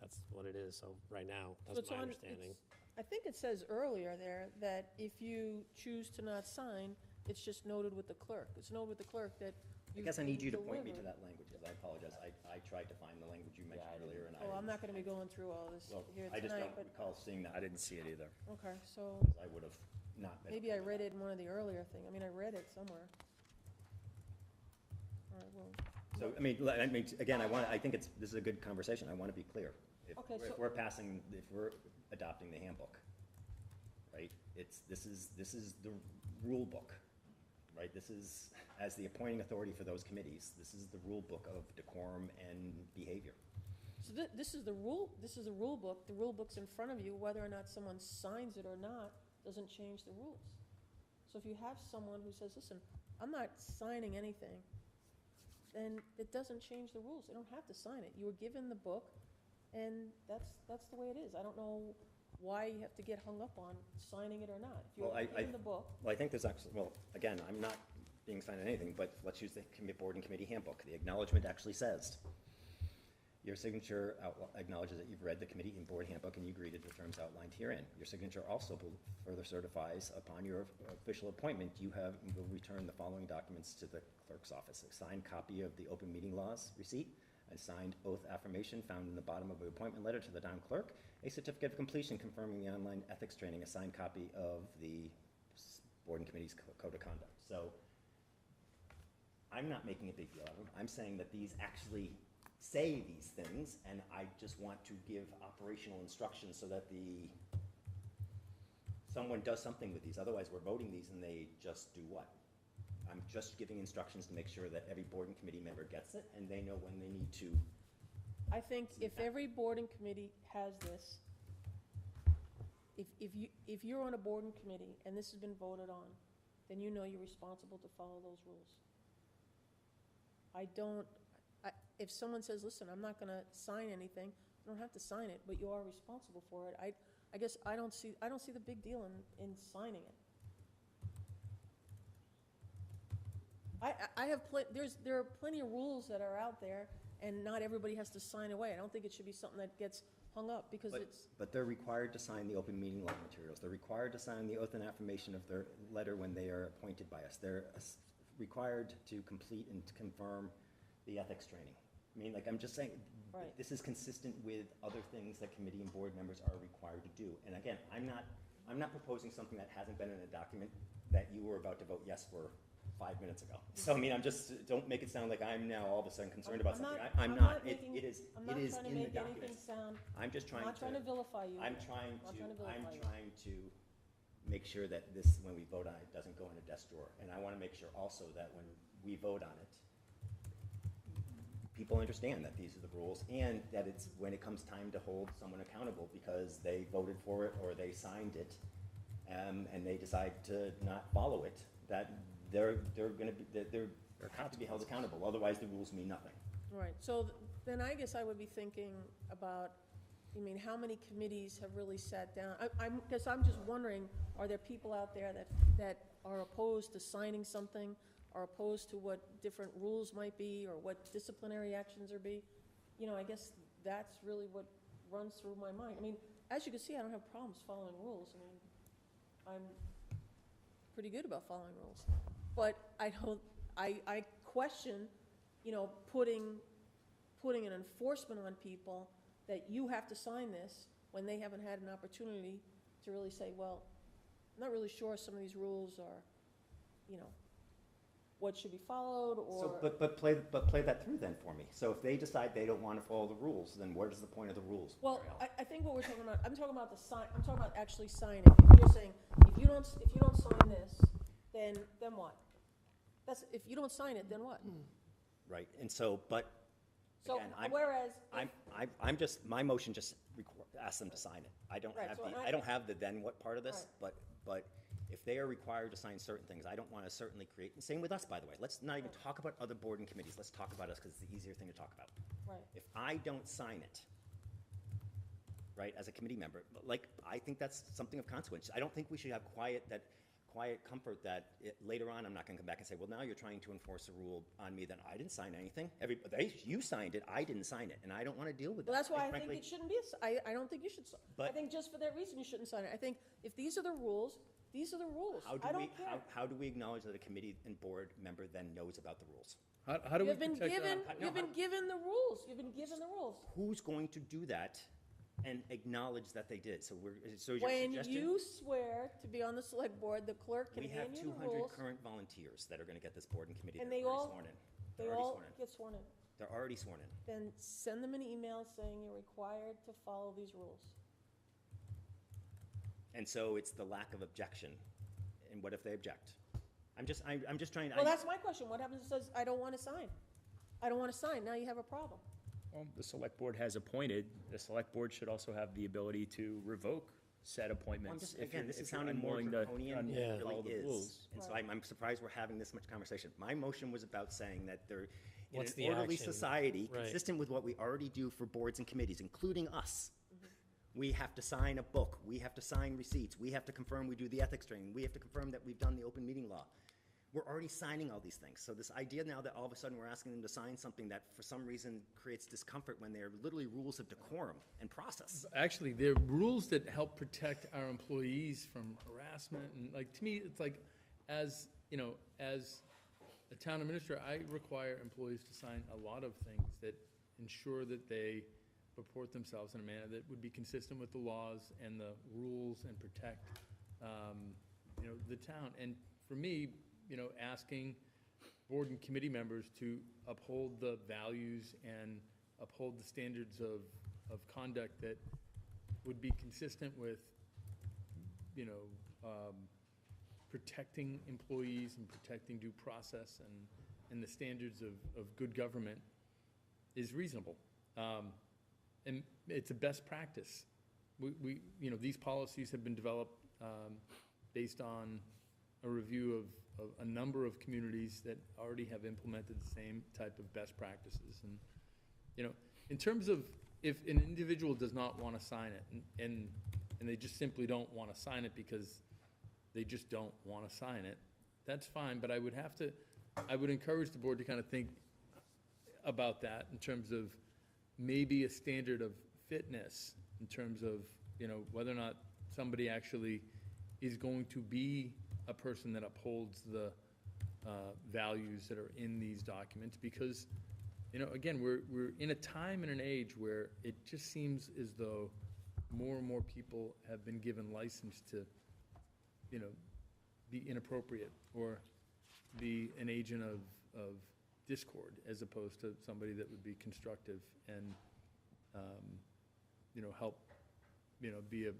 That's what it is, so right now, So that's it's my on- understanding. I think it says earlier there that if you choose to not sign, it's just noted with the clerk. It's noted with the clerk that I you guess I need you to point me to delivered. that language, because I apologize. I tried to find the language you mentioned I earlier, and Oh, I'm not gonna be going through all this Well, here I just tonight, don't but, recall seeing that. I didn't see it either. okay, so I would have not been. maybe I read it in one of the earlier thing. I mean, I read it somewhere. All right, well, So, again, I think this is a good conversation. I want to be clear. Okay, If so- if we're adopting the handbook, right, this is the rule book, right? This is, as the appointing authority for those committees, this is the rule book of decorum and behavior. so this is the rule book. The rule book's in front of you. Whether or not someone signs it or not doesn't change the rules. So if you have someone who says, listen, I'm not signing anything, then it doesn't change the rules. They don't have to sign it. You were given the book, and that's the way it is. I don't know why you have to get hung up on signing it or not. If you Well, were given the book, Well, I think there's actually, well, again, I'm not being signed anything, but let's use the board and committee handbook. The acknowledgement actually says, your signature acknowledges that you've read the committee and board handbook and you agree to the terms outlined herein. Your signature also further certifies upon your official appointment, you will return the following documents to the clerk's office. A signed copy of the open meeting laws receipt, a signed oath affirmation found in the bottom of the appointment letter to the town clerk, a certificate of completion confirming the online ethics training, a signed copy of the board and committee's code of conduct. So I'm not making a big deal of them. I'm saying that these actually say these things, and I just want to give operational instructions so that someone does something with these. Otherwise, we're voting these and they just do what? I'm just giving instructions to make sure that every board and committee member gets it, and they know when they need to. I think if every board and committee has this, if you're on a board and committee and this has been voted on, then you know you're responsible to follow those rules. If someone says, listen, I'm not gonna sign anything, you don't have to sign it, but you are responsible for it. I guess I don't see the big deal in signing it. I have there are plenty of rules that are out there, and not everybody has to sign away. I don't think it should be something that gets hung up, because But they're required to sign the open meeting law materials. They're required to sign the oath and affirmation of their letter when they are appointed by us. They're required to complete and to confirm the ethics training. I mean, like, I'm just saying, Right. this is consistent with other things that committee and board members are required to do. And again, I'm not proposing something that hasn't been in a document that you were about to vote yes for 5 minutes ago. So, I mean, don't make it sound like I'm now all of a sudden concerned about something. I'm not. It is I'm not in trying to the make anything documents. sound, I'm just I'm not trying to vilify you. I'm Not trying trying to vilify you. to make sure that this, when we vote on it, doesn't go in a desk drawer. And I want to make sure also that when we vote on it, people understand that these are the rules, and that it's, when it comes time to hold someone accountable because they voted for it or they signed it, and they decide to not follow it, that they're to be held accountable. Otherwise, the rules mean nothing. Right, so then I guess I would be thinking about, how many committees have really sat down? I'm just wondering, are there people out there that are opposed to signing something, are opposed to what different rules might be, or what disciplinary actions there be? I guess that's really what runs through my mind. As you can see, I don't have problems following rules. I'm pretty good about following rules. But I question, putting an enforcement on people that you have to sign this when they haven't had an opportunity to really say, well, I'm not really sure some of these rules are, what should be followed, or. So, but play that through then for me. So if they decide they don't want to follow the rules, then what is the point of the rules? Well, I think what we're talking about, I'm talking about actually signing. If you're saying, if you don't sign this, then what? If you don't sign it, then what? Right, and so, but, So, again, whereas. my motion just asks them to sign it. I don't Right, have so I don't have the then what part of this, but If they are required to sign certain things, I don't want to certainly create, and same with us, by the way. Let's not even talk about other board and committees. Let's talk about us because it's the easier thing to talk about. Right. If I don't sign it, right, as a committee member, like, I think that's something of consequence. I don't think we should have quiet comfort that later on I'm not going to come back and say, well, now you're trying to enforce a rule on me that I didn't sign anything. You signed it, I didn't sign it, and I don't want to deal with that. Well, that's why And I think frankly, it shouldn't be, I don't think you should, I But- think just for that reason, you shouldn't sign it. I think if these are the rules, these are the rules. I don't care. How do we acknowledge that a committee and board member then knows about the rules? How do we You've been protect given, our? you've been given the rules. You've been given the rules. Who's going to do that and acknowledge that they did? So is your When suggestion? you swear to be on the select board, the clerk can We have hand you the 200 rules. current volunteers that are going to get this board and committee that And are they already all, sworn in. they They're already all sworn in. get sworn in. They're already sworn in. Then send them an email saying you're required to follow these rules. And so it's the lack of objection. And what if they object? I'm just trying. Well, that's my question. What happens if it says, I don't want to sign? I don't want to sign. Now you have a problem. Well, the select board has appointed, the select board should also have the ability to revoke said appointments. Again, this is if you're sounding more unwilling to draconian than it follow really the is. rules. And so I'm surprised we're having this much conversation. My motion was about saying that in What's an the orderly action? society, Right. consistent with what we already do for boards and committees, including us, we have to sign a book, we have to sign receipts, we have to confirm we do the ethics training, we have to confirm that we've done the open meeting law. We're already signing all these things. So this idea now that all of a sudden we're asking them to sign something that for some reason creates discomfort when they're literally rules of decorum and process. Actually, they're rules that help protect our employees from harassment, and like, to me, it's like, as a town administrator, I require employees to sign a lot of things that ensure that they report themselves in a manner that would be consistent with the laws and the rules and protect, the town. And for me, asking board and committee members to uphold the values and uphold the standards of conduct that would be consistent with, protecting employees and protecting due process and the standards of good government is reasonable. And it's a best practice. These policies have been developed based on a review of a number of communities that already have implemented the same type of best practices. And, in terms of if an individual does not want to sign it and they just simply don't want to sign it because they just don't want to sign it, that's fine. But I would encourage the board to kind of think about that in terms of maybe a standard of fitness in terms of, whether or not somebody actually is going to be a person that upholds the values that are in these documents. Because, again, we're in a time and an age where it just seems as though more and more people have been given license to, be inappropriate or be an agent of discord as opposed to somebody that would be constructive and, help, be a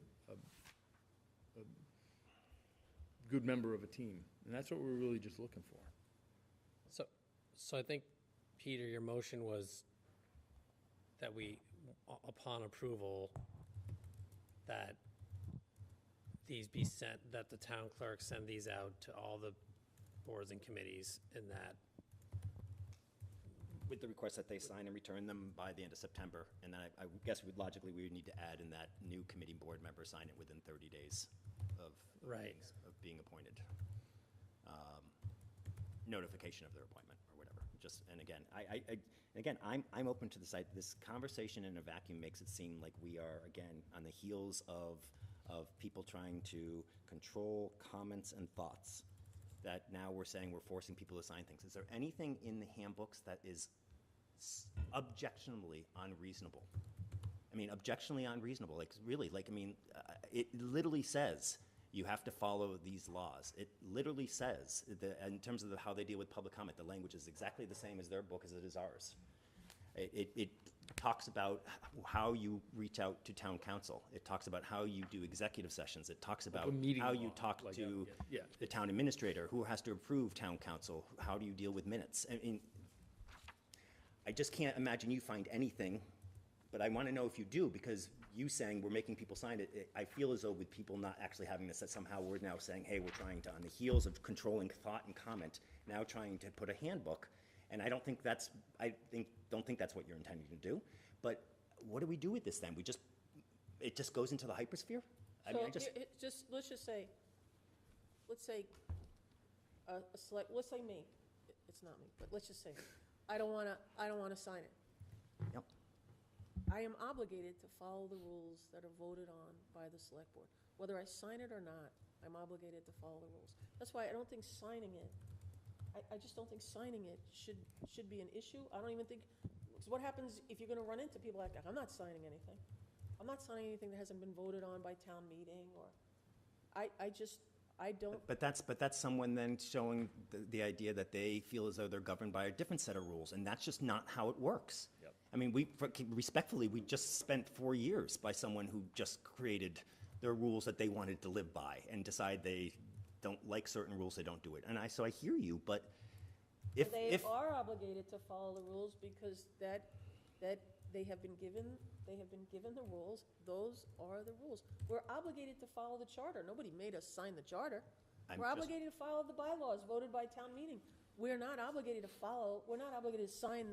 good member of a team. And that's what we're really just looking for. So I think, Peter, your motion was that we, upon approval, that these be sent, that the town clerk send these out to all the boards and committees, and that With the request that they sign and return them by the end of September. And then I guess we would need to add in that new committee board member sign it within 30 days of being appointed. Notification of their appointment or whatever. And again, I'm open to this. This conversation in a vacuum makes it seem like we are, again, on the heels of people trying to control comments and thoughts, that now we're saying we're forcing people to sign things. Is there anything in the handbooks that is objectionably unreasonable? I mean, objectionably unreasonable, like really, it literally says you have to follow these laws. It literally says, in terms of how they deal with public comment, the language is exactly the same as their book as it is ours. It talks about how you reach out to town council. It talks about how you do executive sessions. It talks about how you talk to the town administrator, who has to approve town council. How do you deal with minutes? I mean, I just can't imagine you find anything, but I want to know if you do, because you saying we're making people sign it, I feel as though with people not actually having this, that somehow we're now saying, hey, we're trying to, on the heels of controlling thought and comment, now trying to put a handbook. And I don't think that's what you're intending to do. But what do we do with this then? It just goes into the hypersphere? I mean, let's just say, let's say me, it's not me, but let's just say, I don't wanna sign it. Yep. I am obligated to follow the rules that are voted on by the select board. Whether I sign it or not, I'm obligated to follow the rules. That's why I don't think signing it, I just don't think signing it should be an issue. I don't even think, because what happens if you're gonna run into people like that? I'm not signing anything. I'm not signing anything that hasn't been voted on by town meeting, or, I don't. But that's someone then showing the idea that they feel as though they're governed by a different set of rules, and that's just not how it works. Yep. I mean, respectfully, we just spent 4 years by someone who just created their rules that they wanted to live by and decide they don't like certain rules, they don't do it. And so I hear you, but if They are obligated to follow the rules because that they have been given the rules. Those are the rules. We're obligated to follow the charter. Nobody made us sign the charter. We're obligated to follow the bylaws voted by town meeting. We're not obligated to sign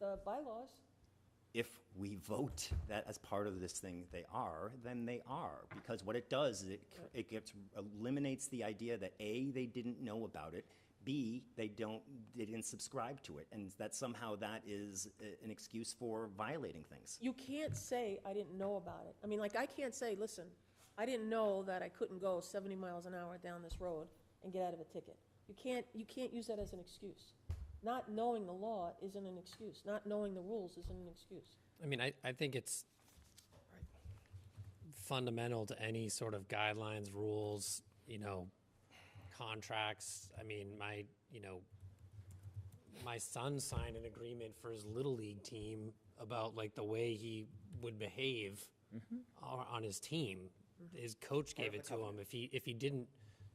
the bylaws. If we vote that as part of this thing, then they are. Because what it does is it eliminates the idea that A, they didn't know about it, B, they didn't subscribe to it, and that somehow that is an excuse for violating things. You can't say, I didn't know about it. I mean, like, I can't say, listen, I didn't know that I couldn't go 70 miles an hour down this road and get out of a ticket. You can't use that as an excuse. Not knowing the law isn't an excuse. Not knowing the rules isn't an excuse. I mean, I think it's fundamental to any sort of guidelines, rules, contracts. I mean, my son signed an agreement for his Little League team about like the way he would behave on his team. His coach gave it to him. If he didn't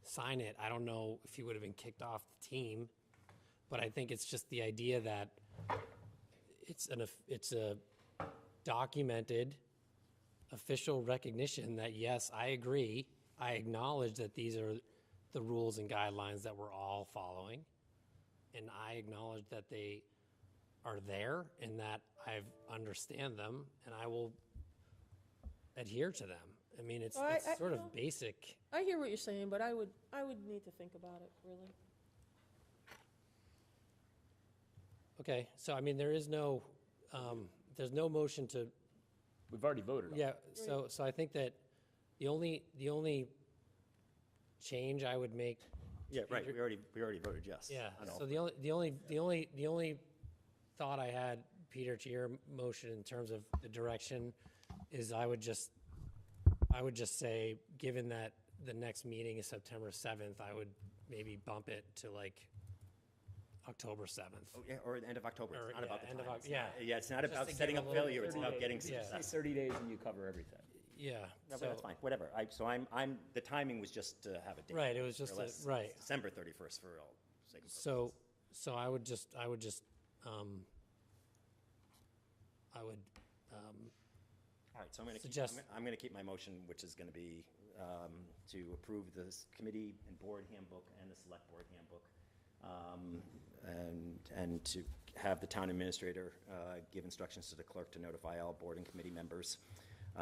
sign it, I don't know if he would have been kicked off the team. But I think it's just the idea that it's a documented official recognition that, yes, I agree. I acknowledge that these are the rules and guidelines that we're all following. And I acknowledge that they are there and that I understand them and I will adhere to them. I mean, it's sort of basic. I hear what you're saying, but I would need to think about it, really. Okay, so I mean, there's no motion to. We've already voted on it. Yeah, so I think that the only change I would make. Yeah, right. We already voted yes. Yeah. So the only thought I had, Peter, to your motion in terms of the direction, is I would just say, given that the next meeting is September 7th, I would maybe bump it to like October 7th. Oh, yeah, or the end of October. It's not about the time. Yeah, it's not about setting up failure. It's about getting success. 30 days and you cover everything. Yeah. No, but that's fine. Whatever. The timing was just to have a date. Right. It was just right. December 31st for all sake of purposes. So I would all right. So I'm going to keep my motion, which is going to be to approve this committee and board handbook and the select board handbook. And to have the town administrator give instructions to the clerk to notify all board and committee members,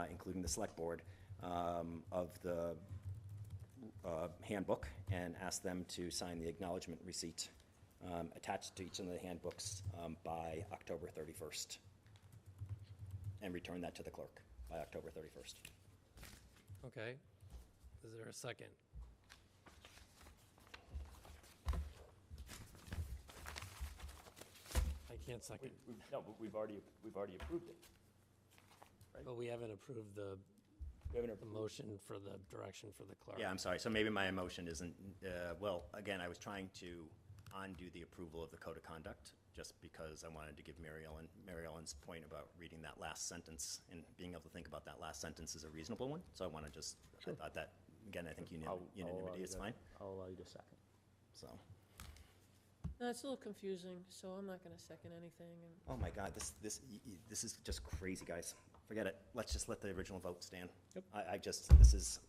including the select board, of the handbook, and ask them to sign the acknowledgement receipt attached to each of the handbooks by October 31st, and return that to the clerk by October 31st. Okay. Is there a second? I can't second. No, but we've already approved it. Right? But we haven't approved the motion for the direction for the clerk. Yeah, I'm sorry. So maybe my emotion isn't, well, again, I was trying to undo the approval of the code of conduct just because I wanted to give Mary Ellen's point about reading that last sentence and being able to think about that last sentence is a reasonable one. So I want to just, I thought that, again, I think unanimity is fine. I'll allow you to second. So. No, it's a little confusing, so I'm not going to second anything. Oh my God, this is just crazy, guys. forget it. Let's just let the original vote stand. Yep. I just, this is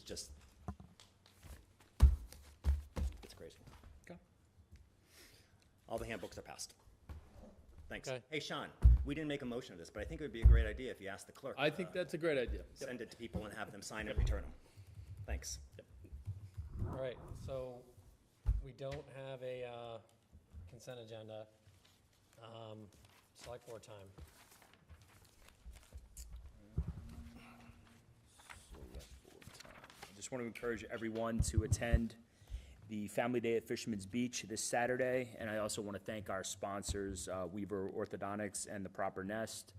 just, it's crazy. Okay. All the handbooks are passed. Thanks. Okay. Hey, Sean, we didn't make a motion of this, but I think it would be a great idea if you asked the clerk. I think that's a great idea. Send it to people and have them sign and return them. Thanks. All right, so we don't have a consent agenda. Select board time. I just want to encourage everyone to attend the Family Day at Fisherman's Beach this Saturday, and I also want to thank our sponsors, Weaver Orthodontics and the Proper Nest.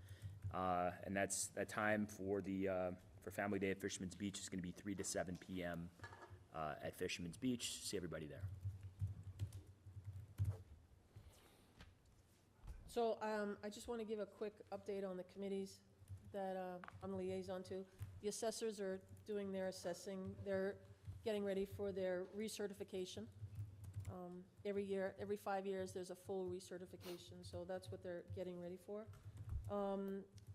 And that's that time for for Family Day at Fisherman's Beach is going to be 3 to 7 p.m. At Fisherman's Beach. See everybody there. So I just want to give a quick update on the committees that I'm liaison to. The assessors are doing their assessing. They're getting ready for their recertification. Every year, every 5 years, there's a full recertification, so that's what they're getting ready for.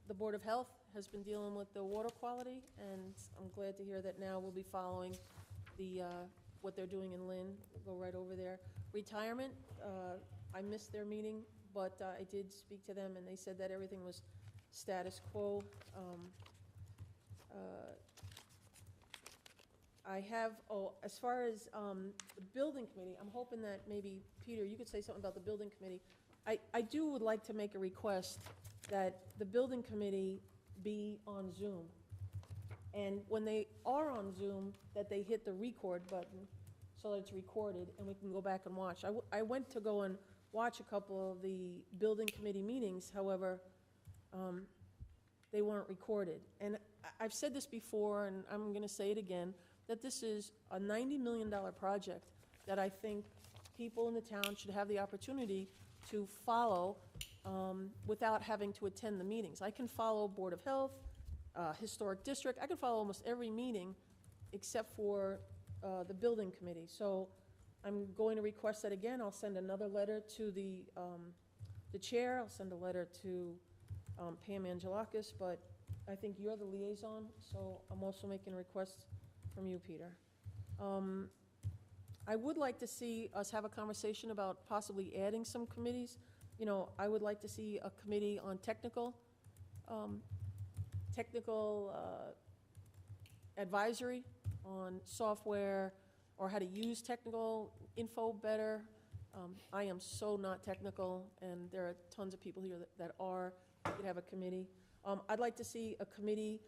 The Board of Health has been dealing with the water quality, and I'm glad to hear that now we'll be following the what they're doing in Lynn. We'll go right over there. Retirement, I missed their meeting, but I did speak to them, and they said that everything was status quo. I have, as far as the building committee, I'm hoping that maybe, Peter, you could say something about the building committee. I would like to make a request that the building committee be on Zoom. And when they are on Zoom, that they hit the record button so that it's recorded and we can go back and watch. I went to go and watch a couple of the building committee meetings, however, they weren't recorded. And I've said this before, and I'm going to say it again, that this is a $90 million project that I think people in the town should have the opportunity to follow without having to attend the meetings. I can follow Board of Health, Historic District, I can follow almost every meeting except for the building committee. So I'm going to request that again. I'll send another letter to the chair. I'll send a letter to Pam Angelakis, but I think you're the liaison, so I'm also making a request from you, Peter. I would like to see us have a conversation about possibly adding some committees. You know, I would like to see a committee on technical advisory on software or how to use technical info better. I am so not technical, and there are tons of people here that are. We could have a committee. I'd like to see a committee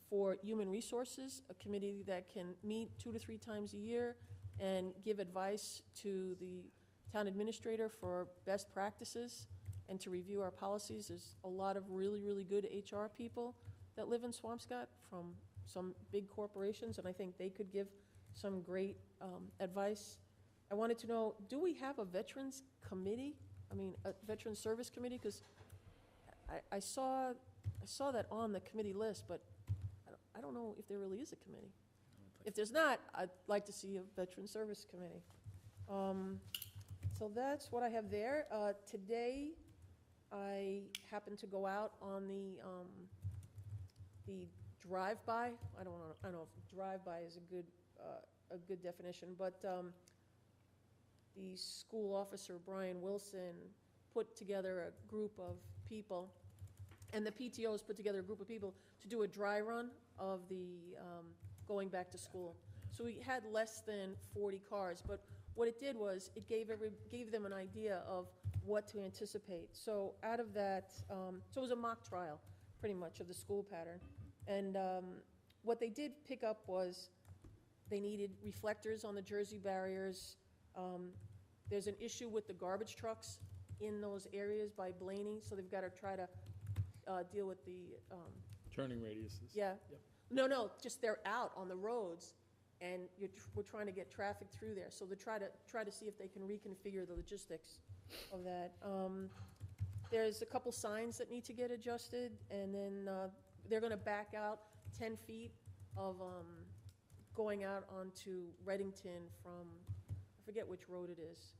for human resources, a committee that can meet 2 to 3 times a year and give advice to the town administrator for best practices and to review our policies. There's a lot of really, really good HR people that live in Swampscott from some big corporations, and I think they could give some great advice. I wanted to know, do we have a veterans committee? I mean, a veteran service committee? Because I saw that on the committee list, but I don't know if there really is a committee. If there's not, I'd like to see a veteran service committee. So that's what I have there. Today, I happened to go out on the drive-by. I don't know if drive-by is a good definition, but the school officer, Brian Wilson, put together a group of people, and the PTOs put together a group of people to do a dry run of the going back to school. So we had less than 40 cars, but what it did was it gave them an idea of what to anticipate. So out of that, so it was a mock trial, pretty much, of the school pattern. And what they did pick up was they needed reflectors on the Jersey barriers. There's an issue with the garbage trucks in those areas by Blaney, so they've got to try to deal with the Turning radiuses. yeah. Yep. No, just they're out on the roads, and we're trying to get traffic through there. So they try to see if they can reconfigure the logistics of that. There's a couple signs that need to get adjusted, and then they're going to back out 10 feet of going out onto Reddington from, I forget which road it is.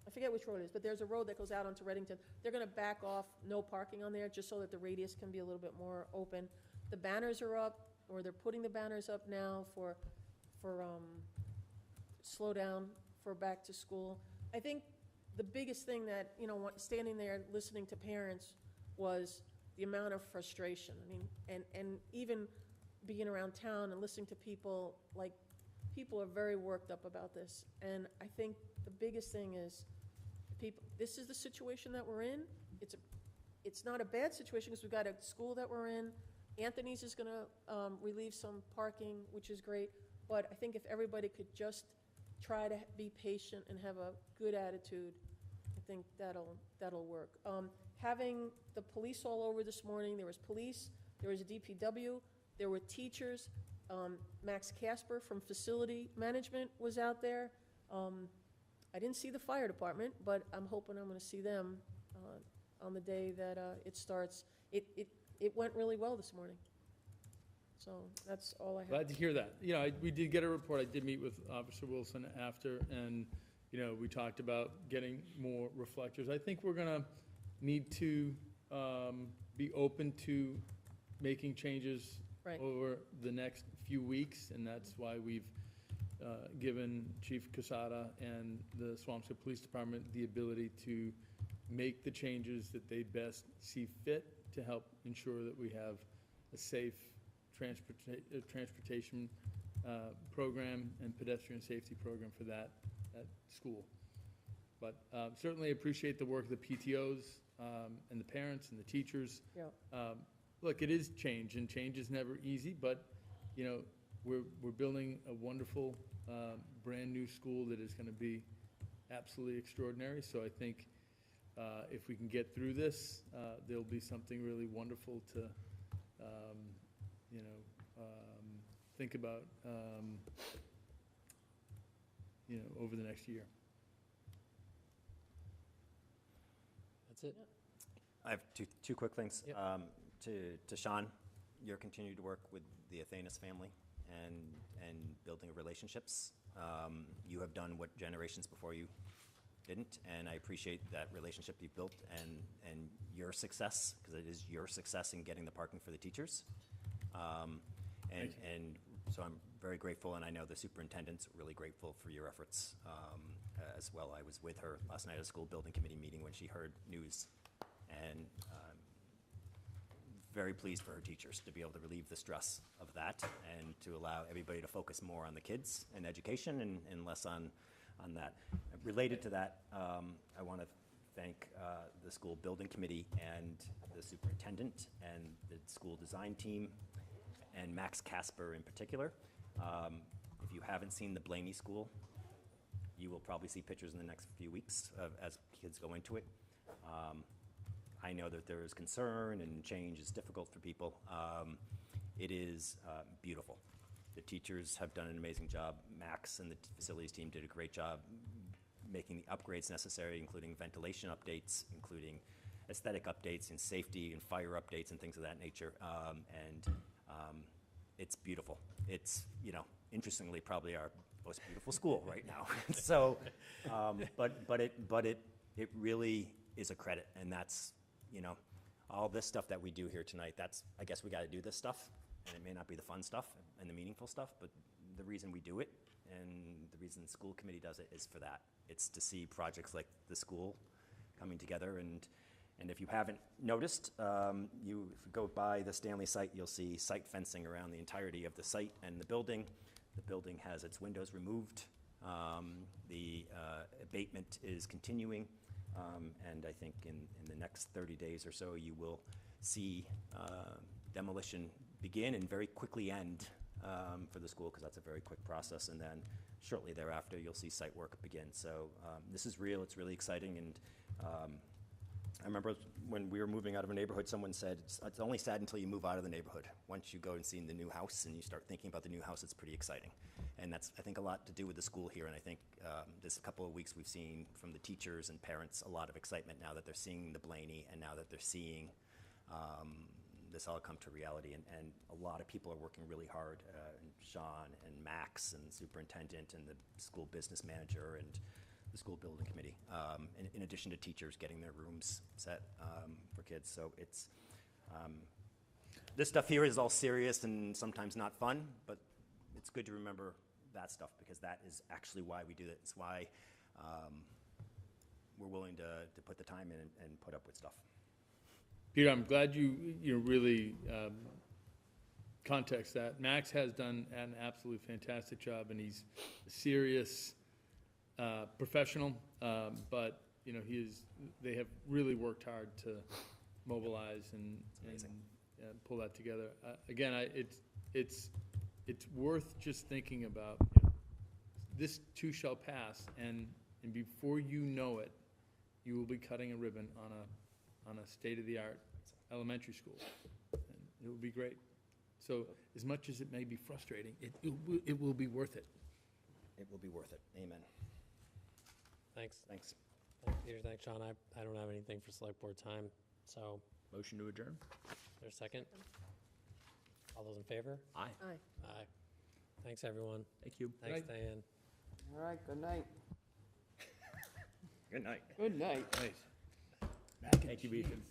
I forget which road it is, but there's a road that goes out onto Reddington. They're gonna back off, no parking on there, just so that the radius can be a little bit more open. The banners are up, or they're putting the banners up now for slow down for back to school. I think the biggest thing that, standing there listening to parents was the amount of frustration. I mean, and even being around town and listening to people, like, people are very worked up about this. And I think the biggest thing is, this is the situation that we're in. It's not a bad situation because we've got a school that we're in. Anthony's is gonna relieve some parking, which is great. But I think if everybody could just try to be patient and have a good attitude, I think that'll work. Having the police all over this morning, there was police, there was a DPW, there were teachers. Max Casper from Facility Management was out there. I didn't see the fire department, but I'm hoping I'm gonna see them on the day that it starts. It went really well this morning. So that's all I have. Glad to hear that. We did get a report. I did meet with Officer Wilson after, and, we talked about getting more reflectors. I think we're gonna need to be open to making changes Right. over the next few weeks, and that's why we've given Chief Casada and the Swampscott Police Department the ability to make the changes that they best see fit to help ensure that we have a safe transportation program and pedestrian safety program for that school. But certainly appreciate the work of the PTOs and the parents and the teachers. Yeah. Look, it is change, and change is never easy, but, we're building a wonderful, brand-new school that is going to be absolutely extraordinary. So I think if we can get through this, there'll be something really wonderful to, think about, over the next year. That's it. I have two quick things. Yep. To Sean, your continued work with the Athanas family and building relationships. You have done what generations before you didn't, and I appreciate that relationship you've built and your success, because it is your success in getting the parking for the teachers. And so I'm very grateful, and I know the superintendent's really grateful for your efforts as well. I was with her last night at a school building committee meeting when she heard news, and very pleased for her teachers to be able to relieve the stress of that and to allow everybody to focus more on the kids and education and less on that. Related to that, I want to thank the school building committee and the superintendent and the school design team and Max Casper in particular. If you haven't seen the Blaney School, you will probably see pictures in the next few weeks as kids go into it. I know that there is concern and change is difficult for people. It is beautiful. The teachers have done an amazing job. Max and the facilities team did a great job making the upgrades necessary, including ventilation updates, including aesthetic updates and safety and fire updates and things of that nature. It's beautiful. It's, interestingly, probably our most beautiful school right now. So, but it really is a credit, and that's, all this stuff that we do here tonight, I guess we got to do this stuff, and it may not be the fun stuff and the meaningful stuff, but the reason we do it and the reason the school committee does it is for that. It's to see projects like the school coming together, and if you haven't noticed, if you go by the Stanley site, you'll see site fencing around the entirety of the site and the building. The building has its windows removed. The abatement is continuing. And I think in the next 30 days or so, you will see demolition begin and very quickly end for the school, because that's a very quick process. And then shortly thereafter, you'll see site work begin. So this is real. It's really exciting. And I remember when we were moving out of a neighborhood, someone said, it's only sad until you move out of the neighborhood. Once you go and see the new house and you start thinking about the new house, it's pretty exciting. And that's, I think, a lot to do with the school here. And I think this couple of weeks we've seen from the teachers and parents a lot of excitement now that they're seeing the Blaney and now that they're seeing this all come to reality. And a lot of people are working really hard. And Sean and Max and the superintendent and the school business manager and the school building committee, in addition to teachers getting their rooms set for kids. So it's, this stuff here is all serious and sometimes not fun, but it's good to remember that stuff because that is actually why we do it. It's why we're willing to put the time in and put up with stuff. Peter, I'm glad you really context that. Max has done an absolutely fantastic job, and he's a serious professional, but they have really worked hard to mobilize and pull that together. Again, it's worth just thinking about. This too shall pass, and before you know it, you will be cutting a ribbon on a state-of-the-art elementary school, and it will be great. So, as much as it may be frustrating, it will be worth it. It will be worth it. Amen. Thanks. Thanks. Thanks, Peter. Thanks, Sean. I don't have anything for select board time, so Motion to adjourn? there's a second. All those in favor? Aye. Aye. Aye. Thanks, everyone. Thank you. Thanks, Diane. All right, good night. Good night. Good night. Thank you, Ethan.